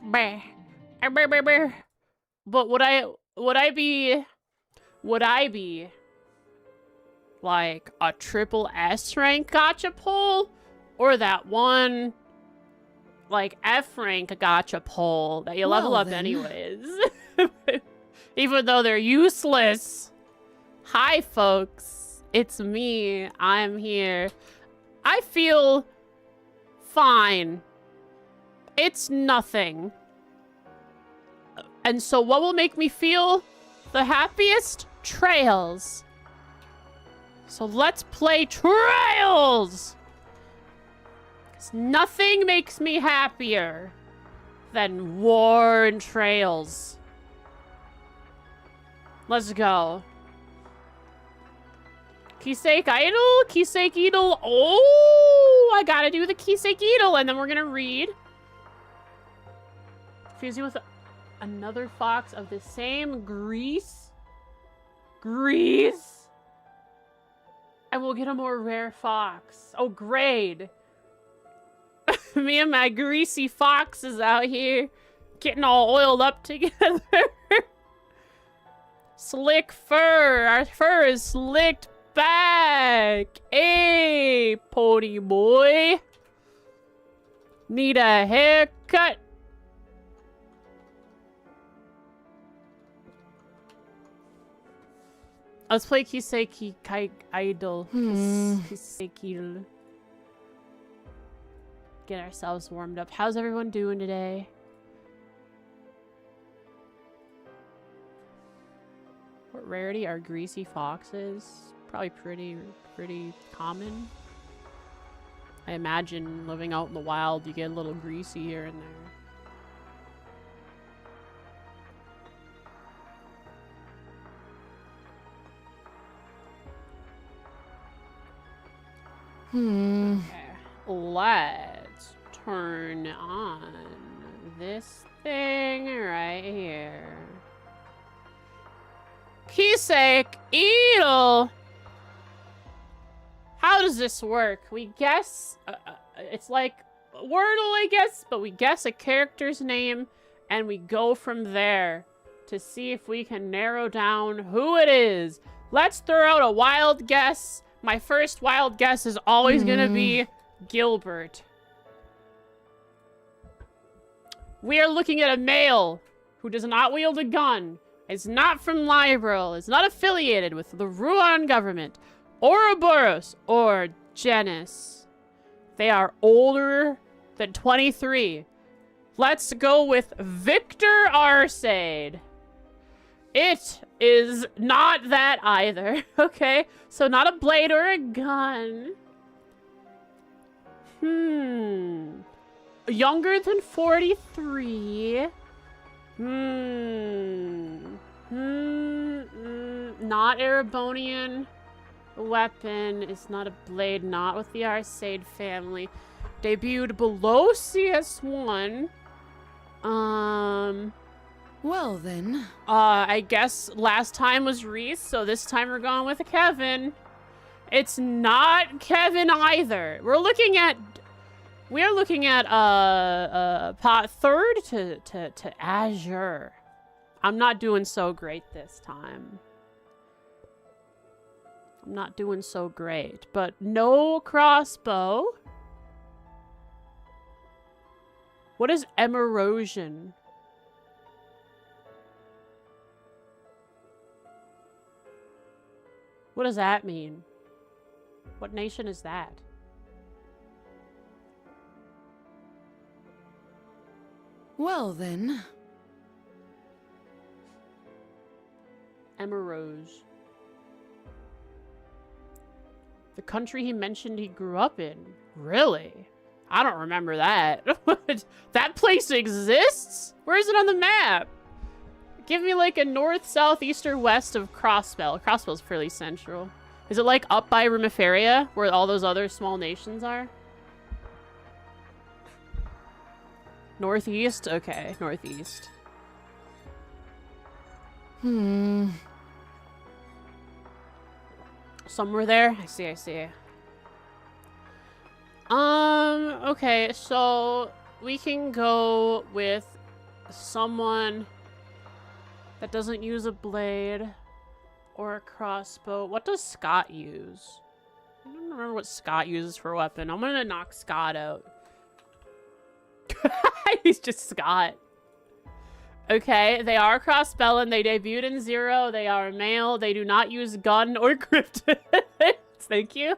Bah. Bah, bah, bah. But would I be like a triple S rank gacha pull, or that one like F rank gacha pull that you level up anyways, even though they're useless? Hi folks, it's me. I'm here. I feel fine. It's nothing. And so what will make me feel the happiest? Trails. So let's play Trails! Because nothing makes me happier than war and Trails. Let's go. Kisake Idol? Kisake Idol. Oh, I gotta do the Kisake Idol, and then we're gonna read. Fusing with another fox of the same grease. And we'll get a more rare fox. Oh, great. Me and my greasy foxes out here getting all oiled up together. Slick fur. Our fur is slicked back. Hey, pony boy. Need a haircut. Let's play Kiseki Idol. Kiseki Idol. Get ourselves warmed up. How's everyone doing today? What rarity are greasy foxes? Probably pretty common. I imagine living out in the wild, you get a little greasy here and there. Okay. Let's turn on this thing right here. Kisake Idol! How does this work? We guess... it's like Wordle, I guess, but we guess a character's name, and we go from there to see if we can narrow down who it is. Let's throw out a wild guess. My first wild guess is always gonna be Gilbert. We are looking at a male who does not wield a gun, is not from Liberl, is not affiliated with the Ruan government, Ouroboros, or Genis. They are older than 23. Let's go with Victor Arcade. It is not that either. Okay, so not a blade or a gun. Younger than 43. Not Erebonian weapon. It's not a blade. Not with the Arcade family. Debuted below CS1. Well then. I guess last time was Reese, so this time we're going with a Kevin. It's not Kevin either. We're looking at pot third to Azure. I'm not doing so great this time. I'm not doing so great, but no crossbow. What is erosion? What does that mean? What nation is that? Well then. Emerose. The country he mentioned he grew up in. Really? I don't remember that. That place exists? Where is it on the map? Give me like a north, south, east, or west of Crossbell. Crossbell's fairly central. Is it like up by Rumiferia, where all those other small nations are? Northeast? Okay, northeast. Somewhere there? I see, I see. Okay, so we can go with someone that doesn't use a blade or a crossbow. What does Scott use? I don't remember what Scott uses for a weapon. I'm gonna knock Scott out. He's just Scott. Okay, they are crossbellin. They debuted in 0. They are male. They do not use gun or kryptonite. Thank you.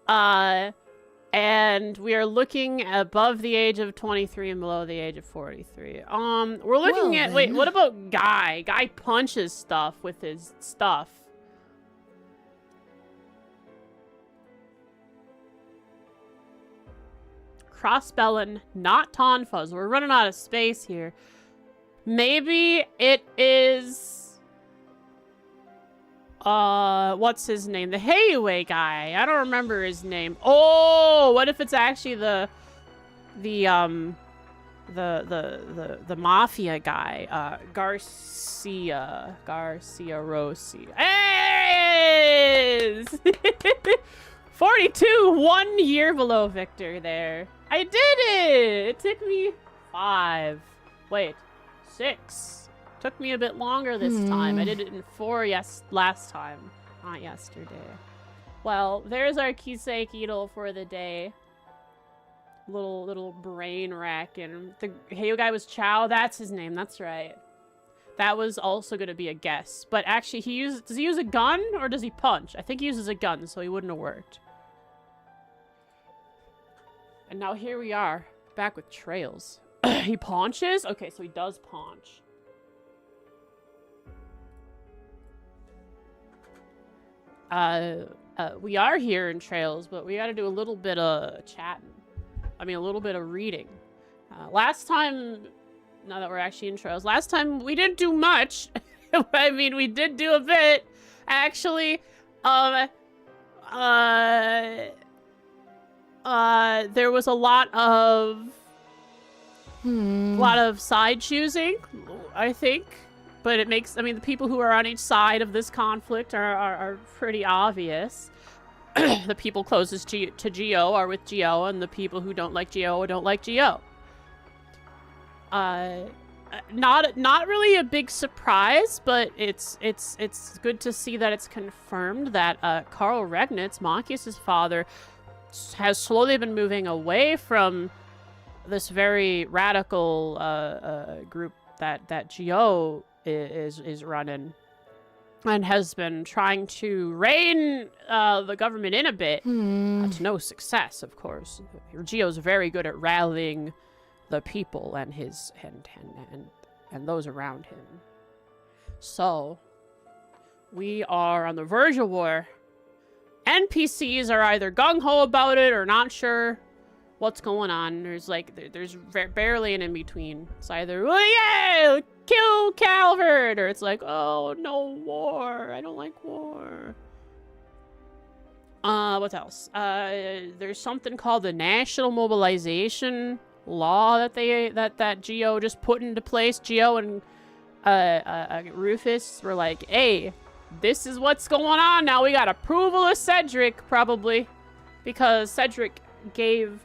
And we are looking above the age of 23 and below the age of 43. We're looking at... Wait, what about Guy? Guy punches stuff with his stuff. Crossbellin, not Tonfuzz. We're running out of space here. Maybe it is... what's his name? The Heiwei guy. I don't remember his name. Oh, what if it's actually the mafia guy? Garcia Rossi. Hey! 42, 1 year below Victor there. I did it! It took me 5. Wait, 6. Took me a bit longer this time. I did it in 4 last time, not yesterday. Well, there's our Kiseki Idol for the day. Little brain racking. The Heiau guy was Chow. That's his name. That's right. That was also going to be a guess. But actually, does he use a gun or does he punch? I think he uses a gun, so he wouldn't have worked. And now here we are, back with Trails. He paunches? Okay, so he does paunch. We are here in Trails, but we gotta do a little bit of chatting. I mean, a little bit of reading. Last time, now that we're actually in Trails, last time we didn't do much. I mean, we did do a bit, actually. There was a lot of side choosing, I think. But it makes, I mean, the people who are on each side of this conflict are pretty obvious. The people closest to Geo are with Geo, and the people who don't like Geo don't like Geo. Not really a big surprise, but it's good to see that it's confirmed that Karl Regnitz, Monkius' father, has slowly been moving away from this very radical group that Geo is running, and has been trying to rein the government in a bit, to no success, of course. Geo's very good at rallying the people and his and those around him. So we are on the verge of war. NPCs are either gung-ho about it or not sure what's going on. There's barely an in-between. It's either, oh yeah, kill Calvert, or it's like, oh, no war. I don't like war. What else? There's something called the National Mobilization Law that Geo just put into place. Geo and Rufus were like, hey, this is what's going on now. We got approval of Cedric, probably, because Cedric gave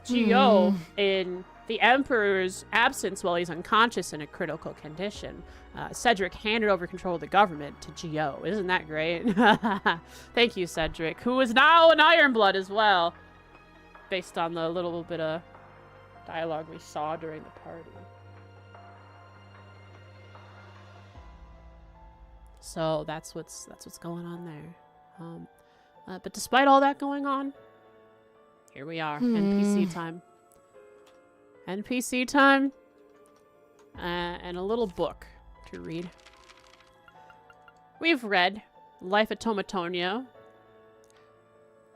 Geo in the Emperor's absence while he's unconscious in a critical condition. Cedric handed over control of the government to Geo. Isn't that great? Thank you, Cedric, who is now an Ironblood as well, based on the little bit of dialogue we saw during the party. So that's what's going on there. But despite all that going on, here we are. NPC time. NPC time. And a little book to read. We've read Life at Tomatonio.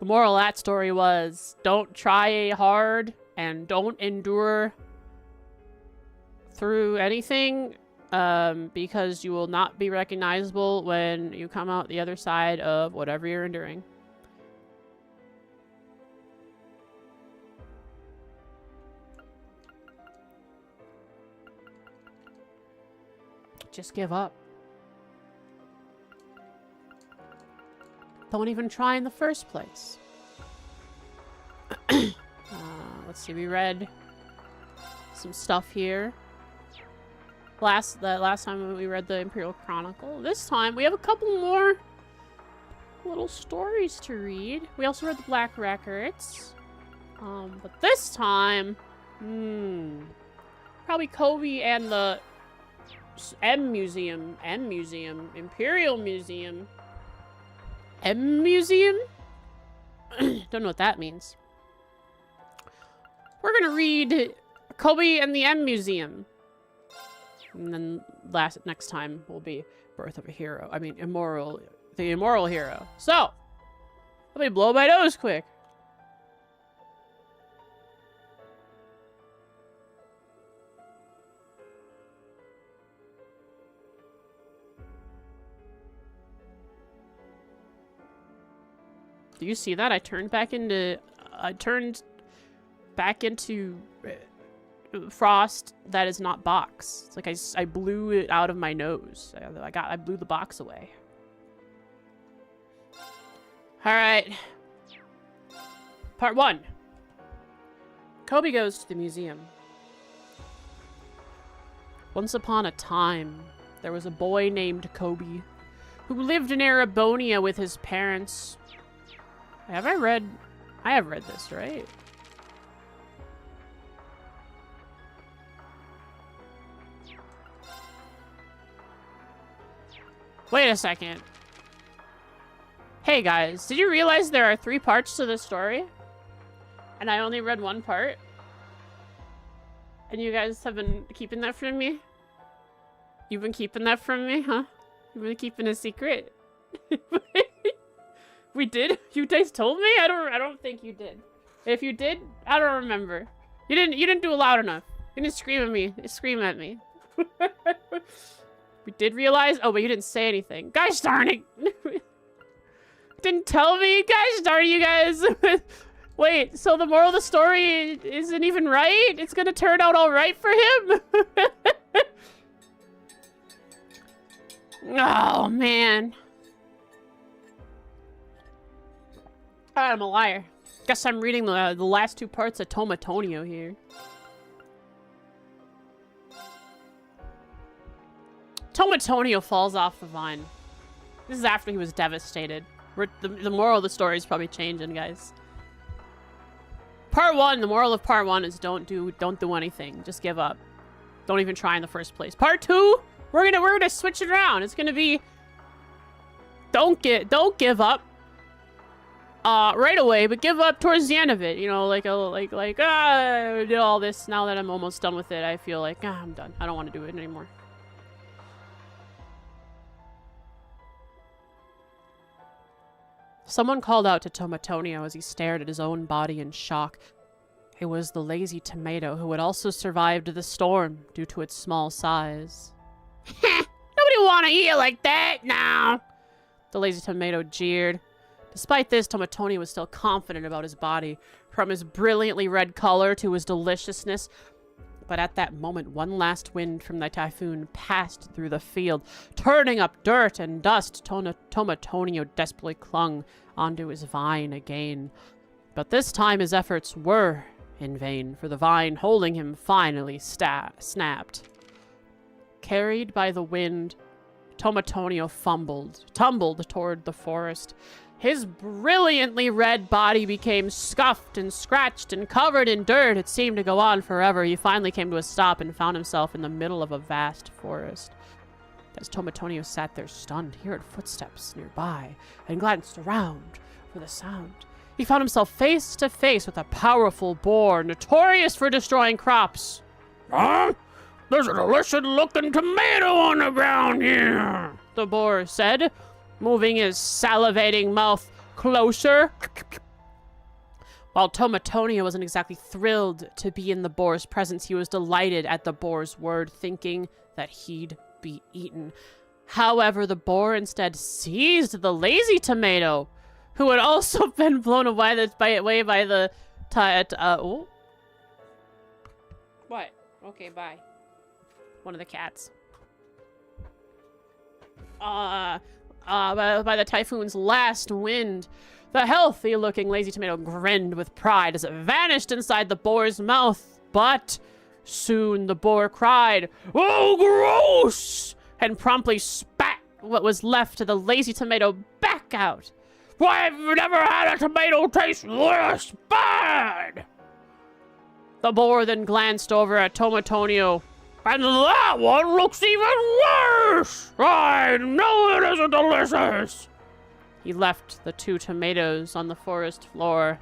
The moral of that story was, don't try hard and don't endure through anything, because you will not be recognizable when you come out the other side of whatever you're enduring. Just give up. Don't even try in the first place. Let's see, we read some stuff here. the last time we read the Imperial Chronicle. This time we have a couple more little stories to read. We also read the Black Records. But this time, probably Kobe and the Museum, Imperial Museum, Museum? Don't know what that means. We're gonna read Kobe and the Museum. And then next time will be Birth of a Hero. I mean, the Immoral Hero. So, let me blow my nose quick. Do you see that? I turned back into frost that is not box. It's like I blew it out of my nose. I blew the box away. All right. Part 1. Kobe goes to the museum. Once upon a time, there was a boy named Kobe who lived in Erebonia with his parents. I have read this, right? Wait a second. Hey guys, did you realize there are 3 parts to this story? And I only read 1 part? And you guys have been keeping that from me? You've been keeping that from me, huh? You've been keeping a secret? We did? You guys told me? I don't think you did. If you did, I don't remember. You didn't do it loud enough. You didn't scream at me. We did realize? Oh, but you didn't say anything. Gosh darn it! Didn't tell me? Gosh darn you guys! Wait, so the moral of the story isn't even right? It's gonna turn out alright for him? Oh, man. I'm a liar. Guess I'm reading the last 2 parts of Tomatonio here. Tomatonio falls off the vine. This is after he was devastated. The moral of the story is probably changing, guys. Part 1, the moral of part 1 is don't do anything. Just give up. Don't even try in the first place. Part 2, we're gonna switch it around. It's gonna be don't give up. Right away, but give up towards the end of it. You know, I did all this. Now that I'm almost done with it, I feel like, I'm done. I don't want to do it anymore. Someone called out to Tomatonio as he stared at his own body in shock. It was the lazy tomato who had also survived the storm due to its small size. Nobody want to eat it like that now. The lazy tomato jeered. Despite this, Tomatonio was still confident about his body, from his brilliantly red color to his deliciousness. But at that moment, one last wind from the typhoon passed through the field, turning up dirt and dust. Tomatonio desperately clung onto his vine again. But this time his efforts were in vain, for the vine holding him finally snapped. Carried by the wind, Tomatonio tumbled toward the forest. His brilliantly red body became scuffed and scratched and covered in dirt. It seemed to go on forever. He finally came to a stop and found himself in the middle of a vast forest. As Tomatonio sat there stunned, he heard footsteps nearby and glanced around for the sound. He found himself face to face with a powerful boar, notorious for destroying crops. Huh? There's a delicious-looking tomato on the ground here, the boar said, moving his salivating mouth closer. While Tomatonio wasn't exactly thrilled to be in the boar's presence, he was delighted at the boar's word, thinking that he'd be eaten. However, the boar instead seized the lazy tomato, who had also been blown away by the oh. What? Okay, bye. One of the cats. By the typhoon's last wind. The healthy-looking lazy tomato grinned with pride as it vanished inside the boar's mouth. But Soon the boar cried, "Oh, gross!" and promptly spat what was left of the lazy tomato back out. "I've never had a tomato taste this bad!" The boar then glanced over at Tomatonio. "And that one looks even worse! I know it isn't delicious!" He left the 2 tomatoes on the forest floor.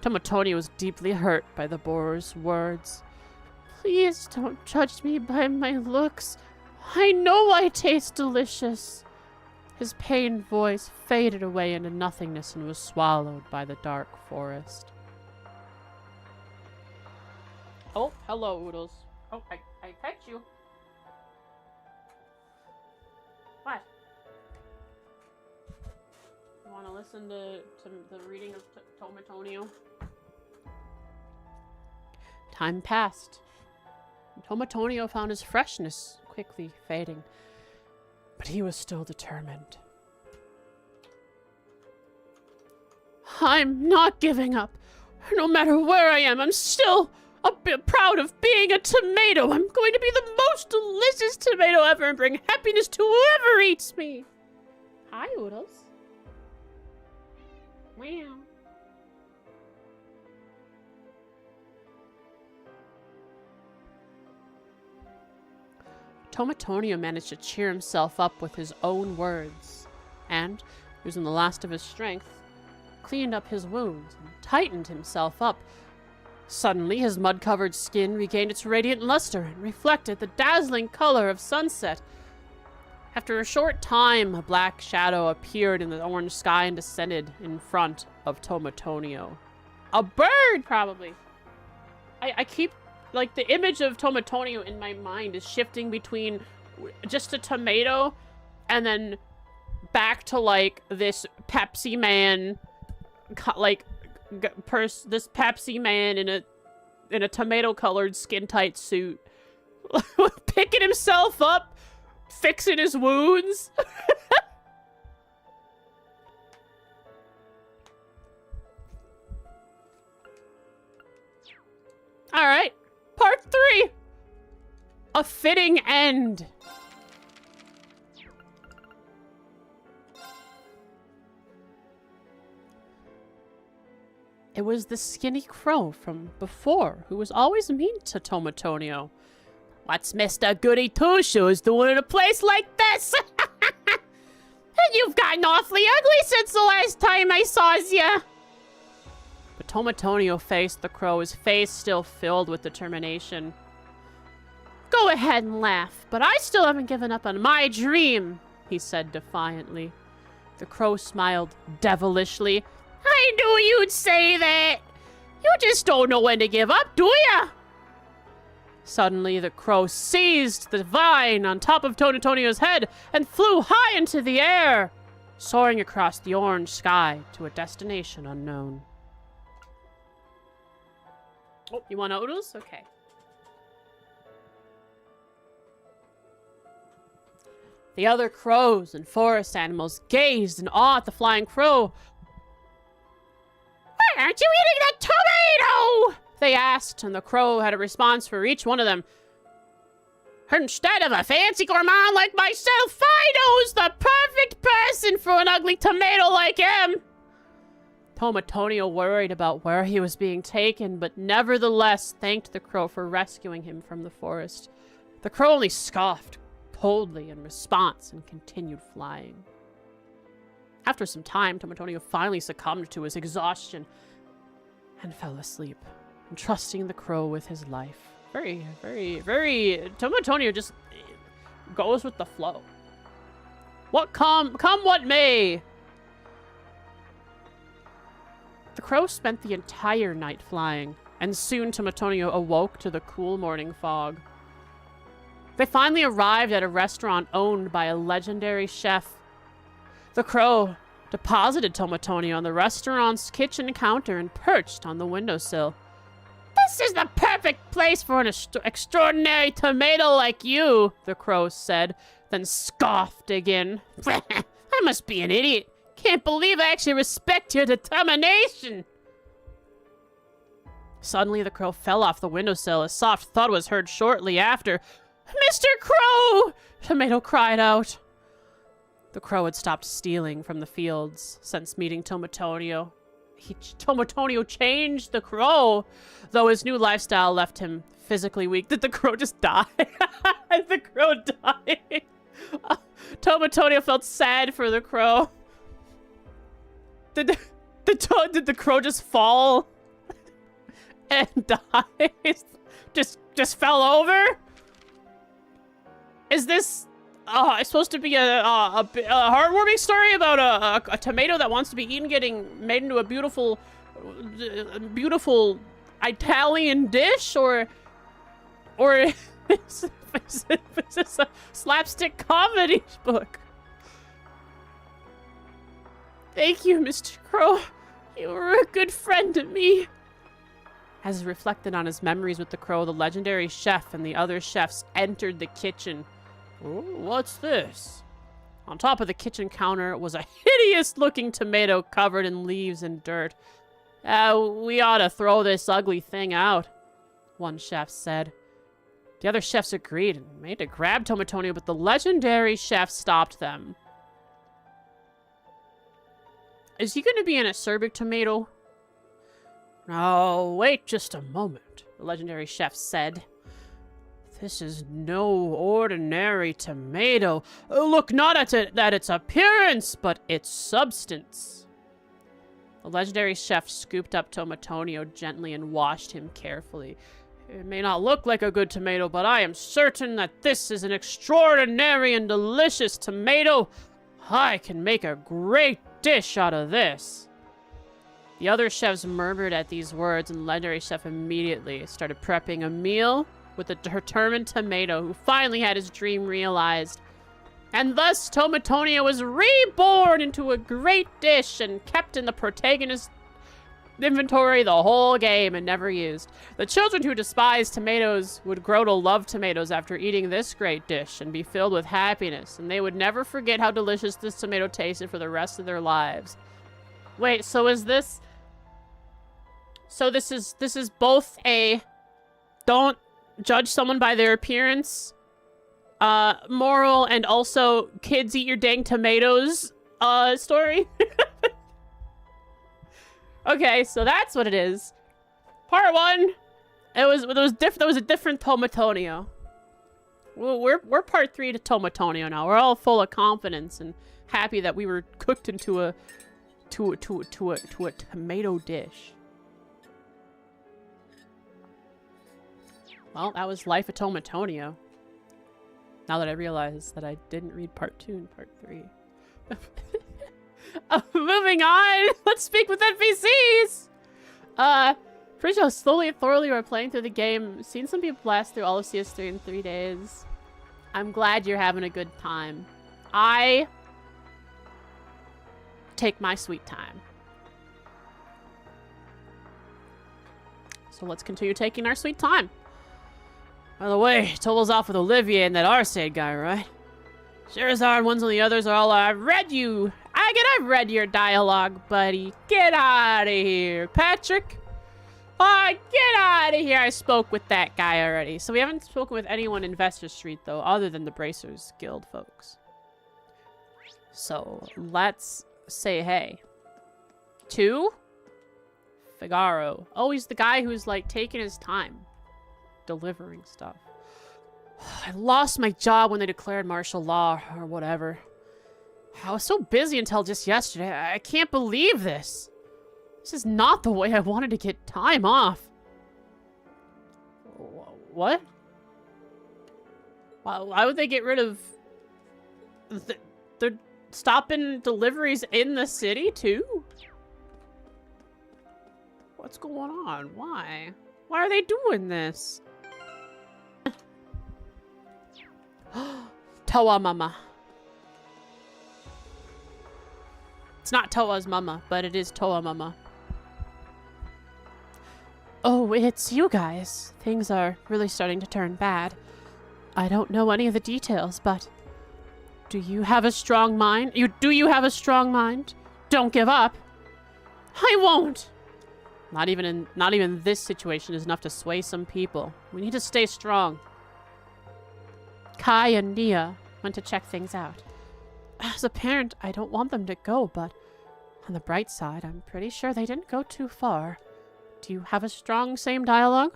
Tomatonio was deeply hurt by the boar's words. "Please don't judge me by my looks. I know I taste delicious." His pained voice faded away into nothingness and was swallowed by the dark forest. Oh, hello, Oodles. Oh, I pet you. What? You want to listen to the reading of Tomatonio? Time passed. Tomatonio found his freshness quickly fading, but he was still determined. "I'm not giving up. No matter where I am, I'm still a bit proud of being a tomato. I'm going to be the most delicious tomato ever and bring happiness to whoever eats me." Hi, Oodles. Meow. Tomatonio managed to cheer himself up with his own words, and, using the last of his strength, cleaned up his wounds and tightened himself up. Suddenly, his mud-covered skin regained its radiant luster and reflected the dazzling color of sunset. After a short time, a black shadow appeared in the orange sky and descended in front of Tomatonio. A bird, probably. I keep, like, the image of Tomatonio in my mind is shifting between just a tomato and then back to, like, this Pepsi man, like, this Pepsi man in a tomato-colored skin-tight suit, picking himself up, fixing his wounds. All right, part 3, a fitting end. It was the skinny crow from before who was always mean to Tomatonio. "What's Mr. Goody Two-Shoes doing in a place like this? You've gotten awfully ugly since the last time I saw ya." But Tomatonio faced the crow, his face still filled with determination. "Go ahead and laugh, but I still haven't given up on my dream," he said defiantly. The crow smiled devilishly. "I knew you'd say that. You just don't know when to give up, do ya?" Suddenly, the crow seized the vine on top of Tomatonio's head and flew high into the air, soaring across the orange sky to a destination unknown. Oh, you want Oodles? Okay. The other crows and forest animals gazed in awe at the flying crow. "Why aren't you eating the tomato?" they asked, and the crow had a response for each one of them. "Instead of a fancy gourmand like myself, Fido's the perfect person for an ugly tomato like him." Tomatonio worried about where he was being taken, but nevertheless thanked the crow for rescuing him from the forest. The crow only scoffed coldly in response and continued flying. After some time, Tomatonio finally succumbed to his exhaustion and fell asleep, entrusting the crow with his life. Very, very... Tomatonio just goes with the flow. Come what may. The crow spent the entire night flying, and soon Tomatonio awoke to the cool morning fog. They finally arrived at a restaurant owned by a legendary chef. The crow deposited Tomatonio on the restaurant's kitchen counter and perched on the windowsill. "This is the perfect place for an extraordinary tomato like you," the crow said, then scoffed again. "I must be an idiot. Can't believe I actually respect your determination." Suddenly, the crow fell off the windowsill. A soft thud was heard shortly after. Mr. Crow! Tomato cried out. The crow had stopped stealing from the fields since meeting Tomatonio. Tomatonio changed the crow, though his new lifestyle left him physically weak. Did the crow just die? The crow died. Tomatonio felt sad for the crow. Did the crow just fall and die? Just fell over? Is this it's supposed to be a heartwarming story about a tomato that wants to be eaten getting made into a beautiful Italian dish, or is this a slapstick comedy book? Thank you, Mr. Crow. You were a good friend to me. As he reflected on his memories with the crow, the legendary chef and the other chefs entered the kitchen. Oh, what's this? On top of the kitchen counter was a hideous-looking tomato covered in leaves and dirt. We ought to throw this ugly thing out, one chef said. The other chefs agreed and made to grab Tomatonio, but the legendary chef stopped them. Is he going to be an acerbic tomato? No, wait just a moment, the legendary chef said. This is no ordinary tomato. Look not at its appearance, but its substance. The legendary chef scooped up Tomatonio gently and washed him carefully. It may not look like a good tomato, but I am certain that this is an extraordinary and delicious tomato. I can make a great dish out of this. The other chefs murmured at these words, and the legendary chef immediately started prepping a meal with a determined tomato who finally had his dream realized. And thus, Tomatonio was reborn into a great dish and kept in the protagonist's inventory the whole game and never used. The children who despised tomatoes would grow to love tomatoes after eating this great dish and be filled with happiness, and they would never forget how delicious this tomato tasted for the rest of their lives. Wait, so is this... So this is both a don't judge someone by their appearance moral, and also kids eat your dang tomatoes story? Okay, so that's what it is. Part 1, there was a different Tomatonio. Well, we're part 3 to Tomatonio now. We're all full of confidence and happy that we were cooked into a tomato dish. Well, that was Life of Tomatonio. Now that I realize that I didn't read part 2 and part 3. Moving on! Let's speak with NPCs! Pretty sure slowly and thoroughly we're playing through the game. Seen some people blast through all of CS3 in 3 days. I'm glad you're having a good time. I take my sweet time. So let's continue taking our sweet time. By the way, Tobal's off with Olivier and that Arcade guy, right? Charizard and ones on the others are all, I've read your dialogue, buddy. Get out of here. Patrick? Get out of here. I spoke with that guy already. So we haven't spoken with anyone in Investor Street, though, other than the Bracers Guild folks. So let's say hey. To Figaro. Oh, he's the guy who's, like, taking his time delivering stuff. I lost my job when they declared martial law or whatever. I was so busy until just yesterday. I can't believe this. This is not the way I wanted to get time off. What? Why would they get rid of... They're stopping deliveries in the city too? What's going on? Why? Why are they doing this? Toa Mama. It's not Toa's mama, but it is Toa Mama. Oh, it's you guys. Things are really starting to turn bad. I don't know any of the details, but... Do you have a strong mind? Do you have a strong mind? Don't give up. I won't. Not even this situation is enough to sway some people. We need to stay strong. Kai and Nia went to check things out. As a parent, I don't want them to go, but on the bright side, I'm pretty sure they didn't go too far. Do you have a strong same dialogue?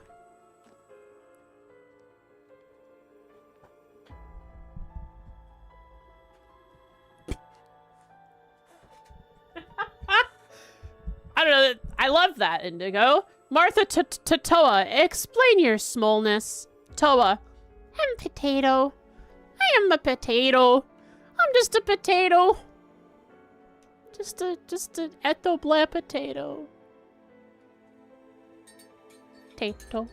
I don't know. I love that, Indigo. Martha Toa, explain your smallness. Toa, I'm potato. I am a potato. I'm just a potato. Just a ethobla potato. Potato.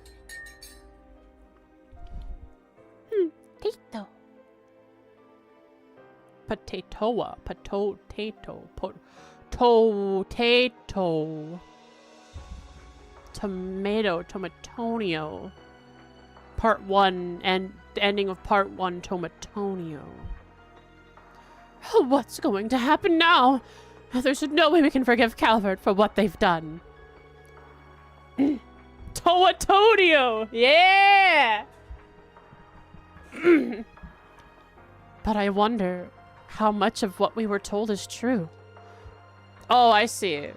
Potato. Potatoa. Potato. Tomato. Tomatonio. Part 1 and ending of part 1 Tomatonio. What's going to happen now? There's no way we can forgive Calvert for what they've done. Tomatonio! Yeah! But I wonder how much of what we were told is true. Oh, I see.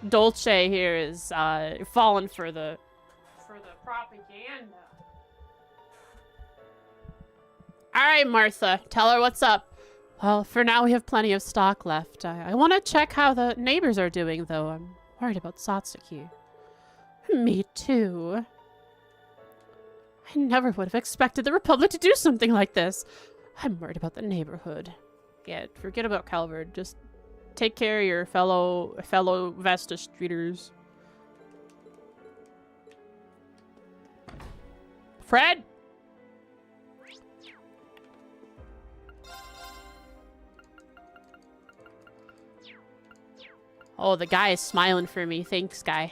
Dolce here is fallen for the propaganda. All right, Martha, tell her what's up. Well, for now we have plenty of stock left. I want to check how the neighbors are doing, though. I'm worried about Satsuki. Me too. I never would have expected the Republic to do something like this. I'm worried about the neighborhood. Yeah, forget about Calvert. Just take care of your fellow Vesta Streeters. Fred? Oh, the guy is smiling for me. Thanks, guy.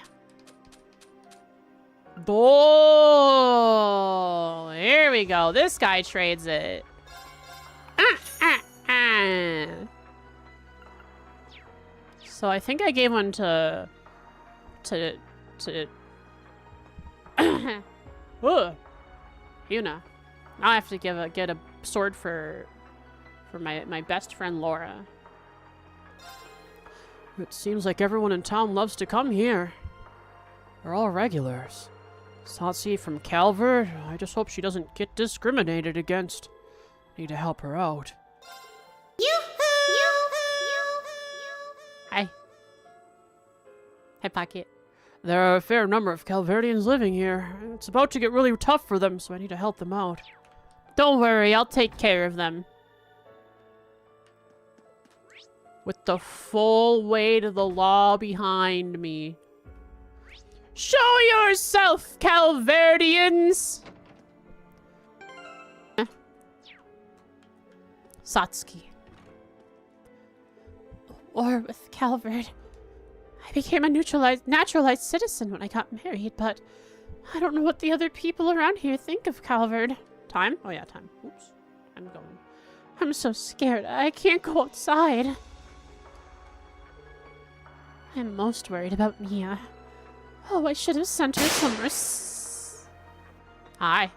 Oh, here we go. This guy trades it. So I think I gave one to Ugh. Yuna. Now I have to get a sword for my best friend Laura. It seems like everyone in town loves to come here. They're all regulars. Satsi from Calvert. I just hope she doesn't get discriminated against. Need to help her out. Hi. Hi, Pocket. There are a fair number of Calverdians living here. It's about to get really tough for them, so I need to help them out. Don't worry, I'll take care of them. With the full weight of the law behind me. Show yourself, Calverdians! Satsuki. War with Calvert. I became a naturalized citizen when I got married, but I don't know what the other people around here think of Calvert. Time? Oh yeah, time. Oops. I'm going. I'm so scared. I can't go outside. I'm most worried about Nia. Oh, I should have sent her somewhere. Hi.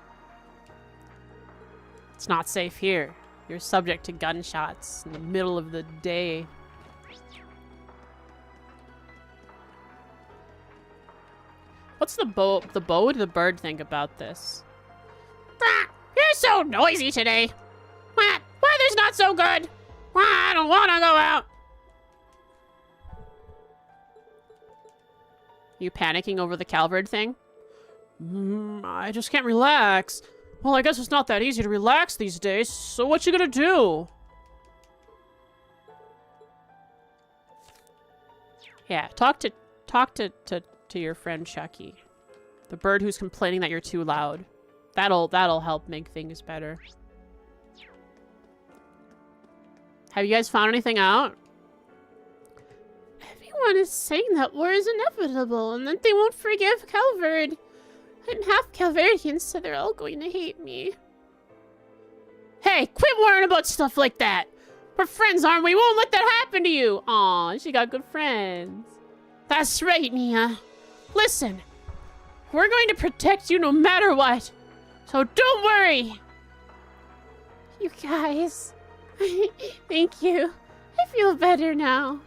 It's not safe here. You're subject to gunshots in the middle of the day. What's the bow? What do the bird think about this? You're so noisy today. Weather's not so good. I don't want to go out. You panicking over the Calvert thing? I just can't relax. Well, I guess it's not that easy to relax these days. So what you gonna do? Yeah, talk to your friend Chucky. The bird who's complaining that you're too loud. That'll help make things better. Have you guys found anything out? Everyone is saying that war is inevitable and that they won't forgive Calvert. I'm half Calverdian, so they're all going to hate me. Hey, quit worrying about stuff like that. We're friends, aren't we? We won't let that happen to you. Aw, she got good friends. That's right, Nia. Listen, we're going to protect you no matter what. So don't worry. You guys, thank you. I feel better now.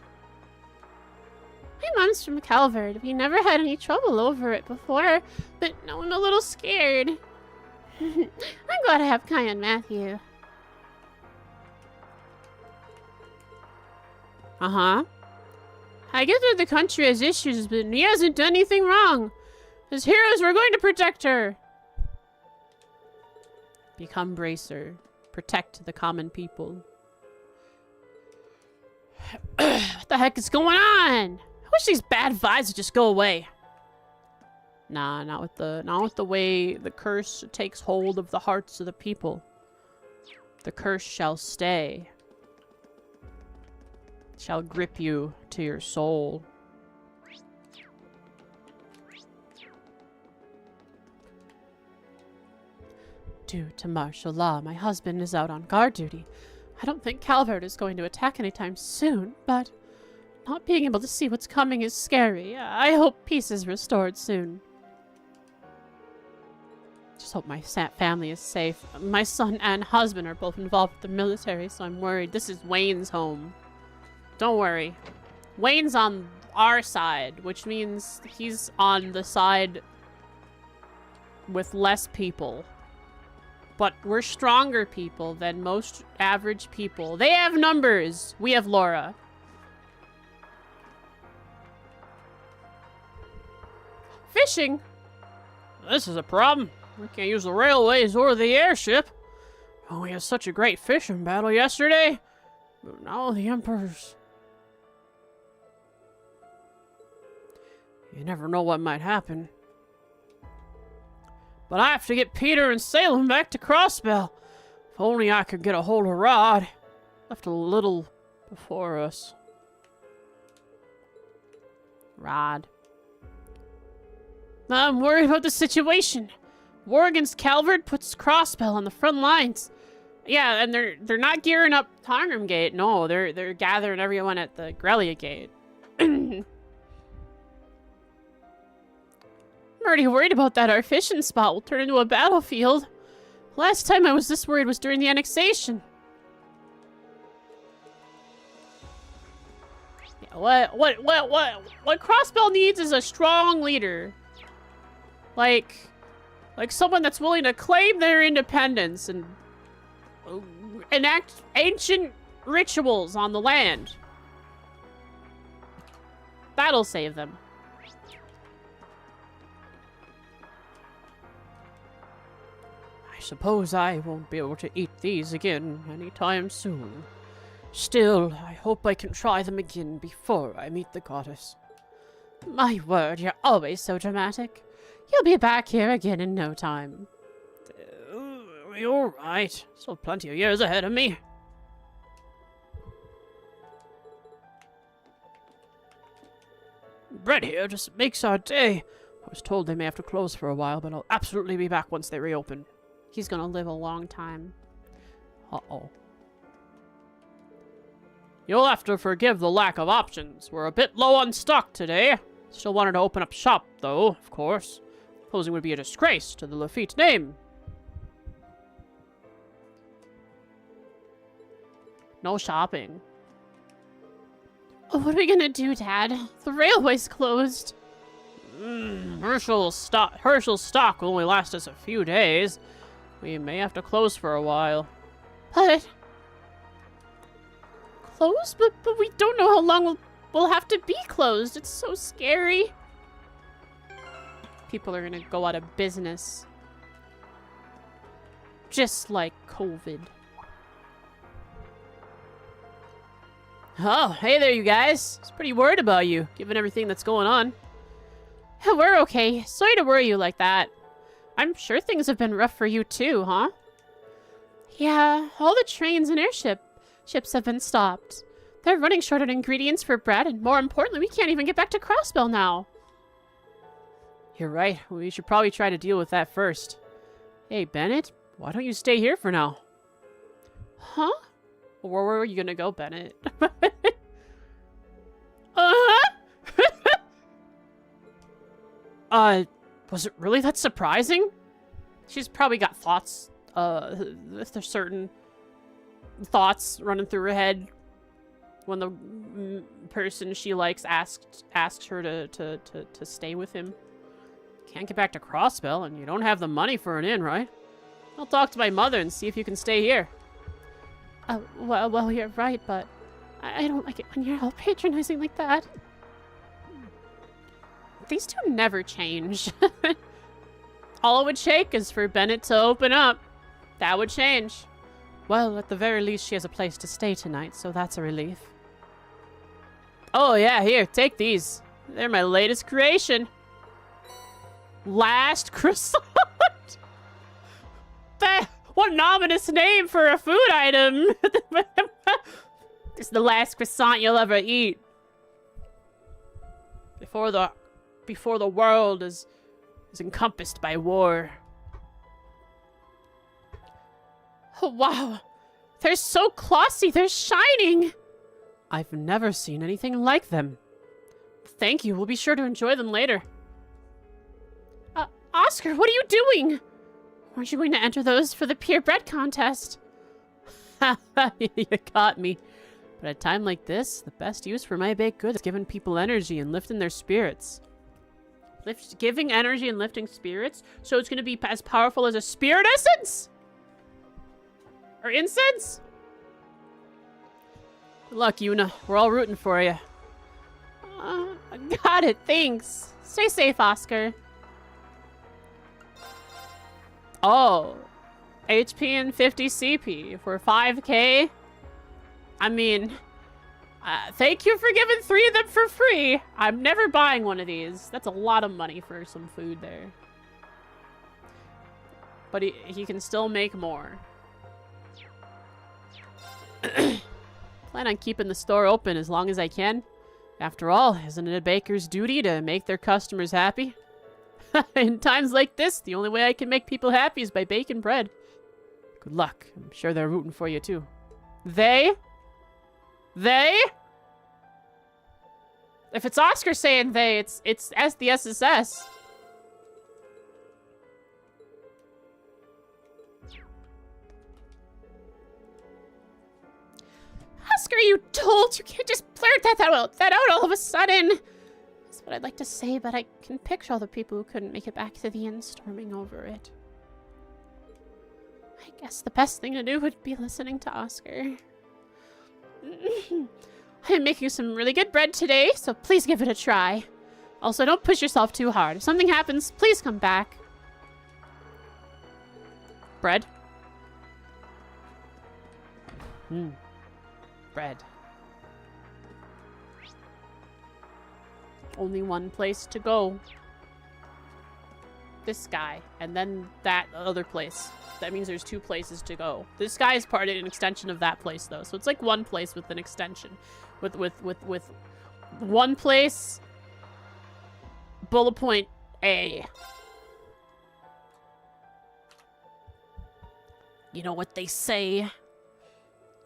My mom's from Calvert. We never had any trouble over it before, but now I'm a little scared. I'm glad to have Kai and Matthew. Uh-huh. I get that the country has issues, but he hasn't done anything wrong. As heroes, we're going to protect her. Become Bracer. Protect the common people. What the heck is going on? I wish these bad vibes would just go away. Nah, not with the way the curse takes hold of the hearts of the people. The curse shall stay. Shall grip you to your soul. Due to martial law, my husband is out on guard duty. I don't think Calvert is going to attack anytime soon, but not being able to see what's coming is scary. I hope peace is restored soon. Just hope my family is safe. My son and husband are both involved with the military, so I'm worried. This is Wayne's home. Don't worry. Wayne's on our side, which means he's on the side with less people. But we're stronger people than most average people. They have numbers. We have Laura. Fishing? This is a problem. We can't use the railways or the airship. Oh, we had such a great fishing battle yesterday. But now the Emperor's... You never know what might happen. But I have to get Peter and Salem back to Crossbell. If only I could get a hold of Rod. Left a little before us. Rod. I'm worried about the situation. War against Calvert puts Crossbell on the front lines. Yeah, and they're not gearing up Tarnum Gate. No, they're gathering everyone at the Grelia Gate. I'm already worried about that. Our fishing spot will turn into a battlefield. Last time I was this worried was during the annexation. Yeah, what Crossbell needs is a strong leader. Like someone that's willing to claim their independence and enact ancient rituals on the land. That'll save them. I suppose I won't be able to eat these again anytime soon. Still, I hope I can try them again before I meet the goddess. My word, you're always so dramatic. You'll be back here again in no time. You're right. Still plenty of years ahead of me. Bread here just makes our day. I was told they may have to close for a while, but I'll absolutely be back once they reopen. He's gonna live a long time. Uh-oh. You'll have to forgive the lack of options. We're a bit low on stock today. Still wanted to open up shop, though, of course. Closing would be a disgrace to the Lafitte name. No shopping. Oh, what are we gonna do, Dad? The railway's closed. Herschel's stock will only last us a few days. We may have to close for a while. But... Closed? But we don't know how long we'll have to be closed. It's so scary. People are gonna go out of business. Just like COVID. Oh, hey there, you guys. I was pretty worried about you, given everything that's going on. We're okay. Sorry to worry you like that. I'm sure things have been rough for you too, huh? Yeah, all the trains and ships have been stopped. They're running short on ingredients for bread, and more importantly, we can't even get back to Crossbell now. You're right. We should probably try to deal with that first. Hey, Bennett, why don't you stay here for now? Huh? Where were you gonna go, Bennett? Was it really that surprising? She's probably got thoughts, if there's certain thoughts running through her head when the person she likes asked her to stay with him. Can't get back to Crossbell, and you don't have the money for an inn, right? I'll talk to my mother and see if you can stay here. Well, you're right, but I don't like it when you're all patronizing like that. These two never change. All it would take is for Bennett to open up. That would change. Well, at the very least, she has a place to stay tonight, so that's a relief. Oh, yeah, here, take these. They're my latest creation. Last croissant. What an ominous name for a food item. It's the last croissant you'll ever eat. Before the world is encompassed by war. Oh, wow. They're so glossy. They're shining. I've never seen anything like them. Thank you. We'll be sure to enjoy them later. Oscar, what are you doing? Weren't you going to enter those for the purebred contest? You caught me. But at a time like this, the best use for my baked goods is giving people energy and lifting their spirits. Giving energy and lifting spirits? So it's going to be as powerful as a spirit essence? Or incense? Good luck, Yuna. We're all rooting for you. Got it. Thanks. Stay safe, Oscar. Oh. HP and 50 CP for 5k? I mean, thank you for giving 3 of them for free. I'm never buying one of these. That's a lot of money for some food there. But he can still make more. Plan on keeping the store open as long as I can. After all, isn't it a baker's duty to make their customers happy? In times like this, the only way I can make people happy is by baking bread. Good luck. I'm sure they're rooting for you too. They? If it's Oscar saying they, it's as the SSS. Oscar, you dolt! You can't just blurt that out all of a sudden! That's what I'd like to say, but I can picture all the people who couldn't make it back to the inn storming over it. I guess the best thing to do would be listening to Oscar. I'm making some really good bread today, so please give it a try. Also, don't push yourself too hard. If something happens, please come back. Bread? Bread. Only one place to go. This guy, and then that other place. That means there's 2 places to go. This guy is part of an extension of that place, though. So it's like one place with an extension. With one place, bullet point A. You know what they say.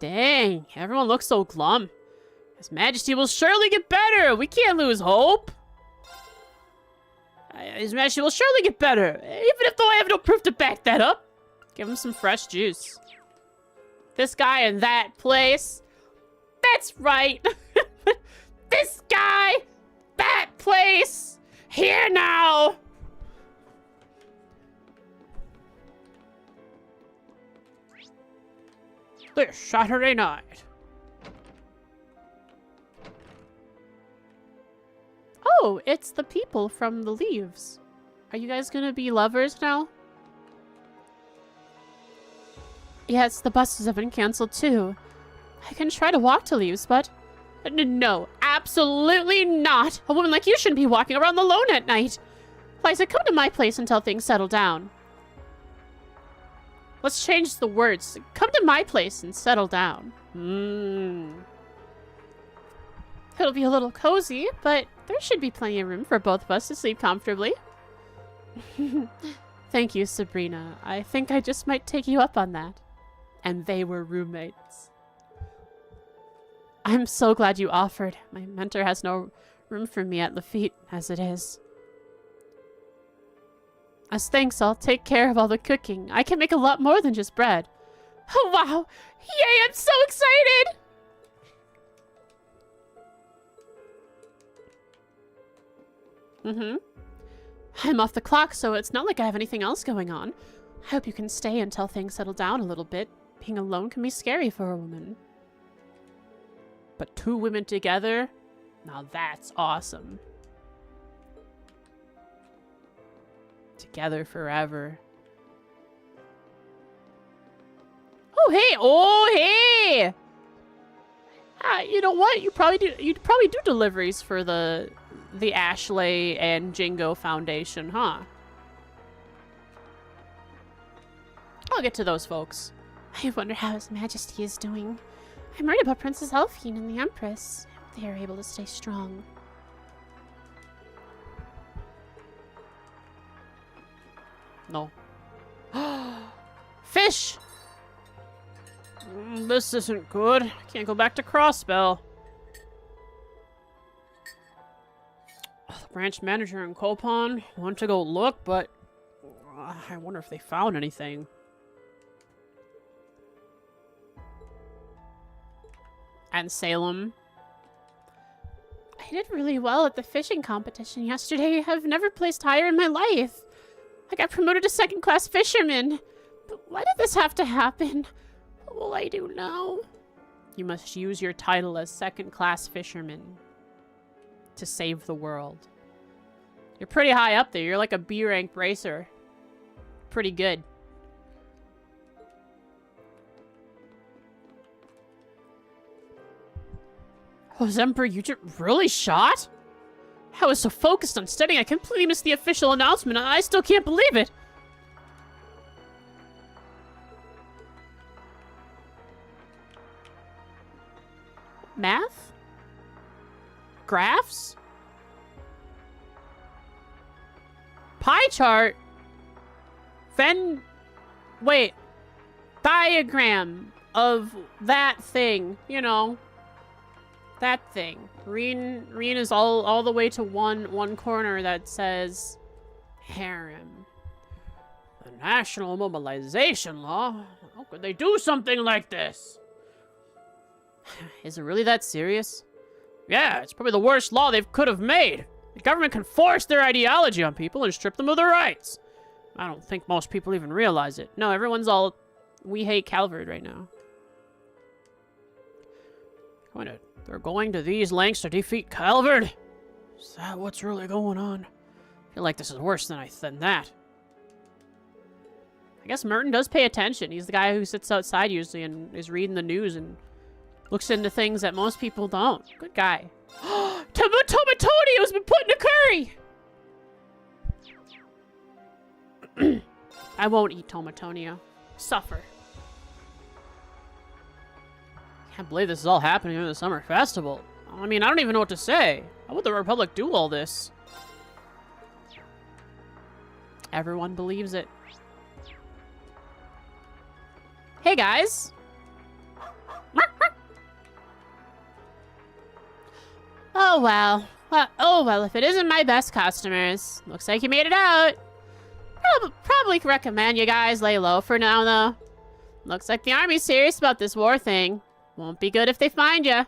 Dang, everyone looks so glum. His Majesty will surely get better. We can't lose hope. His Majesty will surely get better. Even if though I have no proof to back that up. Give him some fresh juice. This guy in that place. That's right. This guy. That place. Here now. This Saturday night. Oh, it's the people from the Leaves. Are you guys gonna be lovers now? Yes, the buses have been canceled too. I can try to walk to Leaves, but... No, absolutely not. A woman like you shouldn't be walking around alone at night. Liza, come to my place until things settle down. Let's change the words. Come to my place and settle down. It'll be a little cozy, but there should be plenty of room for both of us to sleep comfortably. Thank you, Sabrina. I think I just might take you up on that. And they were roommates. I'm so glad you offered. My mentor has no room for me at Lafitte as it is. As thanks, I'll take care of all the cooking. I can make a lot more than just bread. Oh, wow. Yay, I'm so excited. I'm off the clock, so it's not like I have anything else going on. I hope you can stay until things settle down a little bit. Being alone can be scary for a woman. But 2 women together? Now that's awesome. Together forever. Oh, hey! Oh, hey! You know what? You'd probably do deliveries for the Ashley and Jingo Foundation, huh? I'll get to those folks. I wonder how His Majesty is doing. I'm worried about Princess Elfine and the Empress. I hope they are able to stay strong. No. Fish! This isn't good. I can't go back to Crossbell. The branch manager and Copon want to go look, but I wonder if they found anything. And Salem. I did really well at the fishing competition yesterday. I've never placed higher in my life. I got promoted to second-class fisherman. But why did this have to happen? What will I do now? You must use your title as second-class fisherman to save the world. You're pretty high up there. You're like a B-rank racer. Pretty good. Oh, is Emperor Yujit really shot? I was so focused on studying, I completely missed the official announcement. I still can't believe it. Math? Graphs? Pie chart? Wait. Diagram of that thing, you know. That thing. Reen is all the way to one corner that says harem. The National Mobilization Law? How could they do something like this? Is it really that serious? Yeah, it's probably the worst law they could have made. The government can force their ideology on people and strip them of their rights. I don't think most people even realize it. No, everyone's all, we hate Calvert right now. They're going to these lengths to defeat Calvert? Is that what's really going on? I feel like this is worse than that. I guess Merton does pay attention. He's the guy who sits outside usually and is reading the news and looks into things that most people don't. Good guy. Tomatonio's been put in a curry! I won't eat Tomatonio. Suffer. Can't believe this is all happening in the summer festival. I mean, I don't even know what to say. How would the Republic do all this? Everyone believes it. Hey, guys. Oh, well. If it isn't my best customers. Looks like you made it out. Probably recommend you guys lay low for now, though. Looks like the army's serious about this war thing. Won't be good if they find you.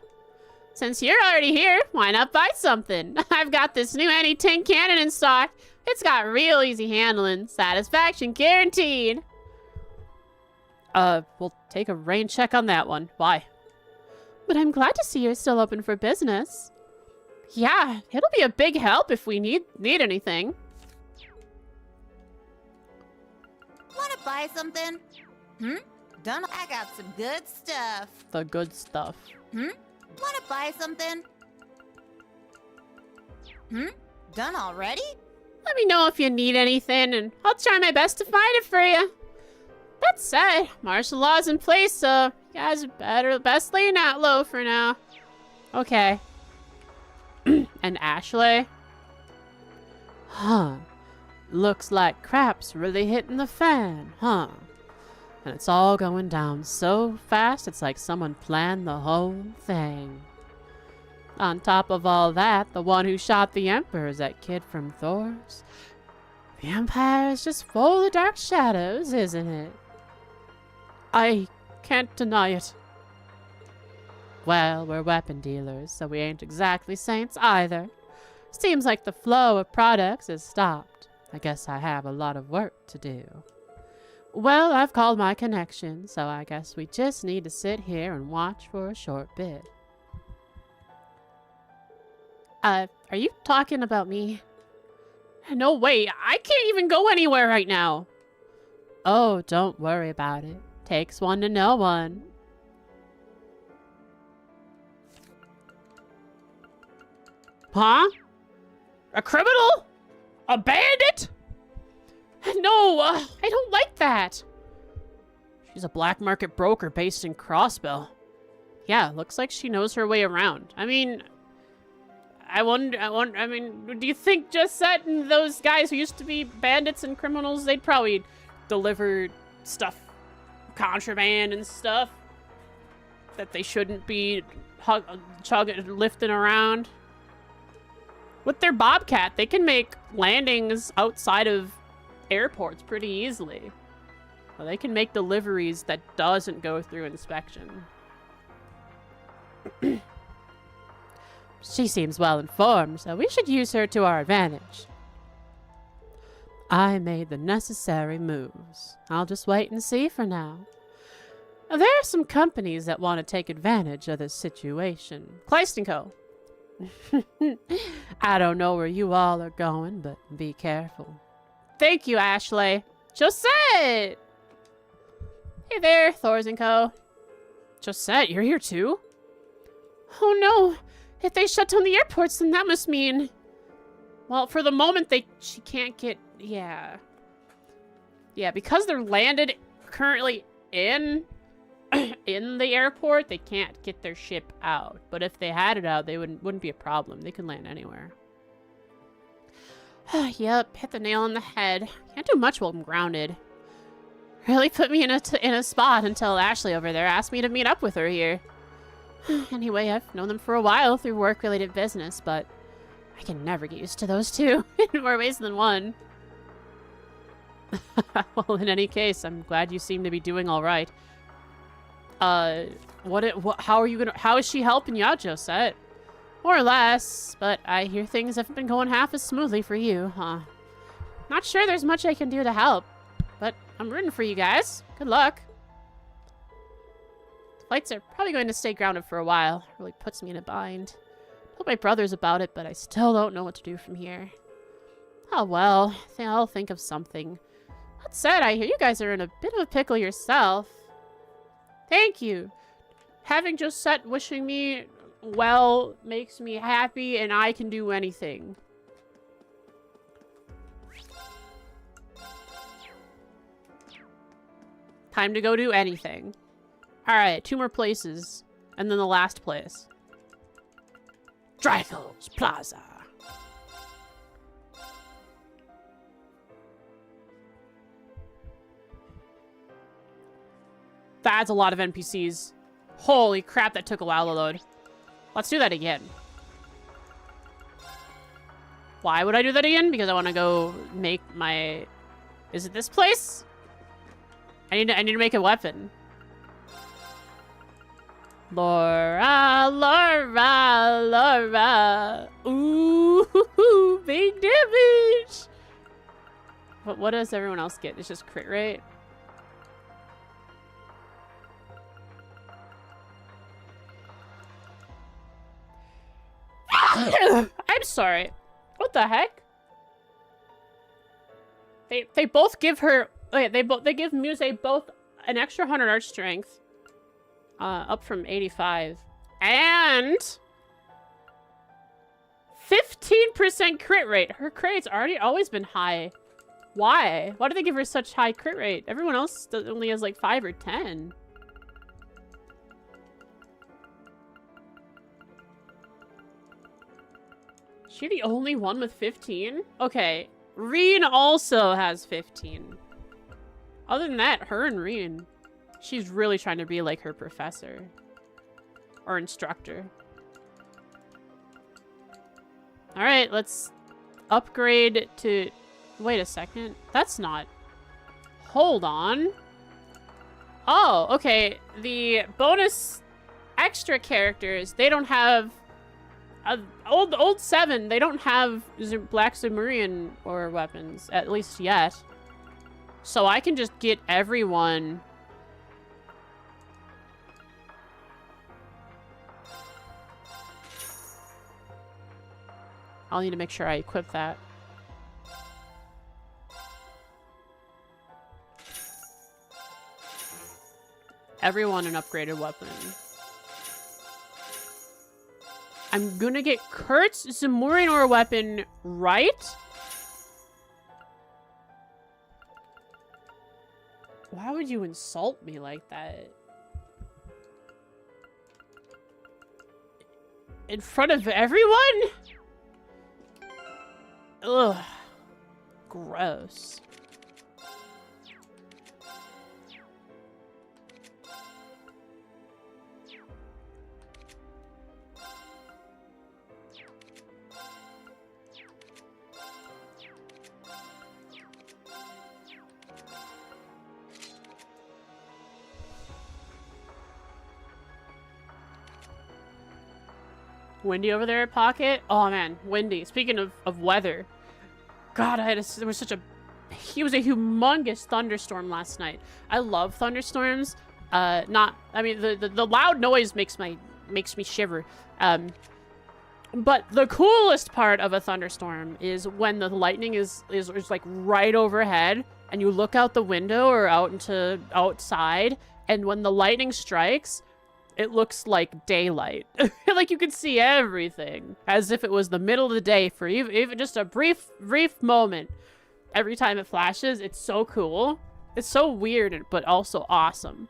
Since you're already here, why not buy something? I've got this new anti-tank cannon in stock. It's got real easy handling. Satisfaction guaranteed. We'll take a rain check on that one. Why? But I'm glad to see you're still open for business. Yeah, it'll be a big help if we need anything. Wanna buy something? Done. I got some good stuff. The good stuff. Wanna buy something? Done already? Let me know if you need anything, and I'll try my best to find it for you. That said, martial law's in place, so you guys are best laying that low for now. Okay. And Ashley? Huh. Looks like crap's really hitting the fan, huh? And it's all going down so fast, it's like someone planned the whole thing. On top of all that, the one who shot the Emperor is that kid from Thor's. The Empire is just full of dark shadows, isn't it? I can't deny it. Well, we're weapon dealers, so we ain't exactly saints either. Seems like the flow of products has stopped. I guess I have a lot of work to do. Well, I've called my connection, so I guess we just need to sit here and watch for a short bit. Are you talking about me? No way, I can't even go anywhere right now. Oh, don't worry about it. Takes one to know one. Huh? A criminal? A bandit? No, I don't like that. She's a black market broker based in Crossbell. Yeah, looks like she knows her way around. I mean, do you think Josette and those guys who used to be bandits and criminals, they'd probably deliver stuff, contraband and stuff that they shouldn't be lifting around? With their Bobcat, they can make landings outside of airports pretty easily. Well, they can make deliveries that doesn't go through inspection. She seems well informed, so we should use her to our advantage. I made the necessary moves. I'll just wait and see for now. There are some companies that want to take advantage of this situation. Kleist & Co. I don't know where you all are going, but be careful. Thank you, Ashley. Josette! Hey there, Thors & Co. Josette, you're here too? Oh no! If they shut down the airports, then that must mean... Well, for the moment, she can't get... Yeah. Yeah, because they're landed currently in the airport, they can't get their ship out. But if they had it out, they wouldn't be a problem. They can land anywhere. Yep, hit the nail on the head. Can't do much while I'm grounded. Really put me in a spot until Ashley over there asked me to meet up with her here. Anyway, I've known them for a while through work-related business, but I can never get used to those two in more ways than one. Well, in any case, I'm glad you seem to be doing all right. How is she helping you out, Josette? More or less, but I hear things haven't been going half as smoothly for you, huh? Not sure there's much I can do to help, but I'm rooting for you guys. Good luck. Flights are probably going to stay grounded for a while. It really puts me in a bind. Told my brothers about it, but I still don't know what to do from here. Oh well, I'll think of something. That said, I hear you guys are in a bit of a pickle yourself. Thank you. Having Josette wishing me well makes me happy, and I can do anything. Time to go do anything. Alright, 2 more places. And then the last place. Drykel's Plaza. That's a lot of NPCs. Holy crap, that took a while to load. Let's do that again. Why would I do that again? Because I want to go make my... Is it this place? I need to make a weapon. Laura, Laura, Laura. Ooh, big damage. What does everyone else get? It's just crit rate. I'm sorry. What the heck? They both give her. Okay, they give Muse both an extra 100 arch strength. Up from 85. And 15% crit rate. Her crit rate's always been high. Why? Why do they give her such high crit rate? Everyone else only has like 5 or 10. Is she the only one with 15? Okay. Reen also has 15. Other than that, her and Reen. She's really trying to be like her professor. Or instructor. Alright, let's upgrade to Wait a second. That's not... Hold on. Oh, okay. The bonus extra characters, they don't have... old 7, they don't have Black Zemurian or weapons, at least yet. So I can just get everyone... I'll need to make sure I equip that. Everyone an upgraded weapon. I'm gonna get Kurt's Zemurian ore weapon, right? Why would you insult me like that? In front of everyone? Ugh. Gross. Windy over there, Pocket? Oh man, windy. Speaking of weather. God, there was such a... He was a humongous thunderstorm last night. I love thunderstorms. I mean, the loud noise makes me shiver. But the coolest part of a thunderstorm is when the lightning is like right overhead and you look out the window or out into outside, and when the lightning strikes, it looks like daylight. Like you can see everything as if it was the middle of the day for even just a brief moment. Every time it flashes, it's so cool. It's so weird, but also awesome.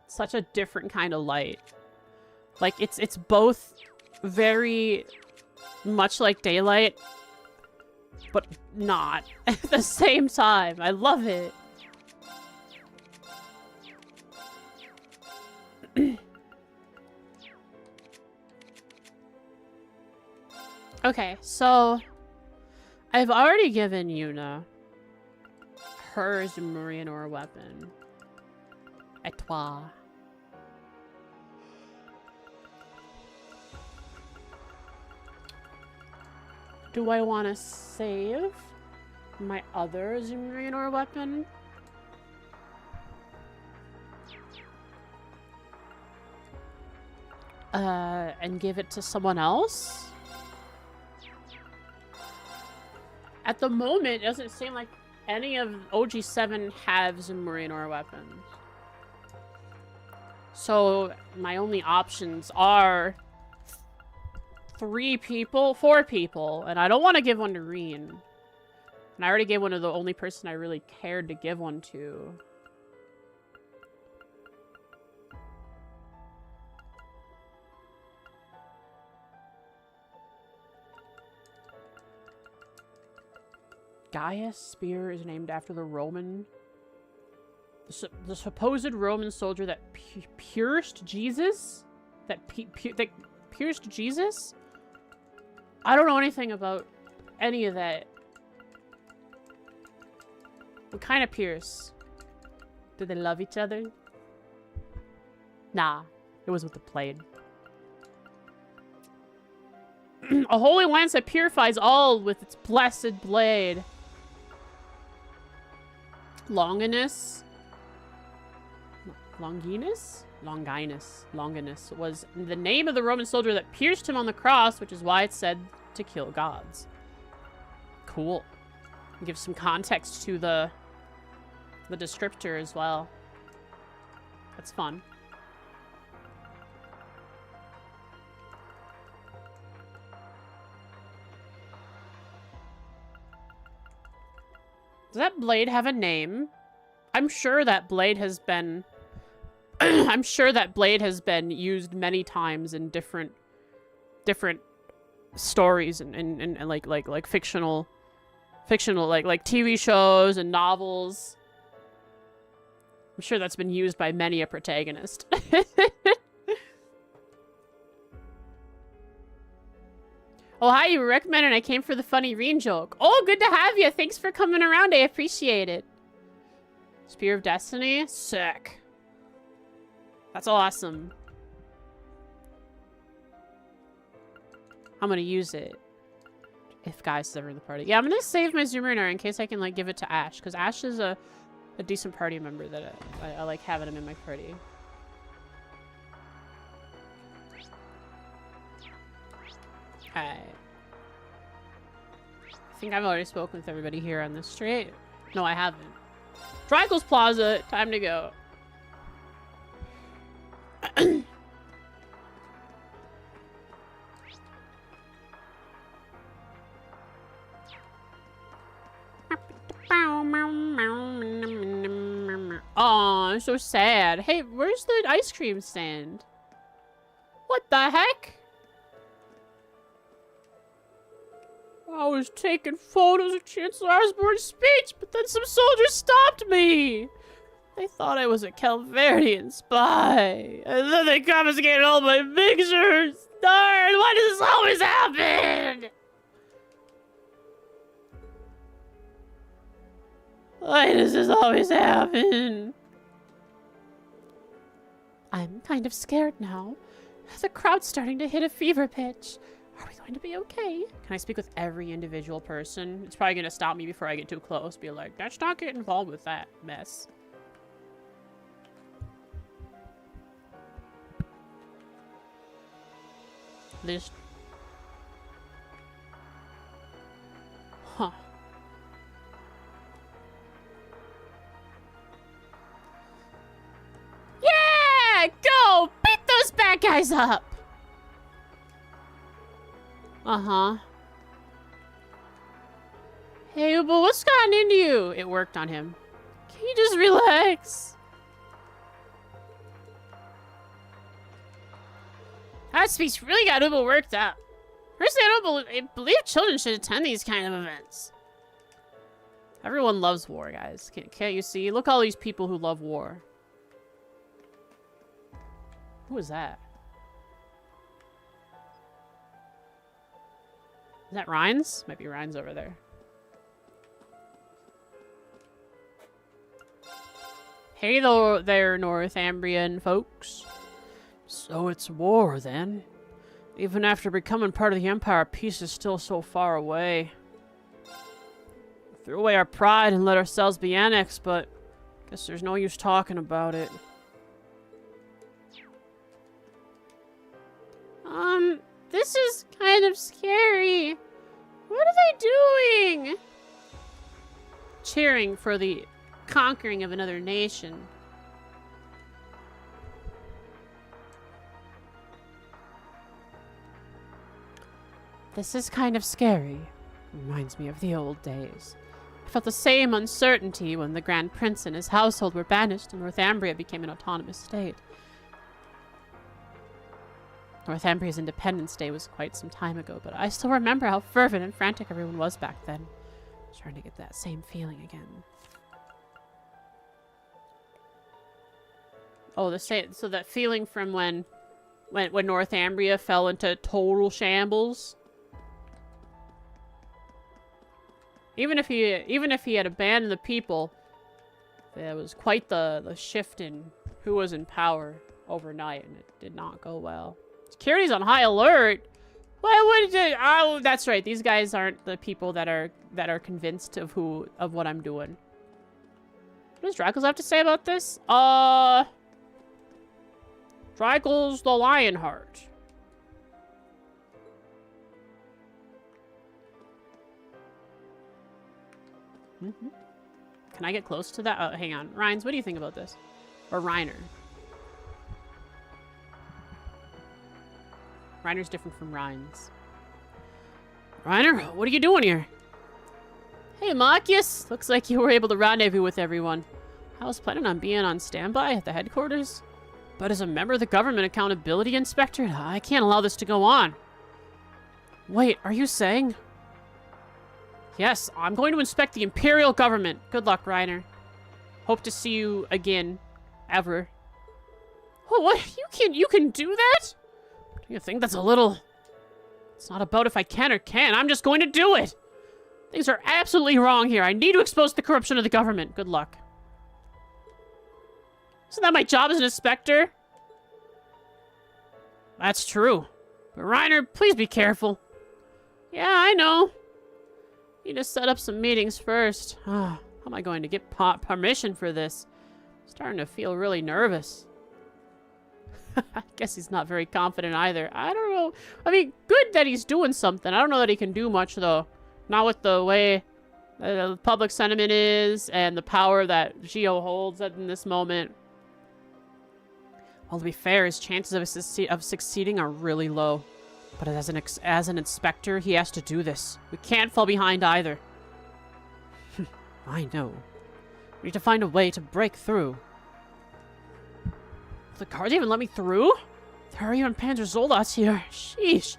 Such a different kind of light. Like it's both very much like daylight, but not at the same time. I love it. Okay, so I've already given Yuna her Zemurian ore weapon. Et toi. Do I want to save my other Zemurian ore weapon? And give it to someone else? At the moment, it doesn't seem like any of OG7 have Zemurian ore weapons. So my only options are 4 people, and I don't want to give one to Reen. And I already gave one to the only person I really cared to give one to. Gaius' spear is named after the Roman... The supposed Roman soldier that pierced Jesus? That pierced Jesus? I don't know anything about any of that. What kind of pierce? Did they love each other? Nah, it was with the blade. A holy lance that purifies all with its blessed blade. Longinus was the name of the Roman soldier that pierced him on the cross, which is why it's said to kill gods. Cool. Give some context to the descriptor as well. That's fun. Does that blade have a name? I'm sure that blade has been... I'm sure that blade has been used many times in different stories and like fictional like TV shows and novels. I'm sure that's been used by many a protagonist. Oh, hi, you were recommended. I came for the funny Reen joke. Oh, good to have you. Thanks for coming around. I appreciate it. Spear of Destiny? Sick. That's awesome. I'm gonna use it. If Guy's ever in the party. Yeah, I'm gonna save my Zoomer in case I can, like, give it to Ash. Because Ash is a decent party member that I like having him in my party. Alright. I think I've already spoken with everybody here on this street. No, I haven't. Triangles Plaza, time to go. Oh, I'm so sad. Hey, where's the ice cream stand? What the heck? I was taking photos of Chancellor Osborne's speech, but then some soldiers stopped me. They thought I was a Calvarian spy. And then they confiscated all my pictures. Darn, why does this always happen? Why does this always happen? I'm kind of scared now. The crowd's starting to hit a fever pitch. Are we going to be okay? Can I speak with every individual person? It's probably going to stop me before I get too close. Be like, let's not get involved with that mess. This... Huh. Yeah! Go! Beat those bad guys up! Uh-huh. Hey, but what's gotten into you? It worked on him. Can you just relax? That speech really got Ubo worked up. Personally, I don't believe children should attend these kind of events. Everyone loves war, guys. Can't you see? Look at all these people who love war. Who is that? Is that Rhines? Might be Rhines over there. Hey there, Northumbrian folks. So it's war, then. Even after becoming part of the Empire, peace is still so far away. We threw away our pride and let ourselves be annexed, but guess there's no use talking about it. This is kind of scary. What are they doing? Cheering for the conquering of another nation. This is kind of scary. Reminds me of the old days. I felt the same uncertainty when the Grand Prince and his household were banished and Northumbria became an autonomous state. Northumbria's Independence Day was quite some time ago, but I still remember how fervent and frantic everyone was back then. I was trying to get that same feeling again. Oh, so that feeling from when Northumbria fell into total shambles. Even if he had abandoned the people, there was quite the shift in who was in power overnight, and it did not go well. Security's on high alert. Why would it? Oh, that's right. These guys aren't the people that are convinced of what I'm doing. What does Drackles have to say about this? Drackles the Lionheart. Can I get close to that? Oh, hang on. Rhines, what do you think about this? Or Reiner? Reiner's different from Rhines. Reiner, what are you doing here? Hey, Marcus. Looks like you were able to rendezvous with everyone. I was planning on being on standby at the headquarters. But as a member of the Government Accountability Inspector, I can't allow this to go on. Wait, are you saying? Yes, I'm going to inspect the Imperial Government. Good luck, Reiner. Hope to see you again. Ever. Oh, what? You can do that? Do you think that's a little It's not about if I can or can't. I'm just going to do it. Things are absolutely wrong here. I need to expose the corruption of the government. Good luck. Isn't that my job as an inspector? That's true. But Reiner, please be careful. Yeah, I know. Need to set up some meetings first. How am I going to get permission for this? Starting to feel really nervous. I guess he's not very confident either. I don't know. I mean, good that he's doing something. I don't know that he can do much, though. Not with the way the public sentiment is and the power that Gio holds in this moment. Well, to be fair, his chances of succeeding are really low. But as an inspector, he has to do this. We can't fall behind either. I know. We need to find a way to break through. The guards even let me through? There are even Panzersoldaten here. Sheesh.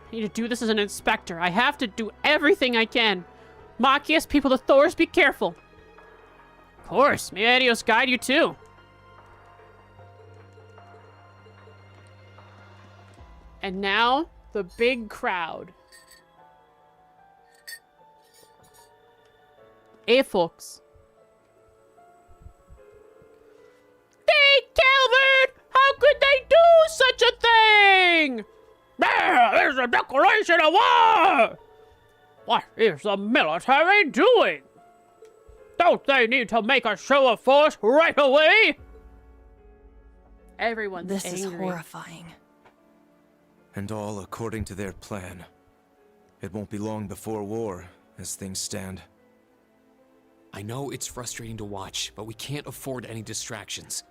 I need to do this as an inspector. I have to do everything I can. Machias, people of Thors, be careful. Of course. May Adios guide you too. And now, the big crowd. Hey, folks. Hey, Calvert! How could they do such a thing? There's a declaration of war! What is the military doing? Don't they need to make a show of force right away? Everyone's This angry. is horrifying. And all according to their plan. It won't be long before war, as things stand. I know it's frustrating to watch, but we can't afford any distractions.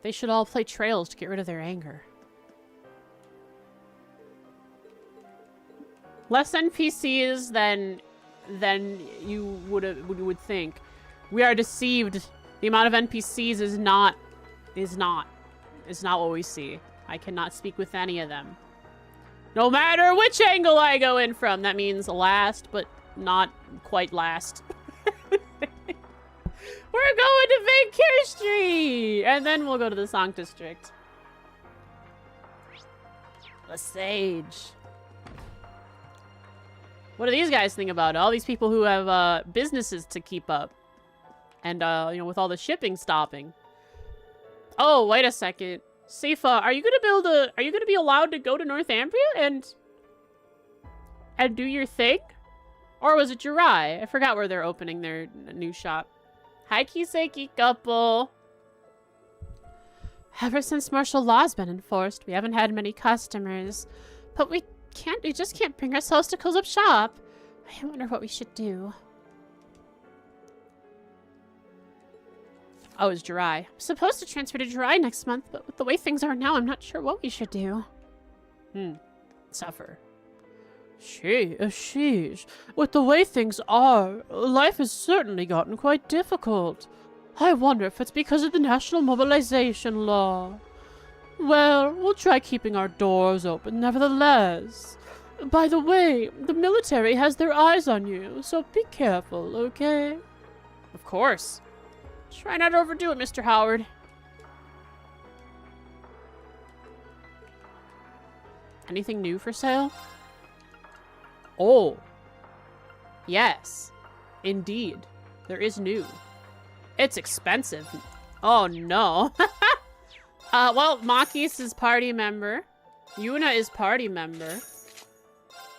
They should all play trails to get rid of their anger. Less NPCs than you would think. We are deceived. The amount of NPCs is not what we see. I cannot speak with any of them. No matter which angle I go in from, that means last, but not quite last. We're going to Vancouver Street! And then we'll go to the Sank District. The Sage. What do these guys think about it? All these people who have businesses to keep up. And, you know, with all the shipping stopping. Oh, wait a second. Sifa, are you gonna be allowed to go to Northumbria and do your thing? Or was it Jirai? I forgot where they're opening their new shop. Hi, Kiseki couple. Ever since martial law's been enforced, we haven't had many customers. But we just can't bring ourselves to close up shop. I wonder what we should do. Oh, it's Jirai. I'm supposed to transfer to Jirai next month, but with the way things are now, I'm not sure what we should do. Suffer. Sheesh. With the way things are, life has certainly gotten quite difficult. I wonder if it's because of the national mobilization law. Well, we'll try keeping our doors open nevertheless. By the way, the military has their eyes on you, so be careful, okay? Of course. Try not to overdo it, Mr. Howard. Anything new for sale? Oh. Yes. Indeed. There is new. It's expensive. Oh, no. Well, Makis is party member. Yuna is party member.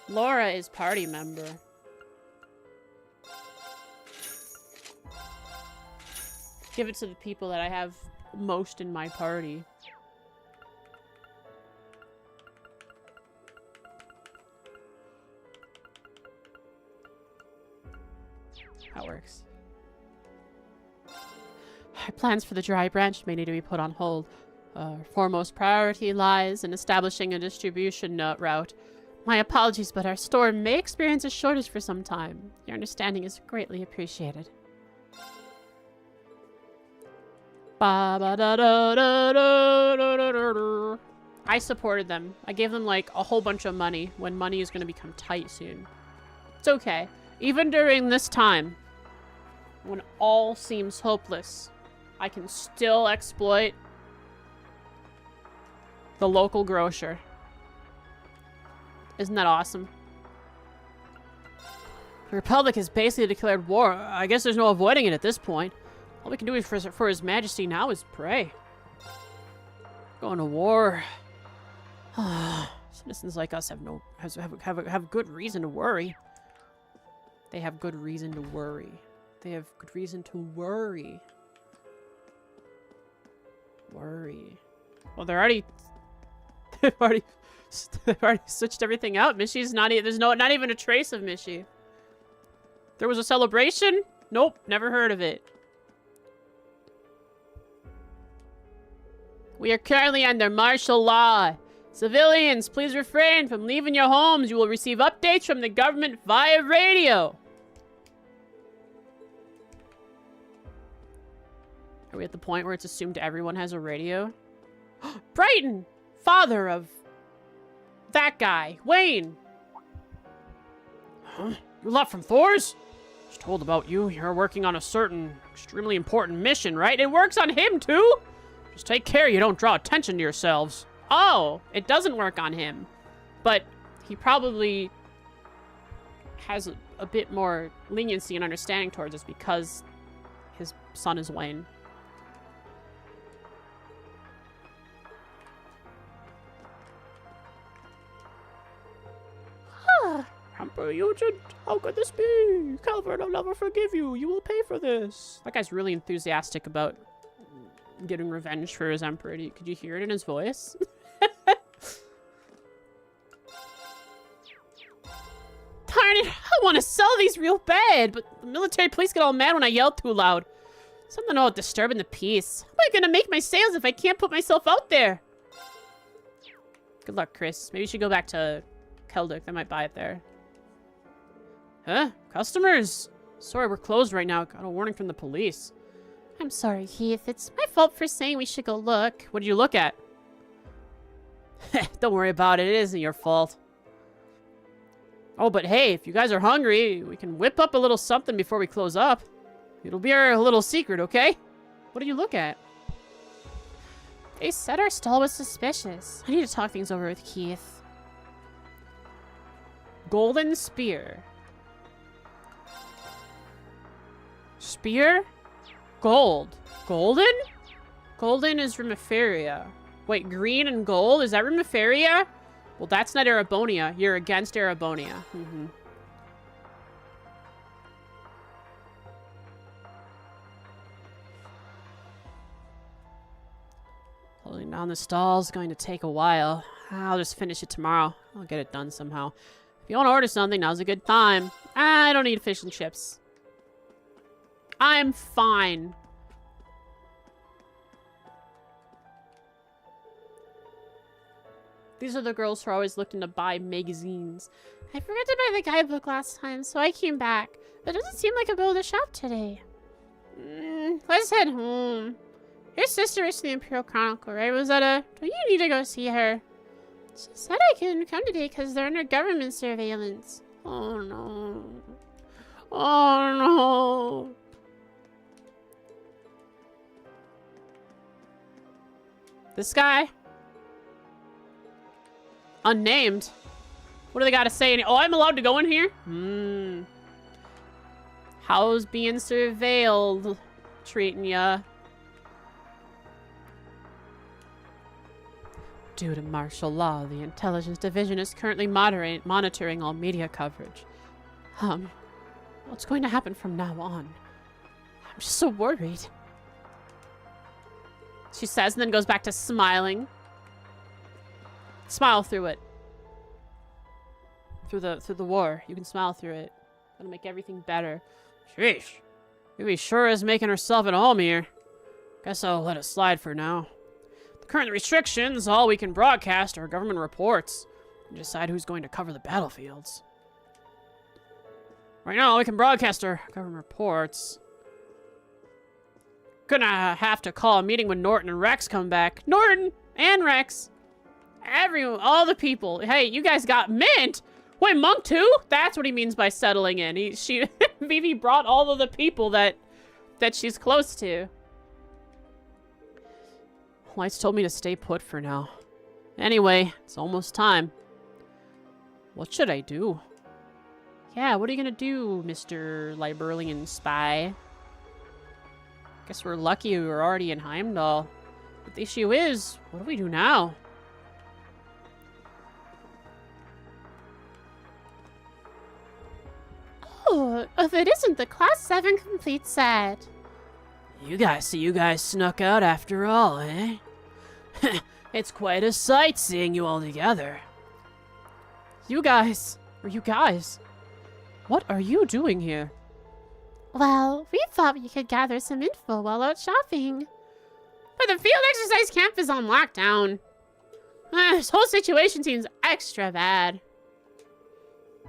Laura is party member. Give it to the people that I have most in my party. That works. Our plans for the dry branch may need to be put on hold. Our foremost priority lies in establishing a distribution route. My apologies, but our store may experience a shortage for some time. Your understanding is greatly appreciated. I supported them. I gave them like a whole bunch of money when money is going to become tight soon. It's okay. Even during this time, when all seems hopeless, I can still exploit the local grocer. Isn't that awesome? The Republic has basically declared war. I guess there's no avoiding it at this point. All we can do for His Majesty now is pray. Going to war. Citizens like us have good reason to worry. They have good reason to worry. They have good reason to worry. Worry. Well, they've already switched everything out. Mishy's not. There's not even a trace of Mishy. There was a celebration? Nope, never heard of it. We are currently under martial law. Civilians, please refrain from leaving your homes. You will receive updates from the government via radio. Are we at the point where it's assumed everyone has a radio? Brighton! Father of that guy, Wayne. Huh? You left from Thor's? I was told about you. You're working on a certain extremely important mission, right? It works on him too? Just take care you don't draw attention to yourselves. Oh, it doesn't work on him. But he probably has a bit more leniency and understanding towards us because his son is Wayne. Emperor Eugene, how could this be? Calvert, I'll never forgive you. You will pay for this. That guy's really enthusiastic about getting revenge for his emperor. Could you hear it in his voice? Darn it, I want to sell these real bad, but the military police get all mad when I yell too loud. Something about disturbing the peace. How am I going to make my sales if I can't put myself out there? Good luck, Chris. Maybe you should go back to Kelduk. They might buy it there. Huh? Customers? Sorry, we're closed right now. Got a warning from the police. I'm sorry, Heath. It's my fault for saying we should go look. What did you look at? Don't worry about it. It isn't your fault. Oh, but hey, if you guys are hungry, we can whip up a little something before we close up. It'll be our little secret, okay? What did you look at? They said our stall was suspicious. I need to talk things over with Keith. Golden spear. Spear? Gold. Golden? Golden is Remiferia. Wait, green and gold? Is that Remiferia? Well, that's not Erebonia. You're against Erebonia. Mm-hmm. Holding down the stall is going to take a while. I'll just finish it tomorrow. I'll get it done somehow. If you want to order something, now's a good time. I don't need fish and chips. I'm fine. These are the girls who are always looking to buy magazines. I forgot to buy the guidebook last time, so I came back. But it doesn't seem like I'll be able to shop today. Let's head home. Your sister is the Imperial Chronicle, right, Rosetta? Don't you need to go see her? She said I couldn't come today because they're under government surveillance. Oh no. Oh no. This guy? Unnamed? What do they gotta say? Oh, I'm allowed to go in here? How's being surveilled treating ya? Due to martial law, the Intelligence Division is currently monitoring all media coverage. What's going to happen from now on? I'm just so worried. She says and then goes back to smiling. Smile through it. Through the war. You can smile through it. That'll make everything better. Sheesh. Maybe sure is making herself at home here. Guess I'll let it slide for now. The current restrictions, all we can broadcast are government reports. And decide who's going to cover the battlefields. Right now, all we can broadcast are government reports. Gonna have to call a meeting when Norton and Rex come back. Norton and Rex. Everyone, all the people. Hey, you guys got mint. Wait, Monk too? That's what he means by settling in. Vivi brought all of the people that she's close to. Lights told me to stay put for now. Anyway, it's almost time. What should I do? Yeah, what are you gonna do, Mr. Librarian Spy? Guess we're lucky we were already in Heimdall. But the issue is, what do we do now? Oh, if it isn't the Class 7 complete set. You guys snuck out after all, eh? It's quite a sight seeing you all together. You guys. What are you doing here? Well, we thought we could gather some info while out shopping. But the field exercise camp is on lockdown. This whole situation seems extra bad.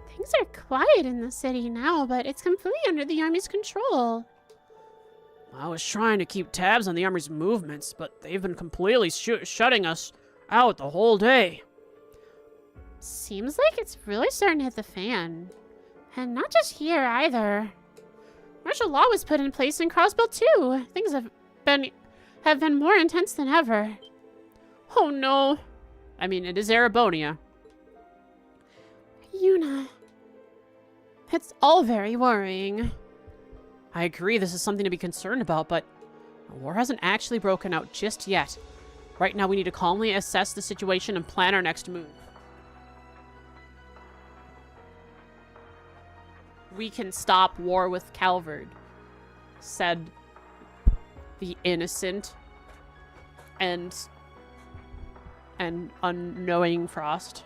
Things are quiet in the city now, but it's completely under the Army's control. I was trying to keep tabs on the Army's movements, but they've been completely shutting us out the whole day. Seems like it's really starting to hit the fan. And not just here, either. Martial law was put in place in Crossbell, too. Things have been more intense than ever. Oh, no. I mean, it is Erebonia. Yuna. It's all very worrying. I agree this is something to be concerned about, but the war hasn't actually broken out just yet. Right now, we need to calmly assess the situation and plan our next move. We can stop war with Calvard, said the innocent and unknowing Frost.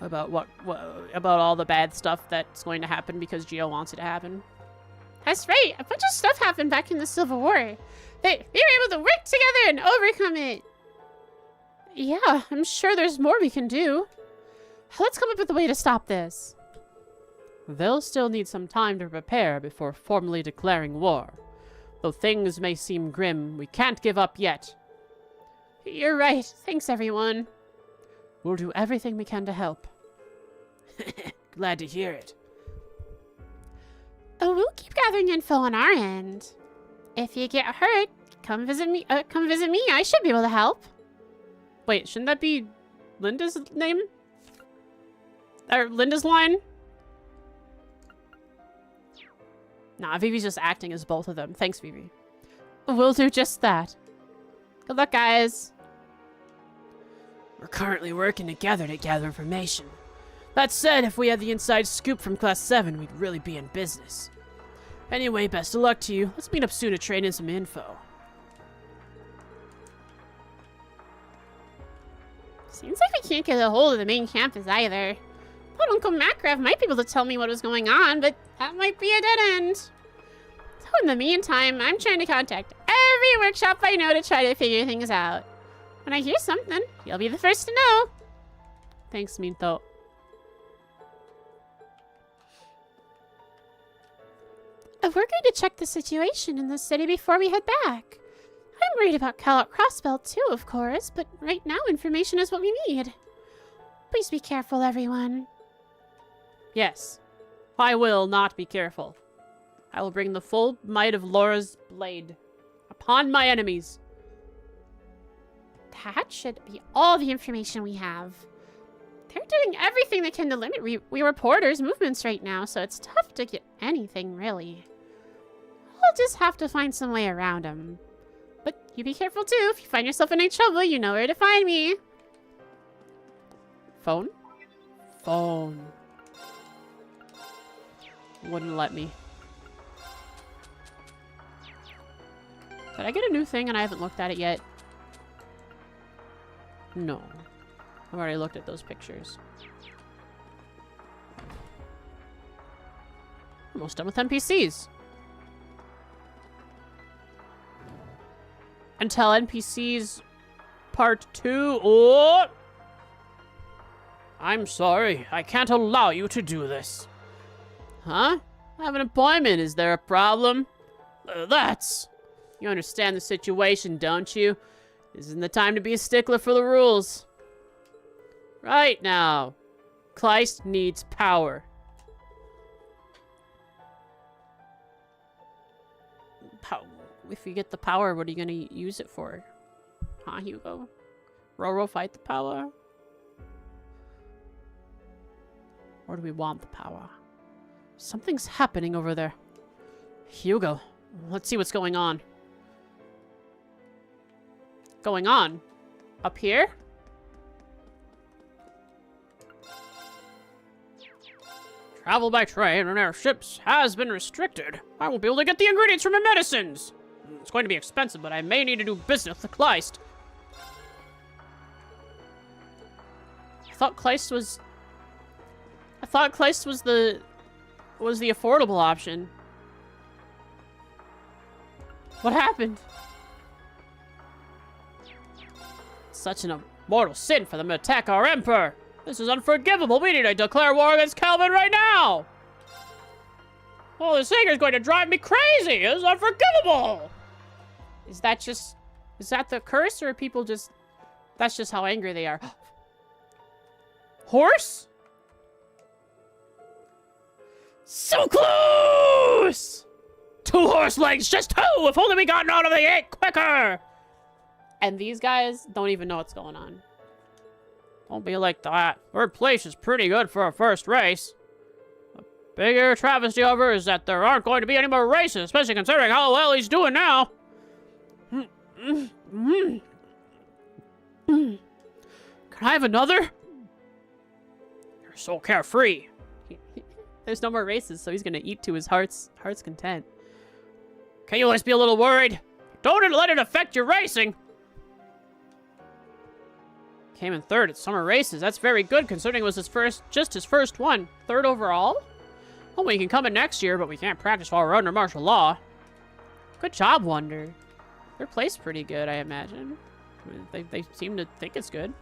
About about all the bad stuff that's going to happen because Geo wants it to happen. That's right. A bunch of stuff happened back in the Civil War. We were able to work together and overcome it. Yeah, I'm sure there's more we can do. Let's come up with a way to stop this. They'll still need some time to prepare before formally declaring war. Though things may seem grim, we can't give up yet. You're right. Thanks, everyone. We'll do everything we can to help. Glad to hear it. Oh, we'll keep gathering info on our end. If you get hurt, come visit me. I should be able to help. Wait, shouldn't that be Linda's name? Or Linda's line? Nah, Vivi's just acting as both of them. Thanks, Vivi. We'll do just that. Good luck, guys. We're currently working together to gather information. That said, if we had the inside scoop from Class 7, we'd really be in business. Anyway, best of luck to you. Let's meet up soon to trade in some info. Seems like we can't get a hold of the main campus either. But Uncle Macrav might be able to tell me what was going on, but that might be a dead end. So in the meantime, I'm trying to contact every workshop I know to try to figure things out. When I hear something, you'll be the first to know. Thanks, Minto. We're going to check the situation in the city before we head back. I'm worried about Calot Crossbell too, of course, but right now information is what we need. Please be careful, everyone. Yes, I will not be careful. I will bring the full might of Laura's blade upon my enemies. That should be all the information we have. They're doing everything they can to limit we reporters' movements right now, so it's tough to get anything, really. We'll just have to find some way around them. But you be careful, too. If you find yourself in any trouble, you know where to find me. Phone? Phone. Wouldn't let me. Did I get a new thing and I haven't looked at it yet? No. I've already looked at those pictures. Almost done with NPCs. Until NPCs Part 2. Oh! I'm sorry. I can't allow you to do this. Huh? I have an appointment. Is there a problem? That's... You understand the situation, don't you? This isn't the time to be a stickler for the rules. Right now. Kleist needs power. If you get the power, what are you going to use it for? Huh, Hugo? Roro fight the power? Or do we want the power? Something's happening over there. Hugo, let's see what's going on. Going on? Up here? Travel by train and airships has been restricted. I won't be able to get the ingredients for my medicines. It's going to be expensive, but I may need to do business with Kleist. I thought Kleist was the affordable option. What happened? Such an immortal sin for them to attack our emperor. This is unforgivable. We need to declare war against Calvin right now. Oh, this thing is going to drive me crazy. It's unforgivable. Is that the curse, or are people just... That's just how angry they are. Horse? So close! 2 horse legs, just 2! If only we gotten out of the 8 quicker! And these guys don't even know what's going on. Don't be like that. Third place is pretty good for a first race. The bigger travesty over is that there aren't going to be any more races, especially considering how well he's doing now. Can I have another? You're so carefree. There's no more races, so he's gonna eat to his heart's content. Can you always be a little worried? Don't let it affect your racing. Came in 3rd at summer races. That's very good considering it was his first one. 3rd overall? Well, we can come in next year, but we can't practice while we're under martial law. Good job, Wonder. Their play's pretty good, I imagine. I mean, they seem to think it's good.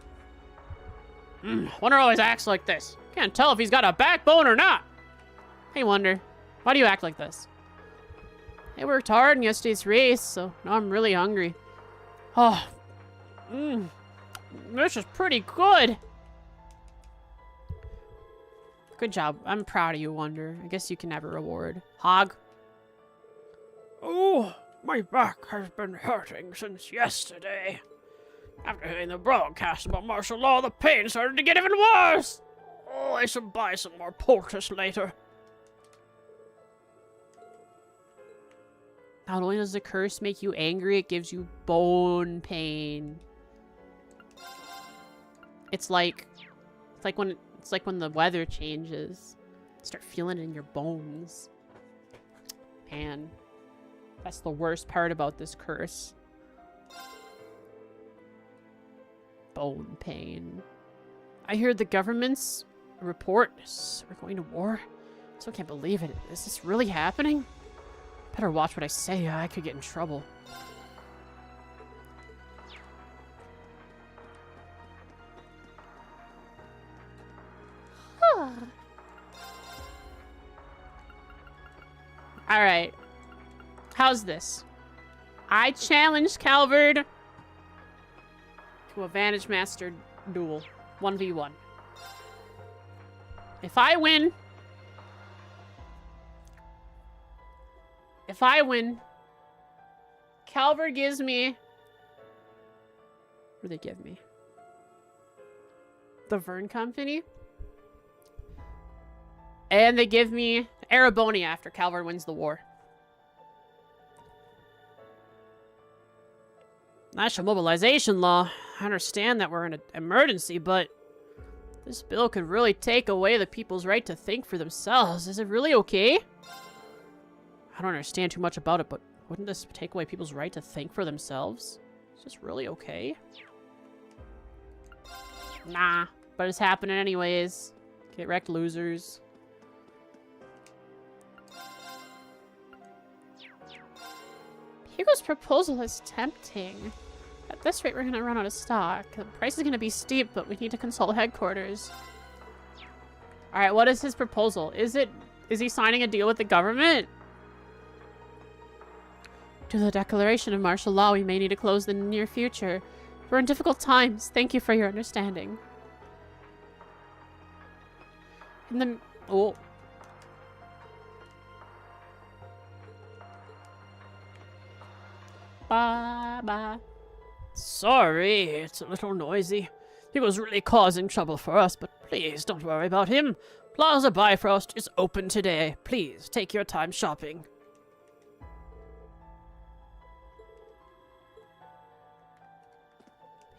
Wonder always acts like this. Can't tell if he's got a backbone or not. Hey, Wonder. Why do you act like this? I worked hard in yesterday's race, so now I'm really hungry. Oh. This is pretty good. Good job. I'm proud of you, Wonder. I guess you can have a reward. Hog. Oh, my back has been hurting since yesterday. After hearing the broadcast about martial law, the pain started to get even worse. Oh, I should buy some more poultice later. Not only does the curse make you angry, it gives you bone pain. It's like when the weather changes. You start feeling it in your bones. Man, that's the worst part about this curse. Bone pain. I heard the government's report. We're going to war. I still can't believe it. Is this really happening? Better watch what I say. I could get in trouble. Alright. How's this? I challenged Calvard to a Vantage Master duel. 1v1. If I win, Calvard gives me... What do they give me? The Vern Company. And they give me Arabonia after Calvard wins the war. National mobilization law. I understand that we're in an emergency, but this bill could really take away the people's right to think for themselves. Is it really okay? I don't understand too much about it, but wouldn't this take away people's right to think for themselves? Is this really okay? Nah, but it's happening anyways. Get wrecked, losers. Hugo's proposal is tempting. At this rate, we're gonna run out of stock. The price is gonna be steep, but we need to consult headquarters. Alright, what is his proposal? Is he signing a deal with the government? Due to the declaration of martial law, we may need to close in the near future. We're in difficult times. Thank you for your understanding. Oh. Bye-bye. Sorry, it's a little noisy. He was really causing trouble for us, but please don't worry about him. Plaza Bifrost is open today. Please take your time shopping.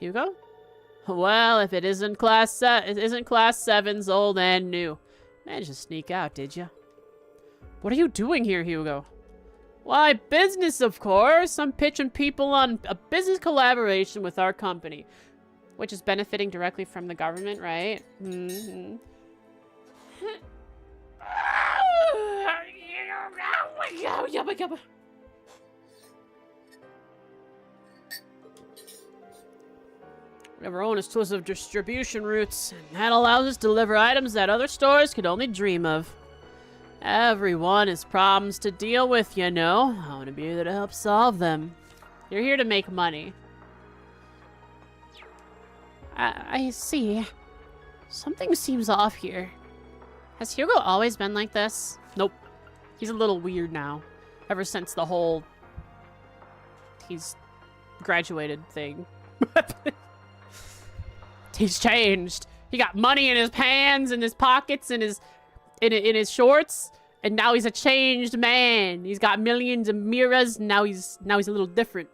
Hugo? Well, if it isn't class 7's old and new. Managed to sneak out, did you? What are you doing here, Hugo? Why, business, of course. I'm pitching people on a business collaboration with our company. Which is benefiting directly from the government, right? Mm-hmm. We have our own exclusive distribution routes, and that allows us to deliver items that other stores could only dream of. Everyone has problems to deal with, you know. I want to be there to help solve them. You're here to make money. I see. Something seems off here. Has Hugo always been like this? Nope. He's a little weird now. Ever since the whole... he's graduated thing. He's changed. He got money in his pants, in his pockets, in his shorts, and now he's a changed man. He's got millions of mirrors, and now he's a little different.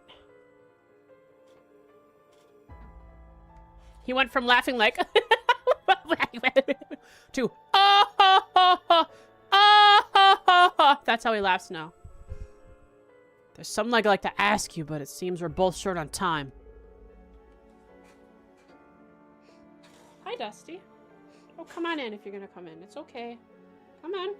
He went from laughing like to that's how he laughs now. There's something I'd like to ask you, but it seems we're both short on time. Hi, Dusty. Oh, come on in if you're gonna come in. It's okay. Come on.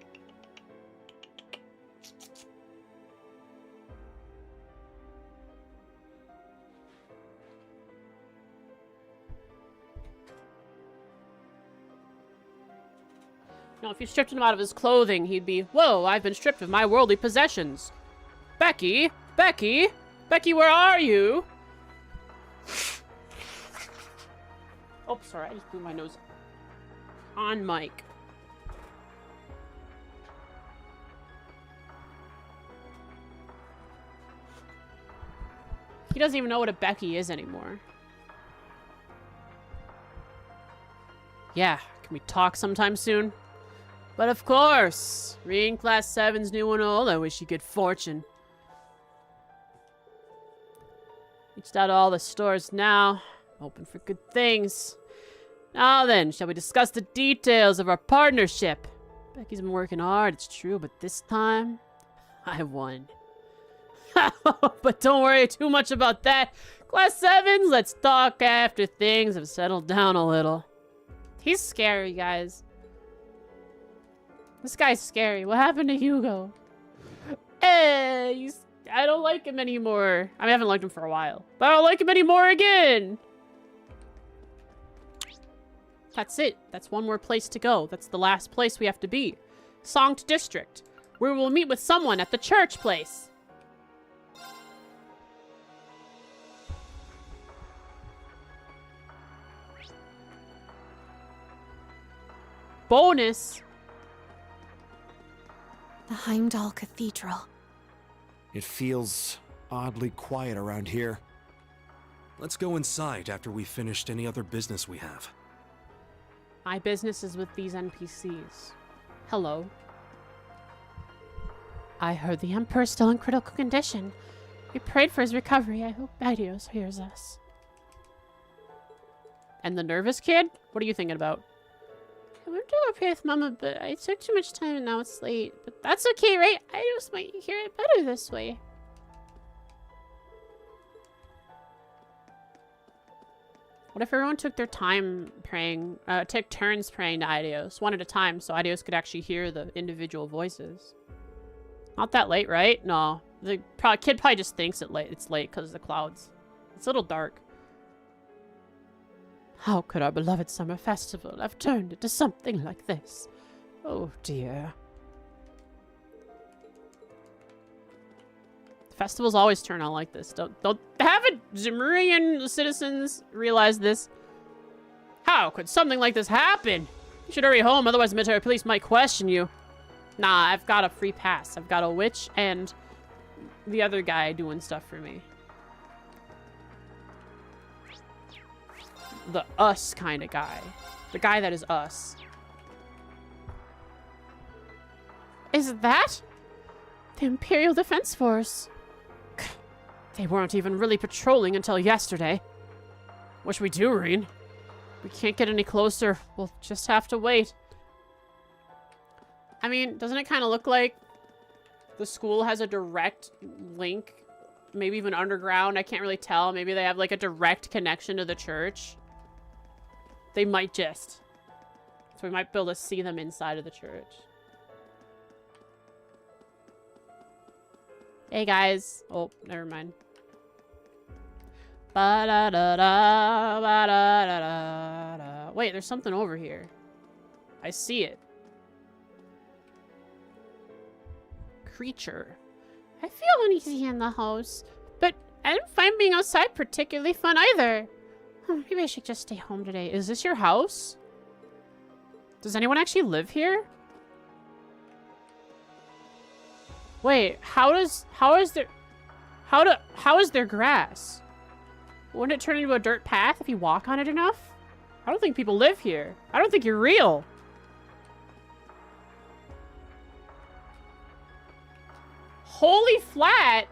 No, if you stripped him out of his clothing, he'd be, whoa, I've been stripped of my worldly possessions. Becky? Becky? Becky, where are you? Oh, sorry, I just blew my nose. On mic. He doesn't even know what a Becky is anymore. Yeah, can we talk sometime soon? But of course, reading Class 7's new and old, I wish you good fortune. Reached out to all the stores now. Hoping for good things. Now then, shall we discuss the details of our partnership? Becky's been working hard, it's true, but this time, I won. But don't worry too much about that. Class 7s, let's talk after things have settled down a little. He's scary, guys. This guy's scary. What happened to Hugo? Hey, I don't like him anymore. I mean, I haven't liked him for a while. But I don't like him anymore again. That's it. That's one more place to go. That's the last place we have to be. Sankt District, where we'll meet with someone at the church place. Bonus. The Heimdall Cathedral. It feels oddly quiet around here. Let's go inside after we've finished any other business we have. My business is with these NPCs. Hello. I heard the Emperor's still in critical condition. We prayed for his recovery. I hope Idios hears us. And the nervous kid? What are you thinking about? I went to go pray with Mama, but I took too much time and now it's late. But that's okay, right? Idios might hear it better this way. What if everyone took their time praying, took turns praying to Idios, one at a time, so Idios could actually hear the individual voices? Not that late, right? No. The kid probably just thinks it's late because of the clouds. It's a little dark. How could our beloved summer festival have turned into something like this? Oh dear. Festivals always turn out like this. Don't haven't Zemurian citizens realize this? How could something like this happen? You should hurry home, otherwise the military police might question you. Nah, I've got a free pass. I've got a witch and the other guy doing stuff for me. The us kind of guy. The guy that is us. Is that the Imperial Defense Force? They weren't even really patrolling until yesterday. What should we do, Reen? We can't get any closer. We'll just have to wait. I mean, doesn't it kind of look like the school has a direct link? Maybe even underground. I can't really tell. Maybe they have like a direct connection to the church. They might just. So we might be able to see them inside of the church. Hey guys. Oh, never mind. Ba-da-da-da, ba-da-da-da-da. Wait, there's something over here. I see it. Creature. I feel uneasy in the house, but I didn't find being outside particularly fun either. Maybe I should just stay home today. Is this your house? Does anyone actually live here? Wait, how is there grass? Wouldn't it turn into a dirt path if you walk on it enough? I don't think people live here. I don't think you're real. Holy flat!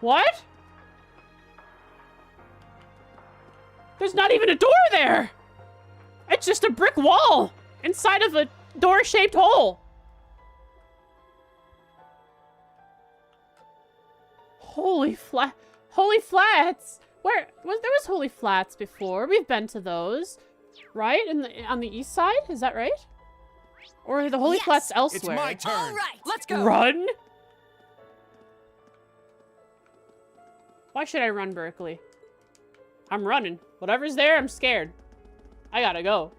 What? There's not even a door there! It's just a brick wall inside of a door-shaped hole. Holy flats! There was Holy Flats before. We've been to those, right? On the east side, is that right? Or are the Holy Flats elsewhere? It's my turn. All right, let's go. Run? Why should I run, Berkeley? I'm running. Whatever's there, I'm scared. I gotta go.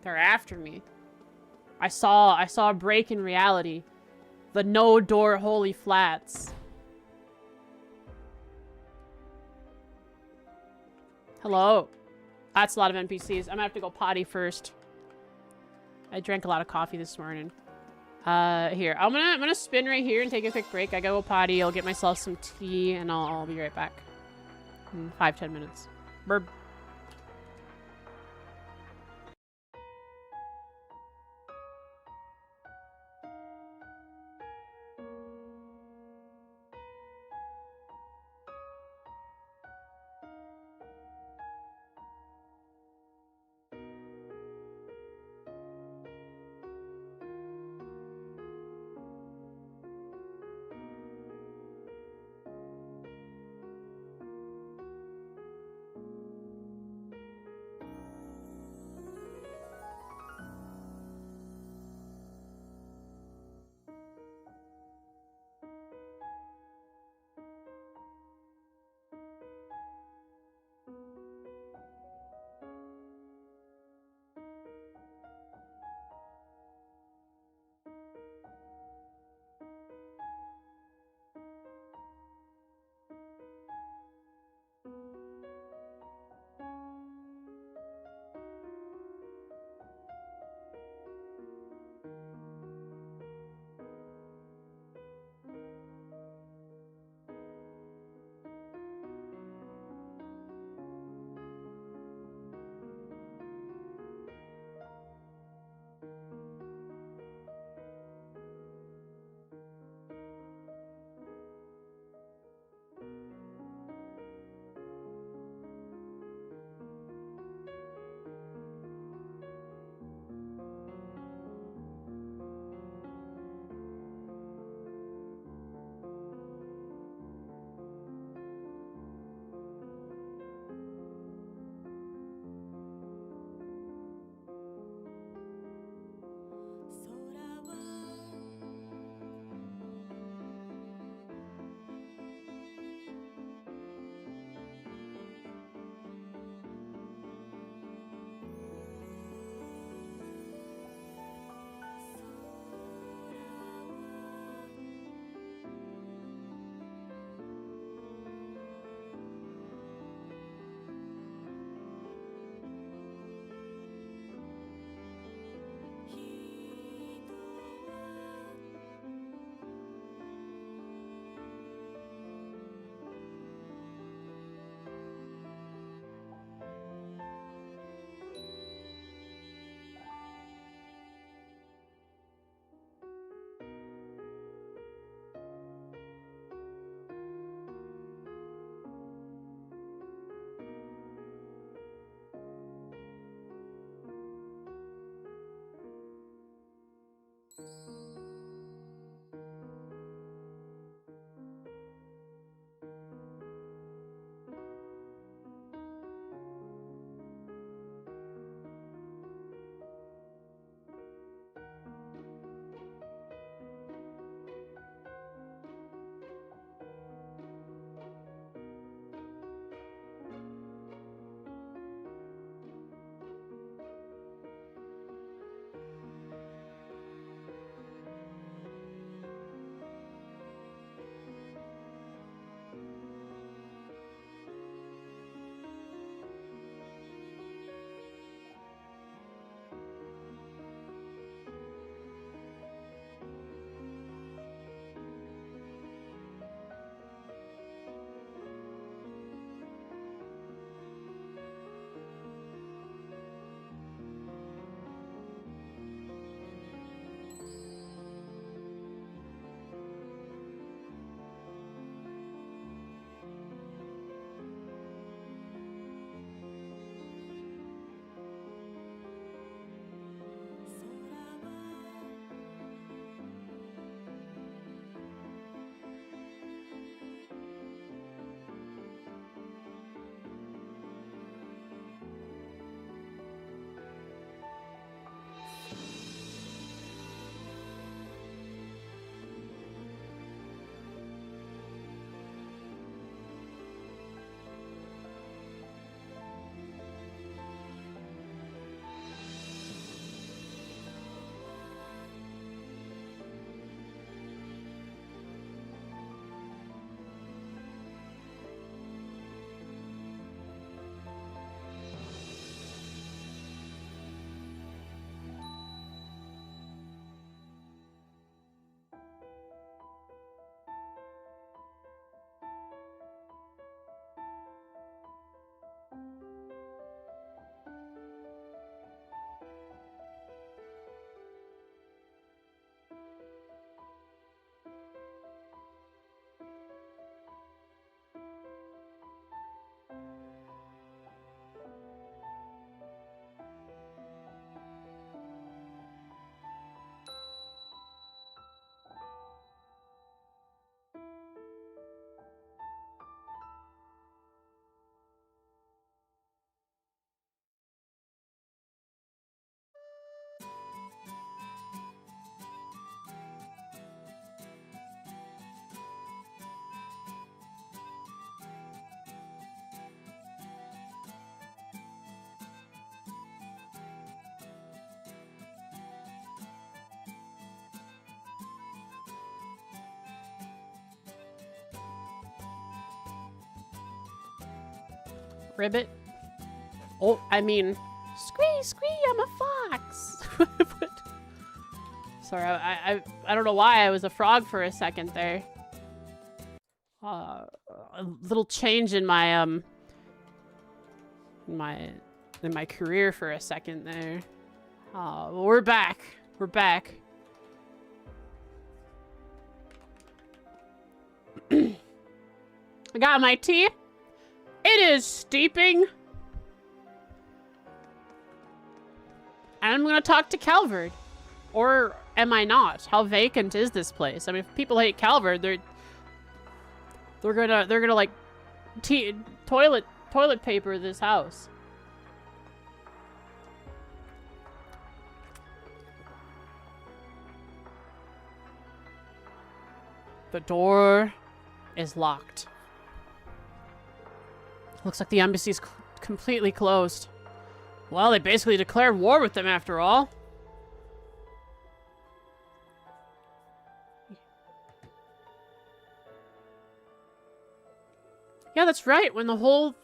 They're after me. I saw a break in reality. The no-door Holy Flats. Hello. That's a lot of NPCs. I'm gonna have to go potty first. I drank a lot of coffee this morning. Here. I'm gonna spin right here and take a quick break. I gotta go potty. I'll get myself some tea and I'll be right back. In 5-10 minutes. Burp. Ribbit. Oh, I mean, squee, I'm a fox. Sorry, I don't know why I was a frog for a second there. A little change in my in my career for a second there. Well, we're back. We're back. I got my tea. It is steeping. And I'm gonna talk to Calvard. Or am I not? How vacant is this place? I mean, if people hate Calvard, they're gonna like toilet paper this house. The door is locked. Looks like the embassy's completely closed. Well, they basically declared war with them after all. Yeah, that's right. When the whole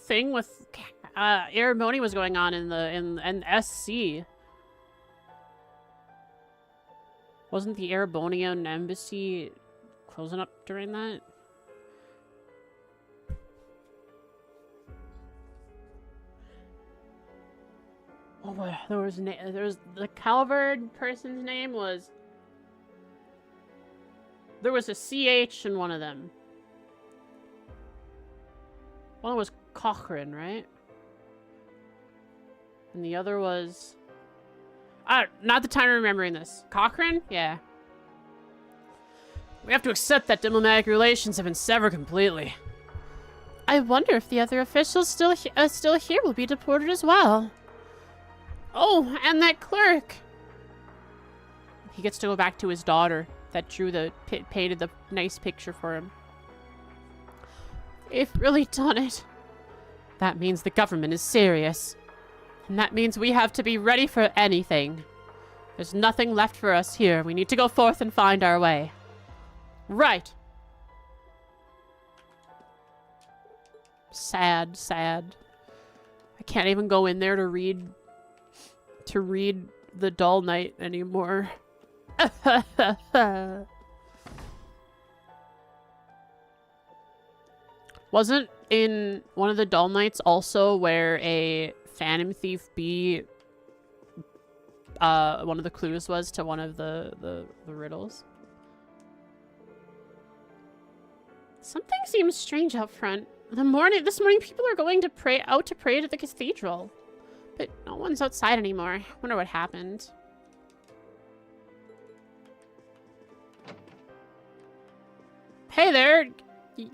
thing with Araboni was going on in SC, wasn't the Arabonian embassy closing up during that? Oh boy, there was the Calvard person's name was. There was a CH in one of them. One was Cochrane, right? And the other was... not the time of remembering this. Cochrane? Yeah. We have to accept that diplomatic relations have been severed completely. I wonder if the other officials still here will be deported as well. Oh, and that clerk! He gets to go back to his daughter that painted the nice picture for him. They've really done it. That means the government is serious. And that means we have to be ready for anything. There's nothing left for us here. We need to go forth and find our way. Right. Sad, sad. I can't even go in there to read The Dull Night anymore. Wasn't in one of the Dull Nights also where a Phantom Thief B one of the clues was to one of the riddles? Something seems strange out front. This morning people are going to out to pray to the cathedral. But no one's outside anymore. Wonder what happened. Hey there!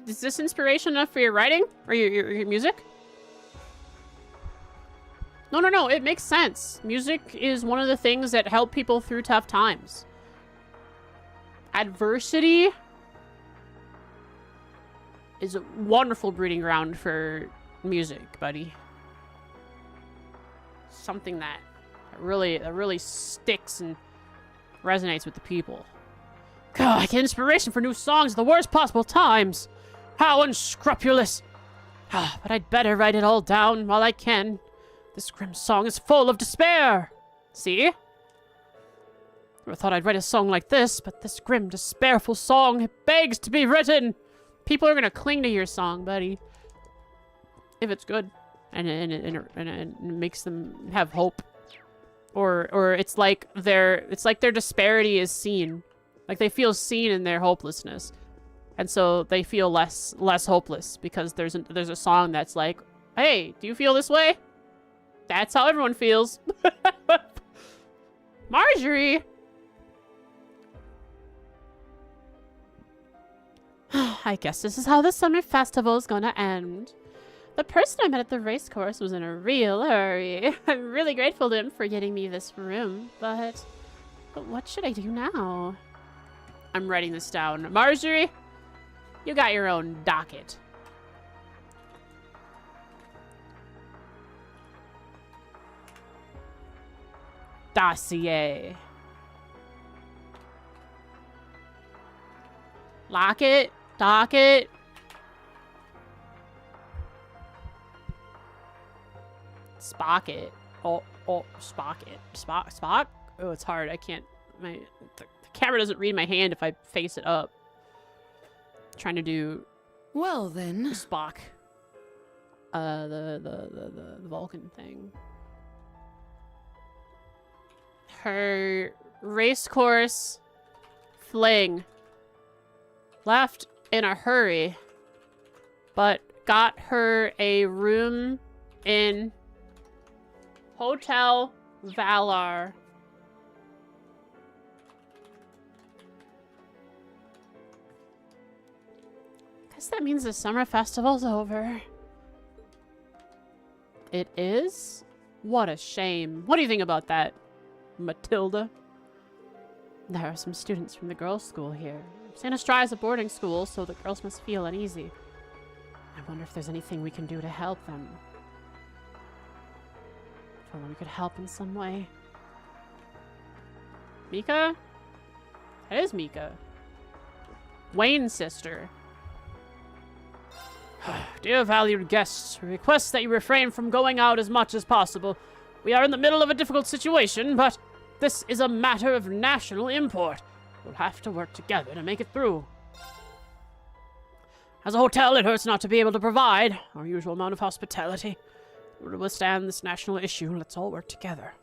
Is this inspiration enough for your writing? Or your music? No, it makes sense. Music is one of the things that help people through tough times. Adversity is a wonderful breeding ground for music, buddy. Something that really sticks and resonates with the people. God, I get inspiration for new songs at the worst possible times. How unscrupulous. But I'd better write it all down while I can. This grim song is full of despair. See? Never thought I'd write a song like this, but this grim, despairful song, it begs to be written. People are gonna cling to your song, buddy. If it's good. And it makes them have hope. Or it's like their disparity is seen. Like they feel seen in their hopelessness. And so they feel less hopeless because there's a song that's like, hey, do you feel this way? That's how everyone feels. Marjorie! I guess this is how the summer festival is gonna end. The person I met at the race course was in a real hurry. I'm really grateful to him for getting me this room, but what should I do now? I'm writing this down. Marjorie, you got your own docket. Dossier. Lock it. Docket. Spock. Oh, Spock. Spock? Oh, it's hard. I can't. The camera doesn't read my hand if I face it up. Trying to do Well then. Spock. The Vulcan thing. Her race course fling left in a hurry, but got her a room in Hotel Valar. Guess that means the summer festival's over. It is? What a shame. What do you think about that, Matilda? There are some students from the girls' school here. Sinistrai is a boarding school, so the girls must feel uneasy. I wonder if there's anything we can do to help them. If only we could help in some way. Mika? That is Mika. Wayne's sister. Dear valued guests, we request that you refrain from going out as much as possible. We are in the middle of a difficult situation, but this is a matter of national import. We'll have to work together to make it through. As a hotel, it hurts not to be able to provide our usual amount of hospitality. To withstand this national issue, let's all work together.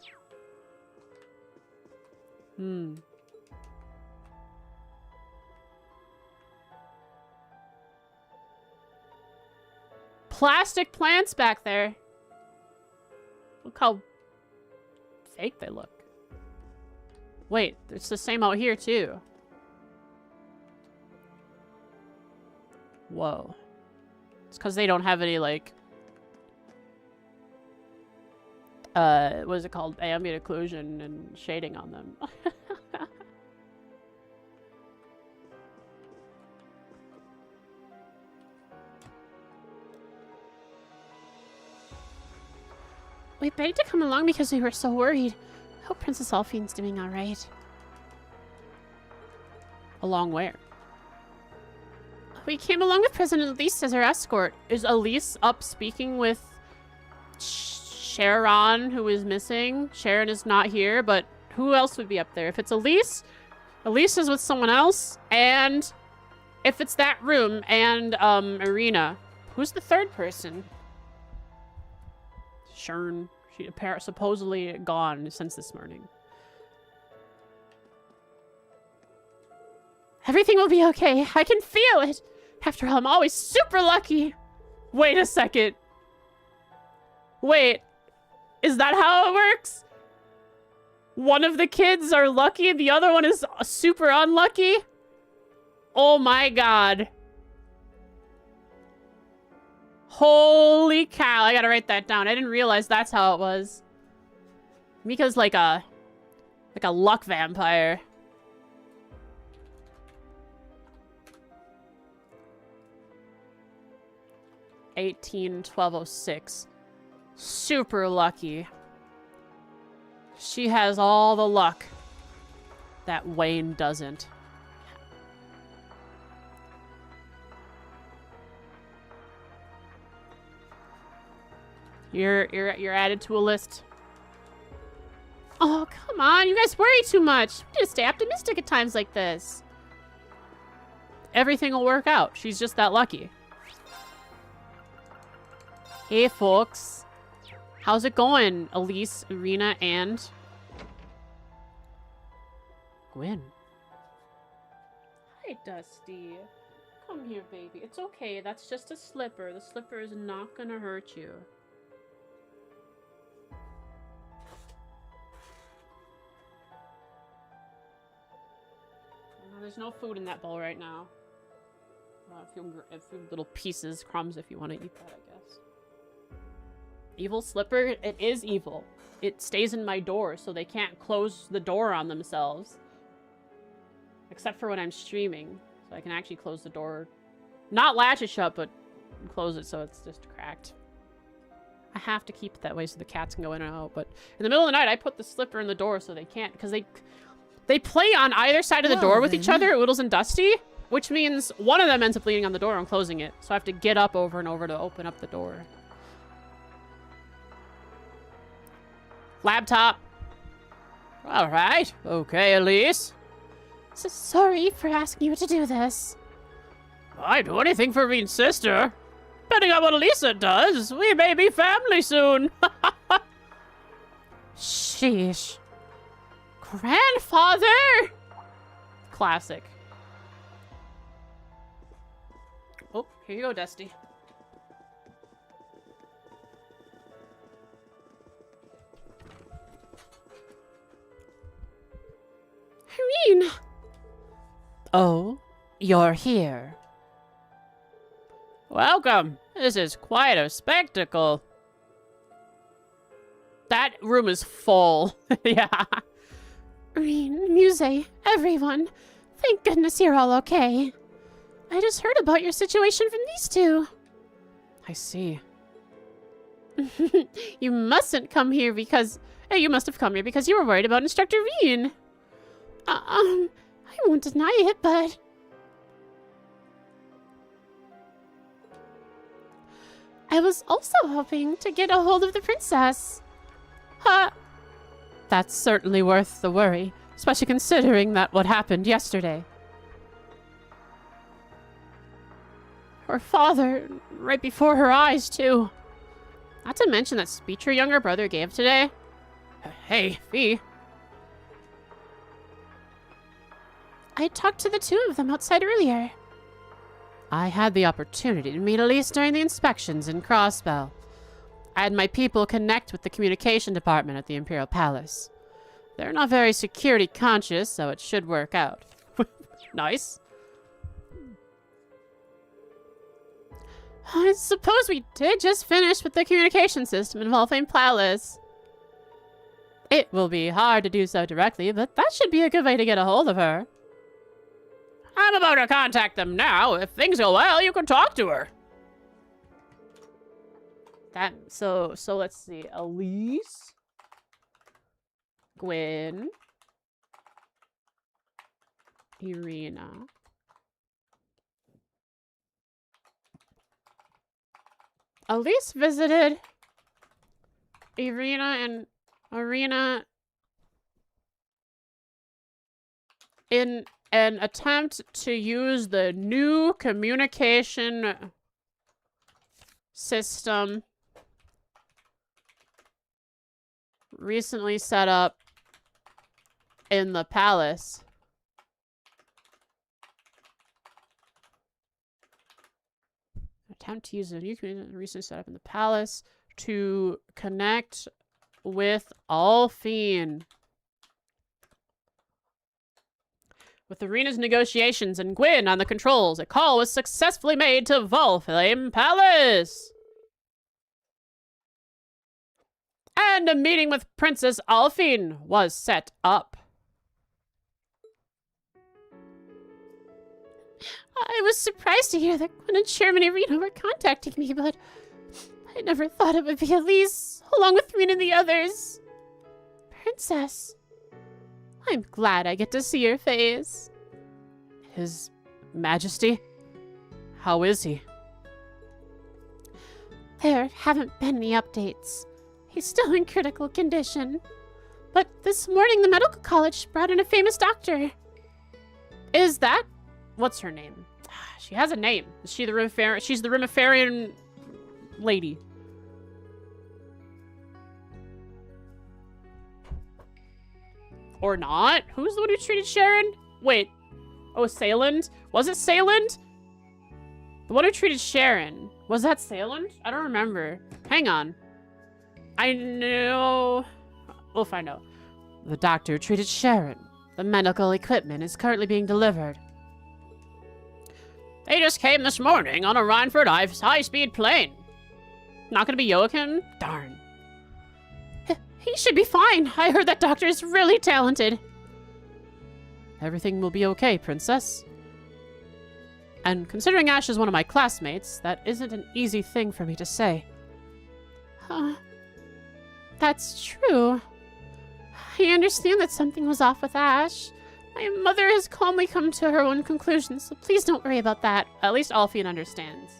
Plastic plants back there. Look how fake they look. Wait, it's the same out here too. Whoa. It's because they don't have any, like, what is it called? Ambient occlusion and shading on them. We begged to come along because we were so worried. I hope Princess Alphine's doing all right. Along where? We came along with President Elise as our escort. Is Elise up speaking with Sharon, who is missing? Sharon is not here, but who else would be up there? If it's Elise, Elise is with someone else. And if it's that room and Irina, who's the third person? Sharon. She supposedly gone since this morning. Everything will be okay. I can feel it. After all, I'm always super lucky. Wait a second. Wait. Is that how it works? One of the kids are lucky, the other one is super unlucky? Oh my god. Holy cow, I gotta write that down. I didn't realize that's how it was. Mika's like a luck vampire. (18-1206). Super lucky. She has all the luck that Wayne doesn't. You're added to a list. Oh, come on. You guys worry too much. We need to stay optimistic at times like this. Everything will work out. She's just that lucky. Hey, folks. How's it going, Elise, Irina, and Gwen? Hi, Dusty. Come here, baby. It's okay. That's just a slipper. The slipper is not gonna hurt you. There's no food in that bowl right now. A few little pieces, crumbs if you want to eat that, I guess. Evil slipper? It is evil. It stays in my door, so they can't close the door on themselves. Except for when I'm streaming. So I can actually close the door. Not latch it shut, but close it so it's just cracked. I have to keep it that way so the cats can go in and out. But in the middle of the night, I put the slipper in the door so they can't, because they play on either side of the door with each other, Oodles and Dusty, which means one of them ends up leaning on the door and closing it. So I have to get up over and over to open up the door. Laptop. All right. Okay, Elise. Sorry for asking you to do this. I'd do anything for Rene's sister. Depending on what Lisa does, we may be family soon. Sheesh. Grandfather! Classic. Oh, here you go, Dusty. Reen! Oh, you're here. Welcome. This is quite a spectacle. That room is full. Yeah. Reen, Muse, everyone. Thank goodness you're all okay. I just heard about your situation from these two. I see. You mustn't come here because... you must have come here because you were worried about Instructor Reen. I won't deny it, but... I was also hoping to get a hold of the princess. That's certainly worth the worry, especially considering that what happened yesterday. Her father, right before her eyes, too. Not to mention that speech her younger brother gave today. Hey, Fee. I talked to the two of them outside earlier. I had the opportunity to meet Elise during the inspections in Crossbell. I had my people connect with the communication department at the Imperial Palace. They're not very security conscious, so it should work out. Nice. I suppose we did just finish with the communication system in Volfame Palace. It will be hard to do so directly, but that should be a good way to get a hold of her. I'm about to contact them now. If things go well, you can talk to her. So let's see. Elise, Gwen, Irina. Elise visited Irina and Arena in an attempt to use the new communication system recently set up in the palace. Attempt to use the new communication recently set up in the palace to connect with Alphine. With Arena's negotiations and Gwyn on the controls, a call was successfully made to Volflame Palace. And a meeting with Princess Alphine was set up. I was surprised to hear that Gwyn and Chairman Irina were contacting me, but I never thought it would be Elise, along with Reen and the others. Princess, I'm glad I get to see your face. His Majesty? How is he? There haven't been any updates. He's still in critical condition. But this morning, the medical college brought in a famous doctor. Is that... What's her name? She has a name. Is she the Rimifarian? She's the Rimifarian lady. Or not? Who's the one who treated Sharon? Wait. Oh, Sayland? Was it Sayland? The one who treated Sharon. Was that Sayland? I don't remember. Hang on. I know... We'll find out. The doctor treated Sharon. The medical equipment is currently being delivered. They just came this morning on a Rhineford high-speed plane. Not gonna be Joachim? Darn. He should be fine. I heard that doctor is really talented. Everything will be okay, Princess. And considering Ash is one of my classmates, that isn't an easy thing for me to say. That's true. I understand that something was off with Ash. My mother has calmly come to her own conclusions, so please don't worry about that. At least Alphine understands.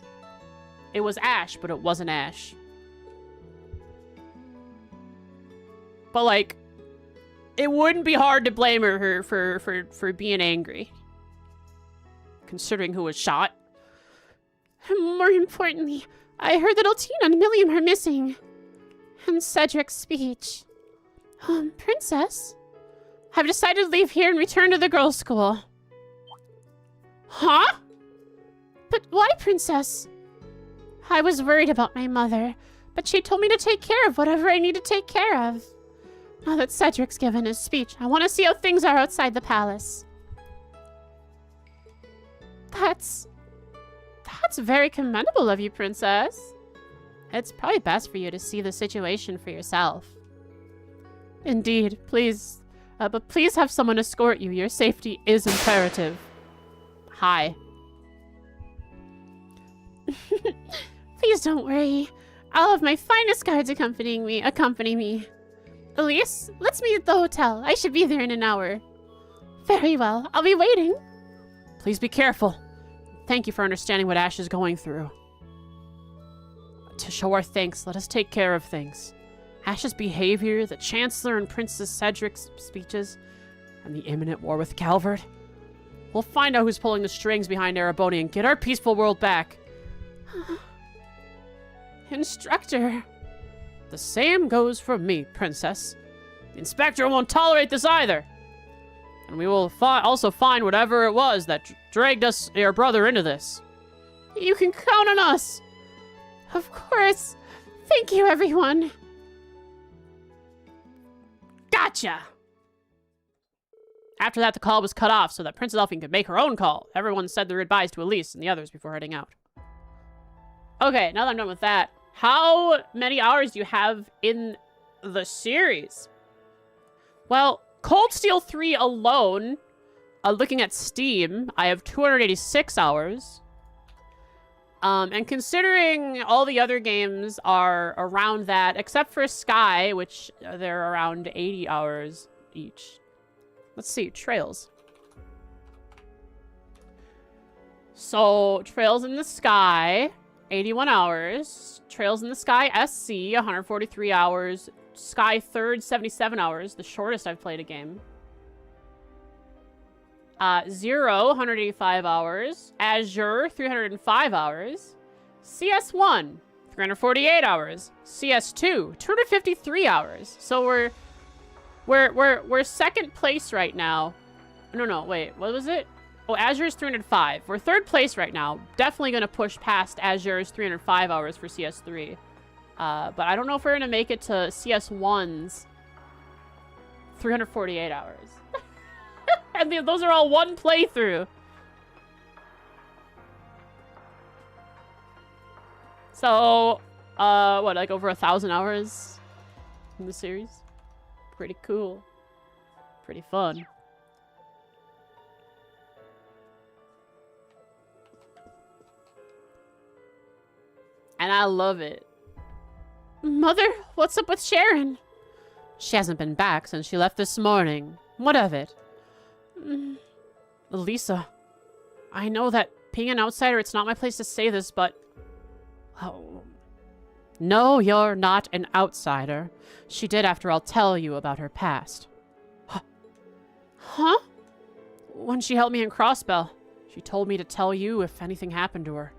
It was Ash, but it wasn't Ash. But, like, it wouldn't be hard to blame her for being angry. Considering who was shot. More importantly, I heard that Altina and Milliam are missing. And Cedric's speech. Princess? I've decided to leave here and return to the girls' school. Huh? But why, Princess? I was worried about my mother, but she told me to take care of whatever I need to take care of. Now that Cedric's given his speech, I want to see how things are outside the palace. That's very commendable of you, Princess. It's probably best for you to see the situation for yourself. Indeed, please. But please have someone escort you. Your safety is imperative. Hi. Please don't worry. I'll have my finest guards accompany me. Elise, let's meet at the hotel. I should be there in an hour. Very well. I'll be waiting. Please be careful. Thank you for understanding what Ash is going through. To show our thanks, let us take care of things. Ash's behavior, the Chancellor and Princess Cedric's speeches, and the imminent war with Calvert. We'll find out who's pulling the strings behind Ereboni and get our peaceful world back. Instructor. The same goes for me, Princess. The Inspector won't tolerate this either. And we will also find whatever it was that dragged your brother into this. You can count on us. Of course. Thank you, everyone. Gotcha! After that, the call was cut off so that Princess Elfine could make her own call. Everyone said their goodbyes to Elise and the others before heading out. Okay, now that I'm done with that, how many hours do you have in the series? Well, Cold Steel 3 alone, looking at Steam, I have 286 hours. And considering all the other games are around that, except for Sky, which they're around 80 hours each. Let's see, Trails. So, Trails in the Sky, 81 hours. Trails in the Sky SC, 143 hours. Sky Third, 77 hours, the shortest I've played a game. Zero, 185 hours. Azure, 305 hours. CS1, 348 hours. CS2, 253 hours. So we're second place right now. No, wait, what was it? Oh, Azure's 305. We're third place right now. Definitely gonna push past Azure's 305 hours for CS3. But I don't know if we're gonna make it to CS1's 348 hours. And those are all one playthrough. So, what, like over 1,000 hours in the series? Pretty cool. Pretty fun. And I love it. Mother, what's up with Sharon? She hasn't been back since she left this morning. What of it? Lisa, I know that being an outsider, it's not my place to say this, but... Oh. No, you're not an outsider. She did, after all, tell you about her past. Huh? When she helped me in Crossbell, she told me to tell you if anything happened to her.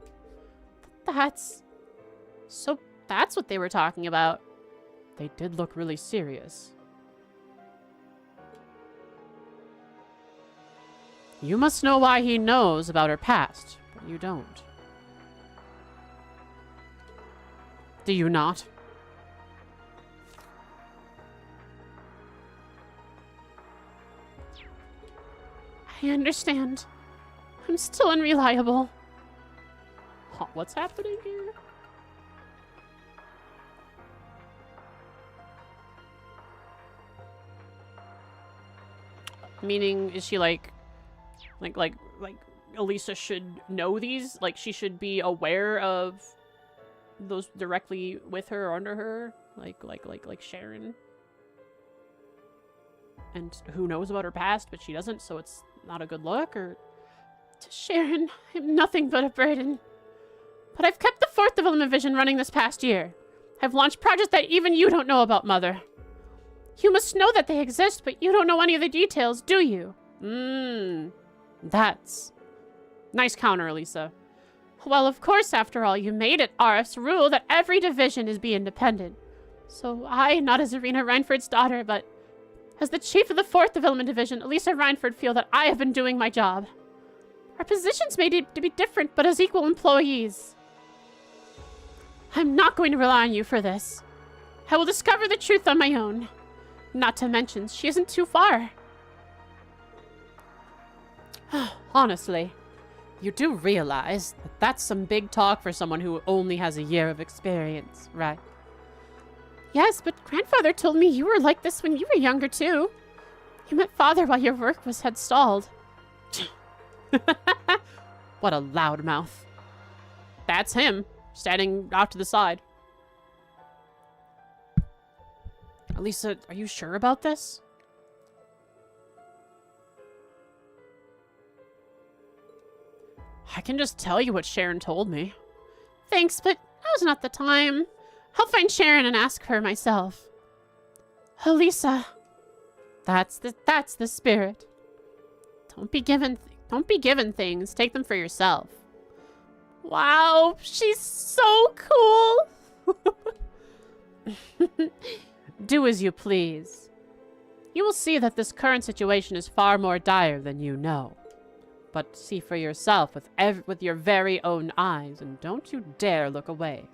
So that's what they were talking about. They did look really serious. You must know why he knows about her past, but you don't. Do you not? I understand. I'm still unreliable. Huh, what's happening here? Meaning, is she like Elisa should know these? Like, she should be aware of those directly with her or under her? Like Sharon? And who knows about her past, but she doesn't, so it's not a good look, or... To Sharon, I'm nothing but a burden. But I've kept the 4th development vision running this past year. I've launched projects that even you don't know about, Mother. You must know that they exist, but you don't know any of the details, do you? That's... Nice counter, Elisa. Well, of course, after all, you made it Arf's rule that every division is be independent. So I, not as Irina Reinford's daughter, but as the chief of the 4th Development Division, Elisa Reinford, feel that I have been doing my job. Our positions may be different, but as equal employees. I'm not going to rely on you for this. I will discover the truth on my own. Not to mention, she isn't too far. Honestly, you do realize that that's some big talk for someone who only has a year of experience, right? Yes, but grandfather told me you were like this when you were younger, too. You met father while your work had stalled. What a loudmouth. That's him, standing off to the side. Elisa, are you sure about this? I can just tell you what Sharon told me. Thanks, but now's not the time. I'll find Sharon and ask her myself. Elisa. That's the spirit. Don't be given things. Take them for yourself. Wow, she's so cool. Do as you please. You will see that this current situation is far more dire than you know. But see for yourself with your very own eyes, and don't you dare look away.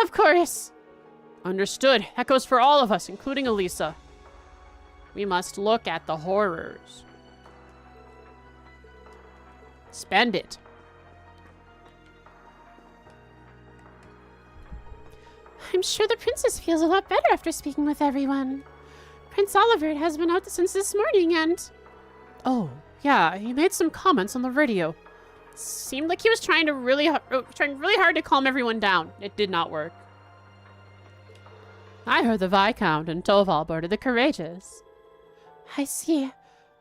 Of course. Understood. That goes for all of us, including Elisa. We must look at the horrors. Spend it. I'm sure the princess feels a lot better after speaking with everyone. Prince Oliver has been out since this morning and... Oh, yeah, he made some comments on the radio. Seemed like he was trying really hard to calm everyone down. It did not work. I heard the Viscount and Toval are the courageous. I see.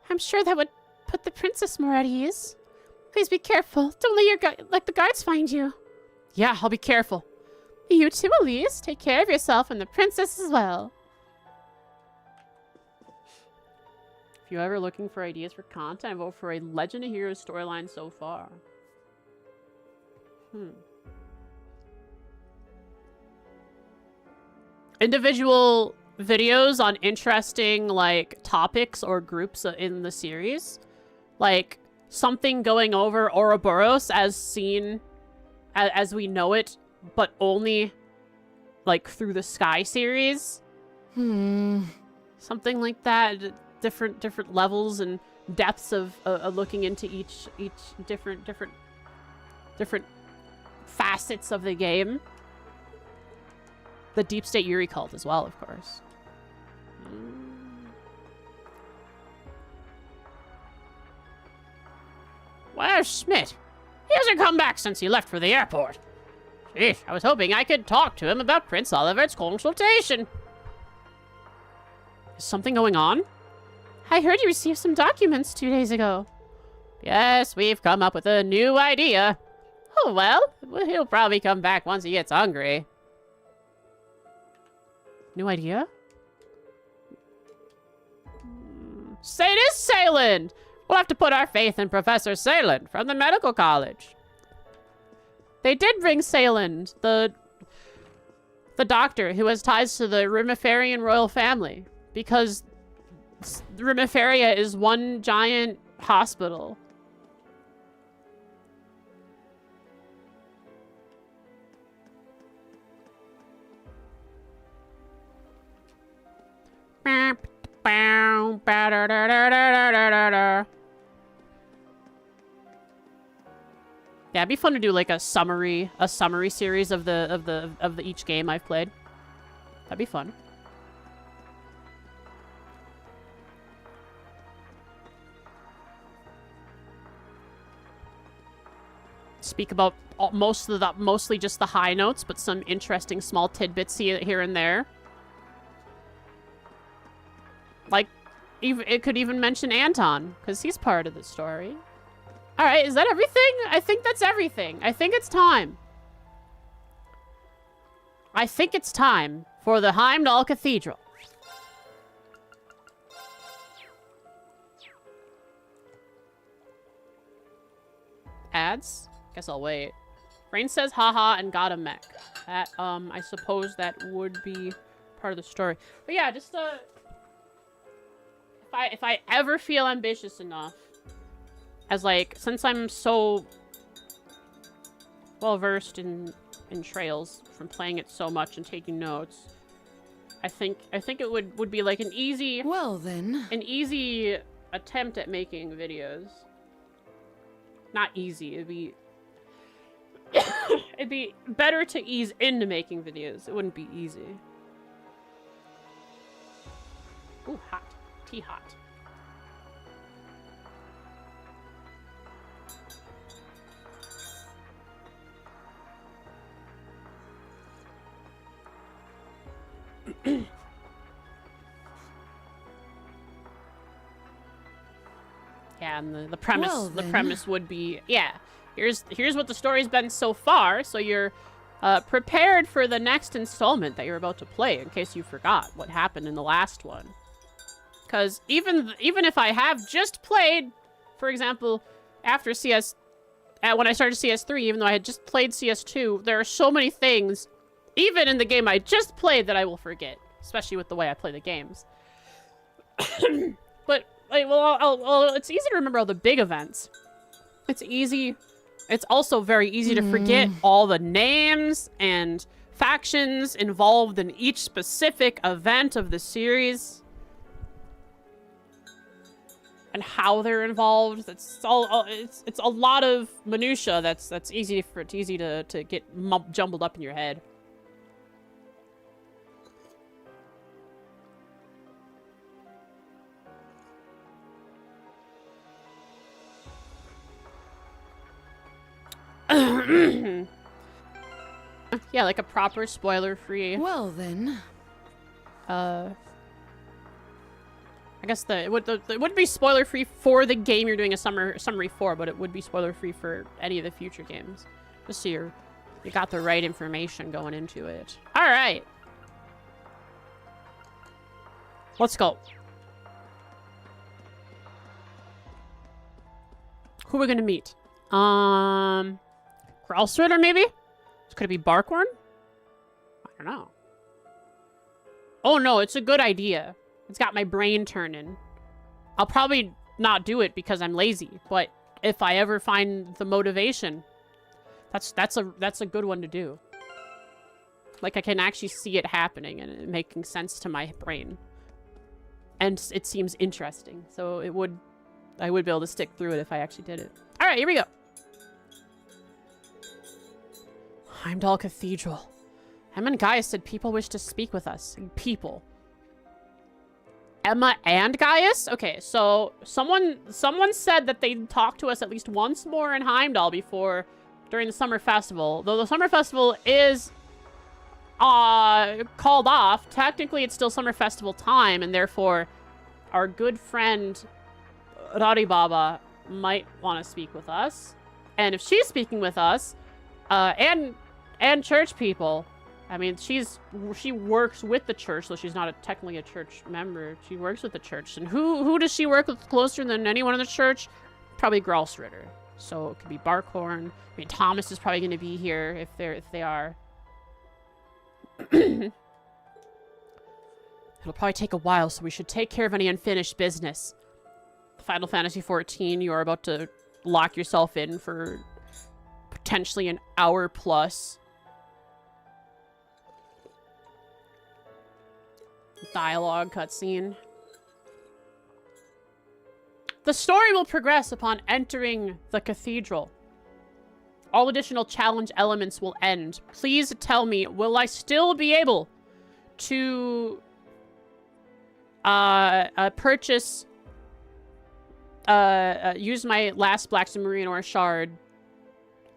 I'm sure that would put the princess more at ease. Please be careful. Don't let the guards find you. Yeah, I'll be careful. You too, Elise. Take care of yourself and the princess as well. If you're ever looking for ideas for content, I vote for a Legend of Heroes storyline so far. Individual videos on interesting, like, topics or groups in the series. Like, something going over Ouroboros as seen, as we know it, but only, like, through the Sky series. Something like that. Different levels and depths of looking into each different facets of the game. The Deep State Yuri cult as well, of course. Where's Schmidt? He hasn't come back since he left for the airport. Sheesh, I was hoping I could talk to him about Prince Oliver's consultation. Is something going on? I heard you received some documents 2 days ago. Yes, we've come up with a new idea. Oh, well, he'll probably come back once he gets hungry. New idea? Say it is Sayland! We'll have to put our faith in Professor Sayland from the medical college. They did bring Sayland, the doctor who has ties to the Rimiferian royal family, because Rimiferia is one giant hospital. Yeah, it'd be fun to do like a summary series of the each game I've played. That'd be fun. Speak about mostly just the high notes, but some interesting small tidbits here and there. Like, it could even mention Anton, because he's part of the story. Alright, is that everything? I think that's everything. I think it's time. I think it's time for the Heimdall Cathedral. ads? Guess I'll wait. Rain says haha and got a mech. That, I suppose that would be part of the story. But yeah, just, if I ever feel ambitious enough, as like, since I'm so well versed in Trails from playing it so much and taking notes, I think it would be like an easy attempt at making videos. Not easy, it'd be it'd be better to ease into making videos. It wouldn't be easy. Ooh, hot. Tea hot. Yeah, and the premise would be, yeah, here's what the story's been so far, so you're prepared for the next installment that you're about to play, in case you forgot what happened in the last one. Because even if I have just played, for example, after when I started CS3, even though I had just played CS2, there are so many things, even in the game I just played, that I will forget, especially with the way I play the games. But like, well, it's easy to remember all the big events. It's easy. It's also very easy to forget all the names and factions involved in each specific event of the series and how they're involved. It's a lot of minutia. That's easy to get jumbled up in your head. Yeah, like a proper spoiler-free. Well then. I guess it wouldn't be spoiler-free for the game you're doing a summary for, but it would be spoiler-free for any of the future games. Just so you got the right information going into it. All right. Let's go. Who are we gonna meet? Growlstrider, maybe? Could it be Barkhorn? I don't know. Oh no, it's a good idea. It's got my brain turning. I'll probably not do it because I'm lazy, but if I ever find the motivation, that's a good one to do. Like, I can actually see it happening and it making sense to my brain. And it seems interesting, so I would be able to stick through it if I actually did it. All right, here we go. Heimdall Cathedral. Emma and Gaius said people wish to speak with us. People. Emma and Gaius? Okay, so someone said that they'd talk to us at least once more in Heimdall during the summer festival. Though the summer festival is called off, technically it's still summer festival time, and therefore our good friend Rari Baba might want to speak with us. And if she's speaking with us, and church people, I mean, she works with the church, so she's not technically a church member. She works with the church. And who does she work with closer than anyone in the church? Probably Growlstrider. So it could be Barkhorn. I mean, Thomas is probably going to be here if they are. It'll probably take a while, so we should take care of any unfinished business. Final Fantasy XIV, you are about to lock yourself in for potentially an hour plus. Dialogue cutscene. The story will progress upon entering the cathedral. All additional challenge elements will end. Please tell me, will I still be able to purchase use my last Black Submarine Ore shard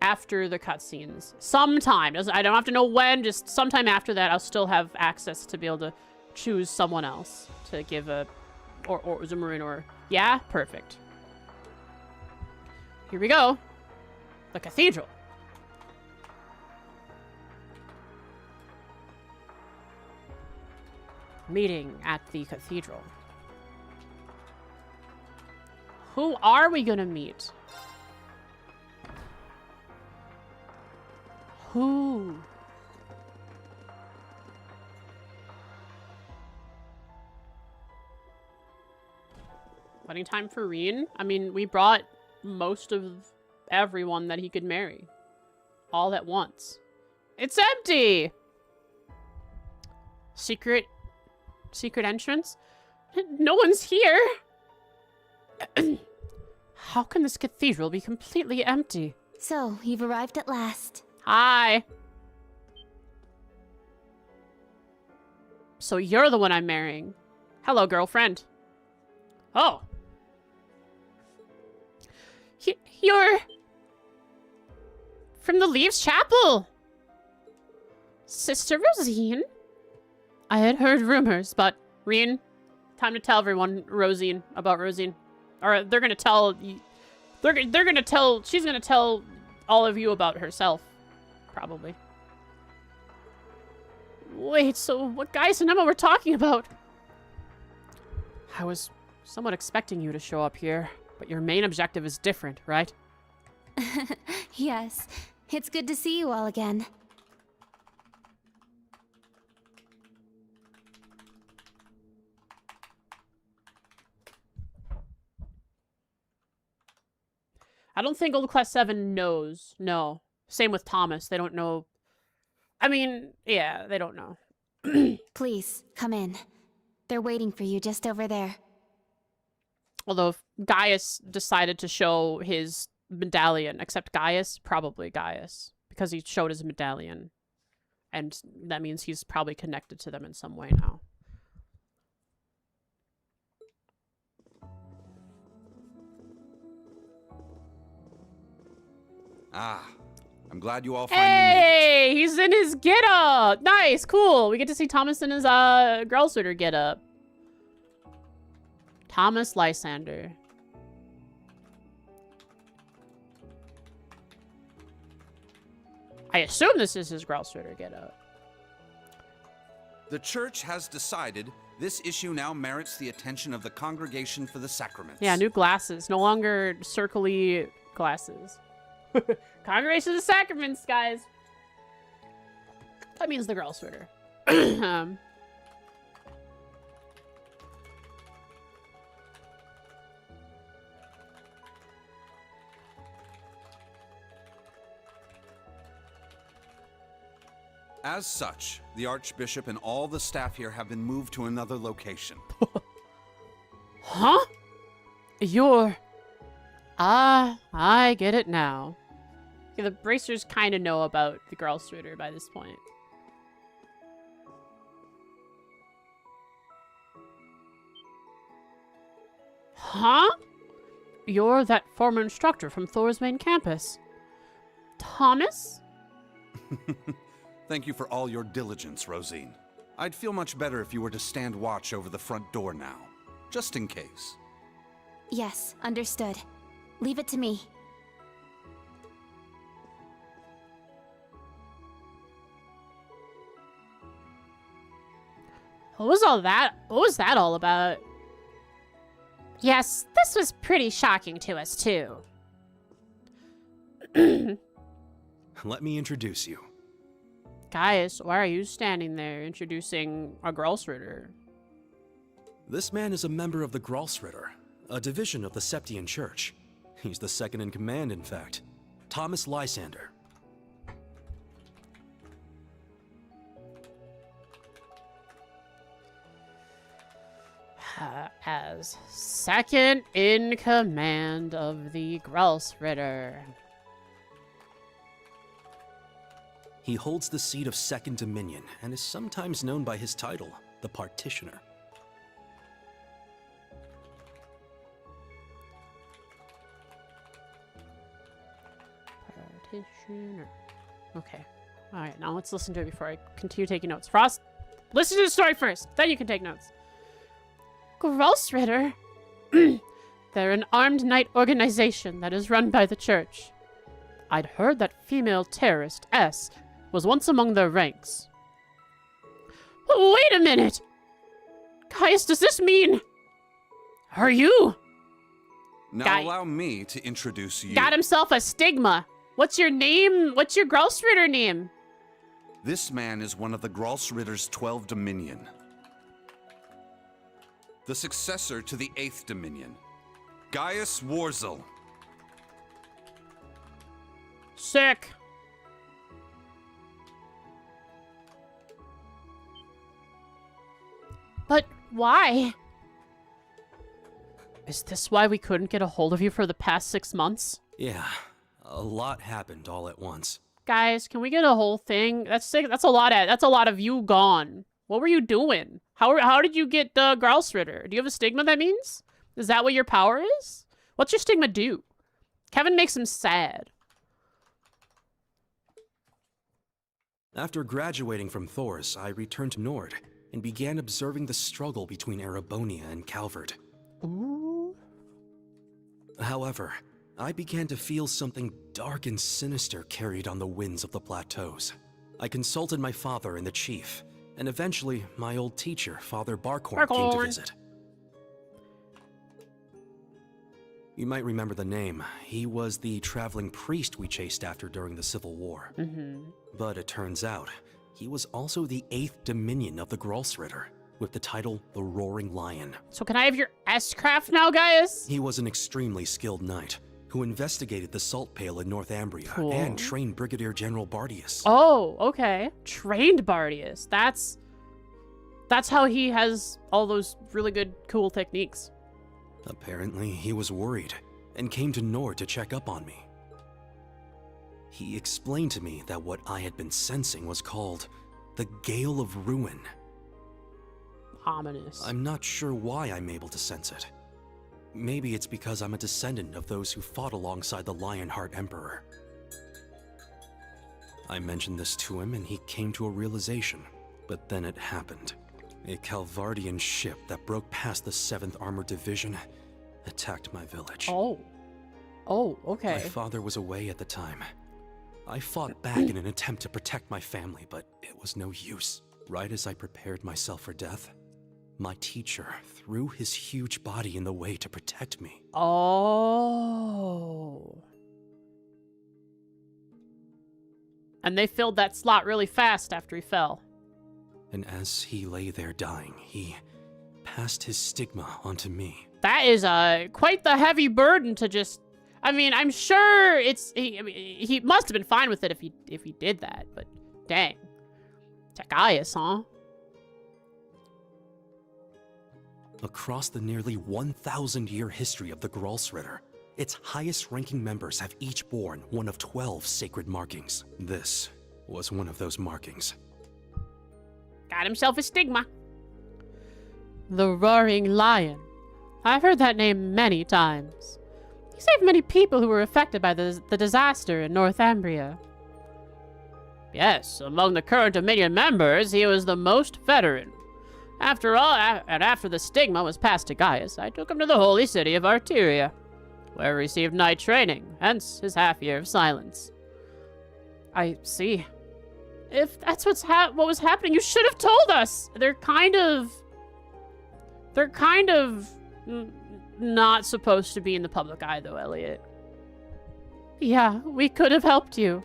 after the cutscenes? Sometime. I don't have to know when, just sometime after that I'll still have access to be able to choose someone else to give a or Submarine Ore. Yeah? Perfect. Here we go. The cathedral. Meeting at the cathedral. Who are we gonna meet? Who? Wedding time for Reen? I mean, we brought most of everyone that he could marry. All at once. It's empty! Secret entrance? No one's here! How can this cathedral be completely empty? So, you've arrived at last. Hi! So you're the one I'm marrying. Hello, girlfriend. Oh. You're... from the Leaves Chapel! Sister Rosine? I had heard rumors, but... Reen, time to tell everyone Rosine about Rosine. Or they're gonna tell... They're gonna tell... She's gonna tell all of you about herself. Probably. Wait, so what Gaius and Emma were talking about? I was somewhat expecting you to show up here, but your main objective is different, right? Yes, it's good to see you all again. I don't think Old Class 7 knows. No. Same with Thomas. They don't know. I mean, yeah, they don't know. Please, come in. They're waiting for you just over there. Although if Gaius decided to show his medallion, except Gaius, probably Gaius, because he showed his medallion. And that means he's probably connected to them in some way now. Ah, I'm glad you all finally made it. Hey, he's in his get-up. Nice, cool. We get to see Thomas in his girl suitor get-up. Thomas Lysander. I assume this is his girl suitor get-up. The church has decided this issue now merits the attention of the Congregation for the Sacraments. Yeah, new glasses. No longer circle-y glasses. Congregation of the Sacraments, guys. That means the girl suitor. As such, the Archbishop and all the staff here have been moved to another location. Huh? You're... Ah, I get it now. Yeah, the bracers kind of know about the girl suitor by this point. Huh? You're that former instructor from Thor's main campus. Thomas? Thank you for all your diligence, Rosine. I'd feel much better if you were to stand watch over the front door now, just in case. Yes, understood. Leave it to me. What was all that? What was that all about? Yes, this was pretty shocking to us, too. Let me introduce you. Gaius, why are you standing there introducing a Gralsritter? This man is a member of the Gralsritter, a division of the Septian Church. He's the second in command, in fact. Thomas Lysander. As second in command of the Gralsritter. He holds the seat of Second Dominion and is sometimes known by his title, the Partitioner. Partitioner. Okay. Alright, now let's listen to it before I continue taking notes. Frost, listen to the story first, then you can take notes. Gralsritter? They're an armed knight organization that is run by the church. I'd heard that female terrorist, S, was once among their ranks. Wait a minute! Gaius, does this mean... Are you? Now allow me to introduce you. Got himself a stigma. What's your name? What's your Gralsritter name? This man is one of the Gralsritter's 12 Dominion. The successor to the 8th Dominion, Gaius Warzel. Sick. But why? Is this why we couldn't get a hold of you for the past 6 months? Yeah, a lot happened all at once. Guys, can we get a whole thing? That's sick. That's a lot of you gone. What were you doing? How did you get Gralsritter? Do you have a stigma, that means? Is that what your power is? What's your stigma do? Kevin makes him sad. After graduating from Thors, I returned to Nord and began observing the struggle between Erebonia and Calvert. Ooh. However, I began to feel something dark and sinister carried on the winds of the plateaus. I consulted my father and the chief, and eventually my old teacher, Father Barkhorn, came to visit. You might remember the name. He was the traveling priest we chased after during the Civil War. But it turns out, he was also the 8th Dominion of the Gralsritter, with the title the Roaring Lion. So can I have your S-craft now, guys? He was an extremely skilled knight who investigated the Salt Pale in Northumbria and trained Brigadier General Bardius. Oh, okay. Trained Bardius. That's how he has all those really good, cool techniques. Apparently, he was worried and came to Nord to check up on me. He explained to me that what I had been sensing was called the Gale of Ruin. Ominous. I'm not sure why I'm able to sense it. Maybe it's because I'm a descendant of those who fought alongside the Lionheart Emperor. I mentioned this to him and he came to a realization, but then it happened. A Calvardian ship that broke past the 7th Armored Division attacked my village. Oh. Oh, okay. My father was away at the time. I fought back in an attempt to protect my family, but it was no use. Right as I prepared myself for death, my teacher threw his huge body in the way to protect me. Oh. And they filled that slot really fast after he fell. And as he lay there dying, he passed his stigma onto me. That is quite the heavy burden to just... I mean, I'm sure he must have been fine with it if he did that, but dang. Gaius, huh? Across the nearly 1,000-year history of the Gralsritter, its highest-ranking members have each borne one of 12 sacred markings. This was one of those markings. Got himself a stigma. The Roaring Lion. I've heard that name many times. He saved many people who were affected by the disaster in Northumbria. Yes, among the current Dominion members, he was the most veteran. After all, and after the stigma was passed to Gaius, I took him to the holy city of Arteria, where he received knight training, hence his half-year of silence. I see. If that's what was happening, you should have told us! They're kind of not supposed to be in the public eye, though, Elliot. Yeah, we could have helped you.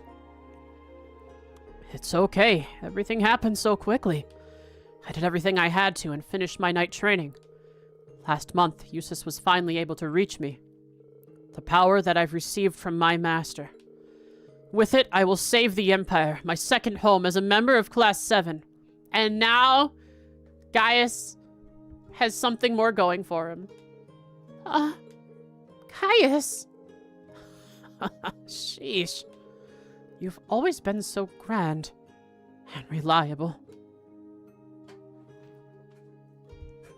It's okay. Everything happened so quickly. I did everything I had to and finished my knight training. Last month, Eustace was finally able to reach me. The power that I've received from my master. With it, I will save the Empire, my second home as a member of Class 7. And now, Gaius has something more going for him. Gaius? Sheesh. You've always been so grand and reliable.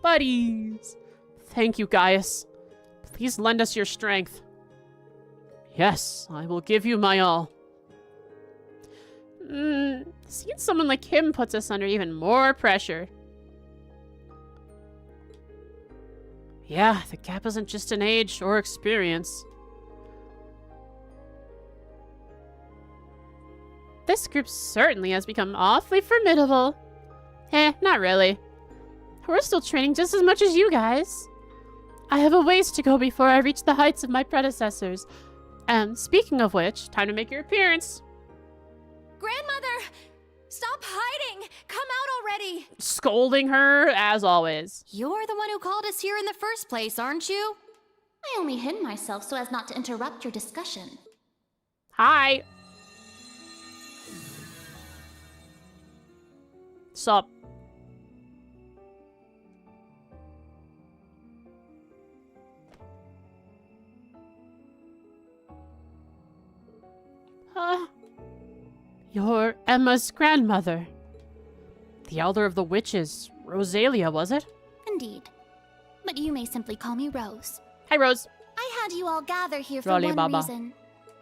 Buddies! Thank you, Gaius. Please lend us your strength. Yes, I will give you my all. Seeing someone like him puts us under even more pressure. Yeah, the gap isn't just in age or experience. This group certainly has become awfully formidable. Not really. We're still training just as much as you guys. I have a ways to go before I reach the heights of my predecessors. Speaking of which, time to make your appearance. Grandmother! Stop hiding! Come out already! Scolding her, as always. You're the one who called us here in the first place, aren't you? I only hid myself so as not to interrupt your discussion. Hi. Sup? You're Emma's grandmother. The elder of the witches. Rosalia, was it? Indeed. But you may simply call me Rose. Hi, Rose. I had you all gather here for Rolly one Baba. reason.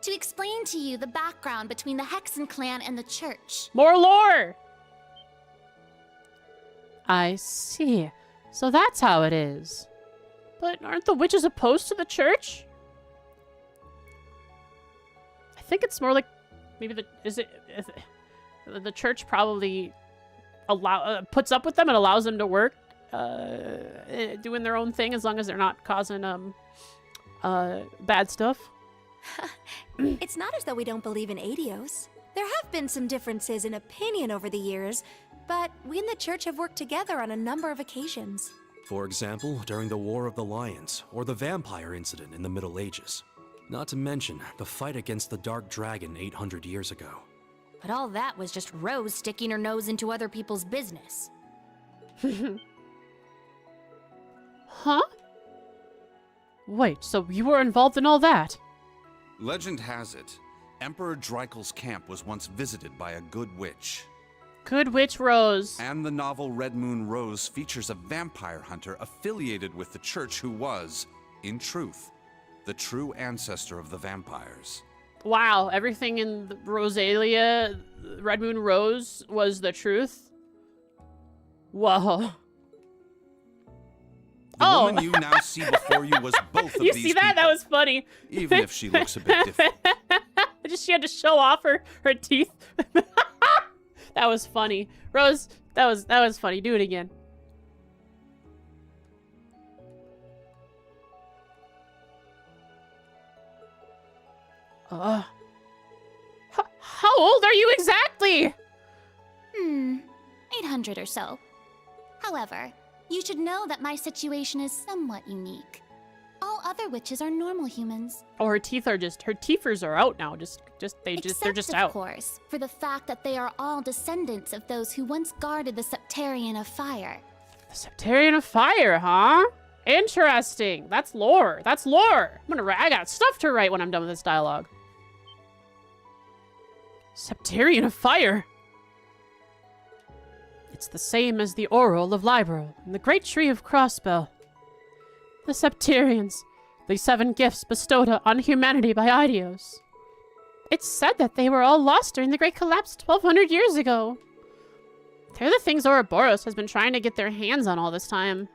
To explain to you the background between the Hexen clan and the church. More lore! I see. So that's how it is. But aren't the witches opposed to the church? I think it's more like maybe the church probably puts up with them and allows them to work doing their own thing as long as they're not causing bad stuff. It's not as though we don't believe in Adios. There have been some differences in opinion over the years, but we and the church have worked together on a number of occasions. For example, during the War of the Lions, or the vampire incident in the Middle Ages. Not to mention the fight against the Dark Dragon 800 years ago. But all that was just Rose sticking her nose into other people's business. Huh? Wait, so you were involved in all that? Legend has it, Emperor Dreikel's camp was once visited by a good witch. Good witch Rose. And the novel Red Moon Rose features a vampire hunter affiliated with the church who was, in truth, the true ancestor of the vampires. Wow, everything in Rosalia, Red Moon Rose, was the truth? Whoa. The woman you now see before you was both of You these see that? people, That was funny. even if she looks a bit different. She had to show off her teeth. That was funny. Rose, that was funny. Do it again. How old are you exactly? 800 or so. However, you should know that my situation is somewhat unique. All other witches are normal humans. Oh, her teethers are out now. They're just Except, out. of course, for the fact that they are all descendants of those who once guarded the Septarian of Fire. The Septarian of Fire, huh? Interesting. That's lore. That's lore. I got stuff to write when I'm done with this dialogue. Septarian of Fire. It's the same as the Oral of Libero and the Great Tree of Crossbell. The Septarians, the 7 gifts bestowed on humanity by Idios. It's said that they were all lost during the Great Collapse 1200 years ago. They're the things Ouroboros has been trying to get their hands on all this time.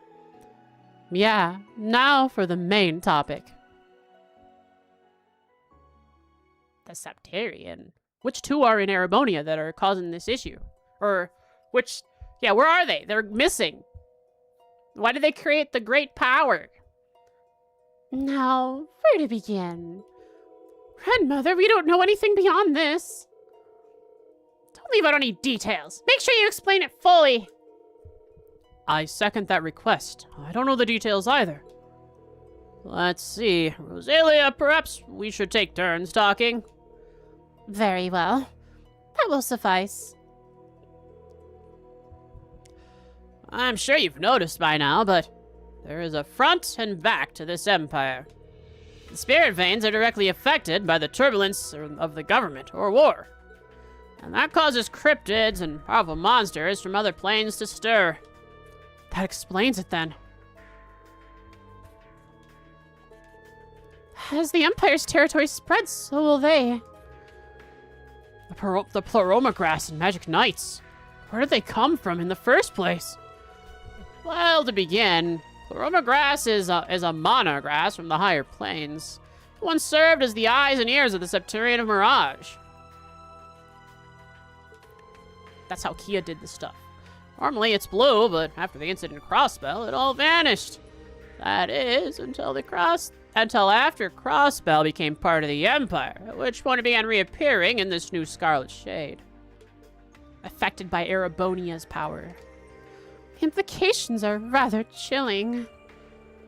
Yeah, now for the main topic. The Septarian. Which 2 are in Erebonia that are causing this issue? Or which... Yeah, where are they? They're missing. Why did they create the Great Power? Now, where to begin? Grandmother, we don't know anything beyond this. Don't leave out any details. Make sure you explain it fully. I second that request. I don't know the details either. Let's see. Rosalia, perhaps we should take turns talking. Very well. That will suffice. I'm sure you've noticed by now, but there is a front and back to this empire. The spirit veins are directly affected by the turbulence of the government or war. And that causes cryptids and powerful monsters from other planes to stir. That explains it then. As the Empire's territory spreads, so will they. The Pleroma grass and magic knights. Where did they come from in the first place? Well, to begin, Pleroma grass is a mana grass from the higher planes. It once served as the eyes and ears of the Septarian of Mirage. That's how Kia did this stuff. Normally it's blue, but after the incident in Crossbell, it all vanished. That is, until they crossed until after Crossbell became part of the Empire, at which point it began reappearing in this new scarlet shade. Affected by Erebonia's power. The implications are rather chilling.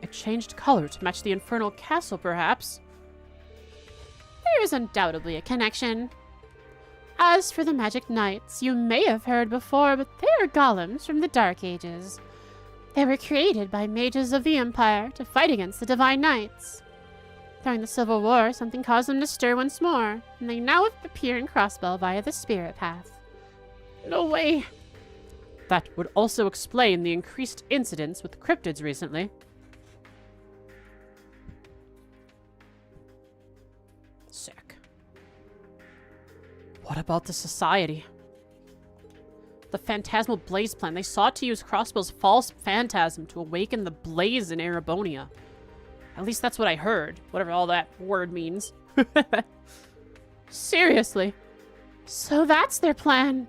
It changed color to match the infernal castle, perhaps. There is undoubtedly a connection. As for the Magic Knights, you may have heard before, but they are golems from the Dark Ages. They were created by mages of the Empire to fight against the Divine Knights. During the Civil War, something caused them to stir once more, and they now appear in Crossbell via the Spirit Path. No way. That would also explain the increased incidents with cryptids recently. Sick. What about the Society? The Phantasmal Blaze plan. They sought to use Crossbell's false phantasm to awaken the blaze in Erebonia. At least that's what I heard. Whatever all that word means. Seriously. So that's their plan.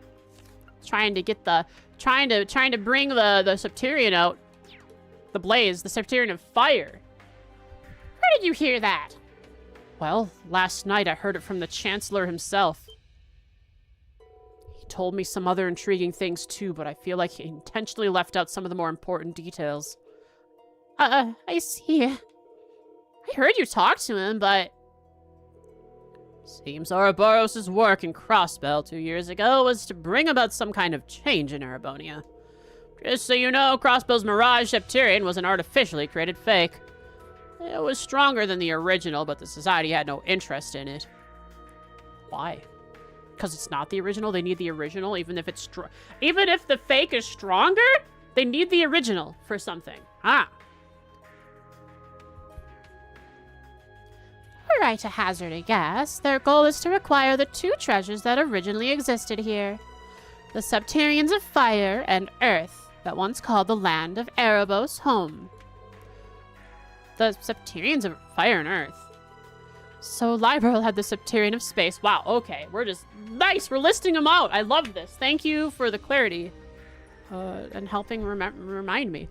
Trying to get the... Trying to bring the Septarian out. The blaze. The Septarian of fire. Where did you hear that? Well, last night I heard it from the Chancellor himself. He told me some other intriguing things too, but I feel like he intentionally left out some of the more important details. I see. I heard you talk to him, but... Seems Ouroboros' work in Crossbell 2 years ago was to bring about some kind of change in Erebonia. Just so you know, Crossbell's Mirage Septarian was an artificially created fake. It was stronger than the original, but the Society had no interest in it. Why? Because it's not the original? They need the original, even if it's even if the fake is stronger? They need the original for something. Ah. Were I to hazard a guess, their goal is to acquire the two treasures that originally existed here. The Septarians of Fire and Earth, that once called the land of Erebos home. The Septarians of Fire and Earth. So Liberal had the Septarian of Space. Wow, okay. We're just... Nice! We're listing them out! I love this. Thank you for the clarity. And helping remind me.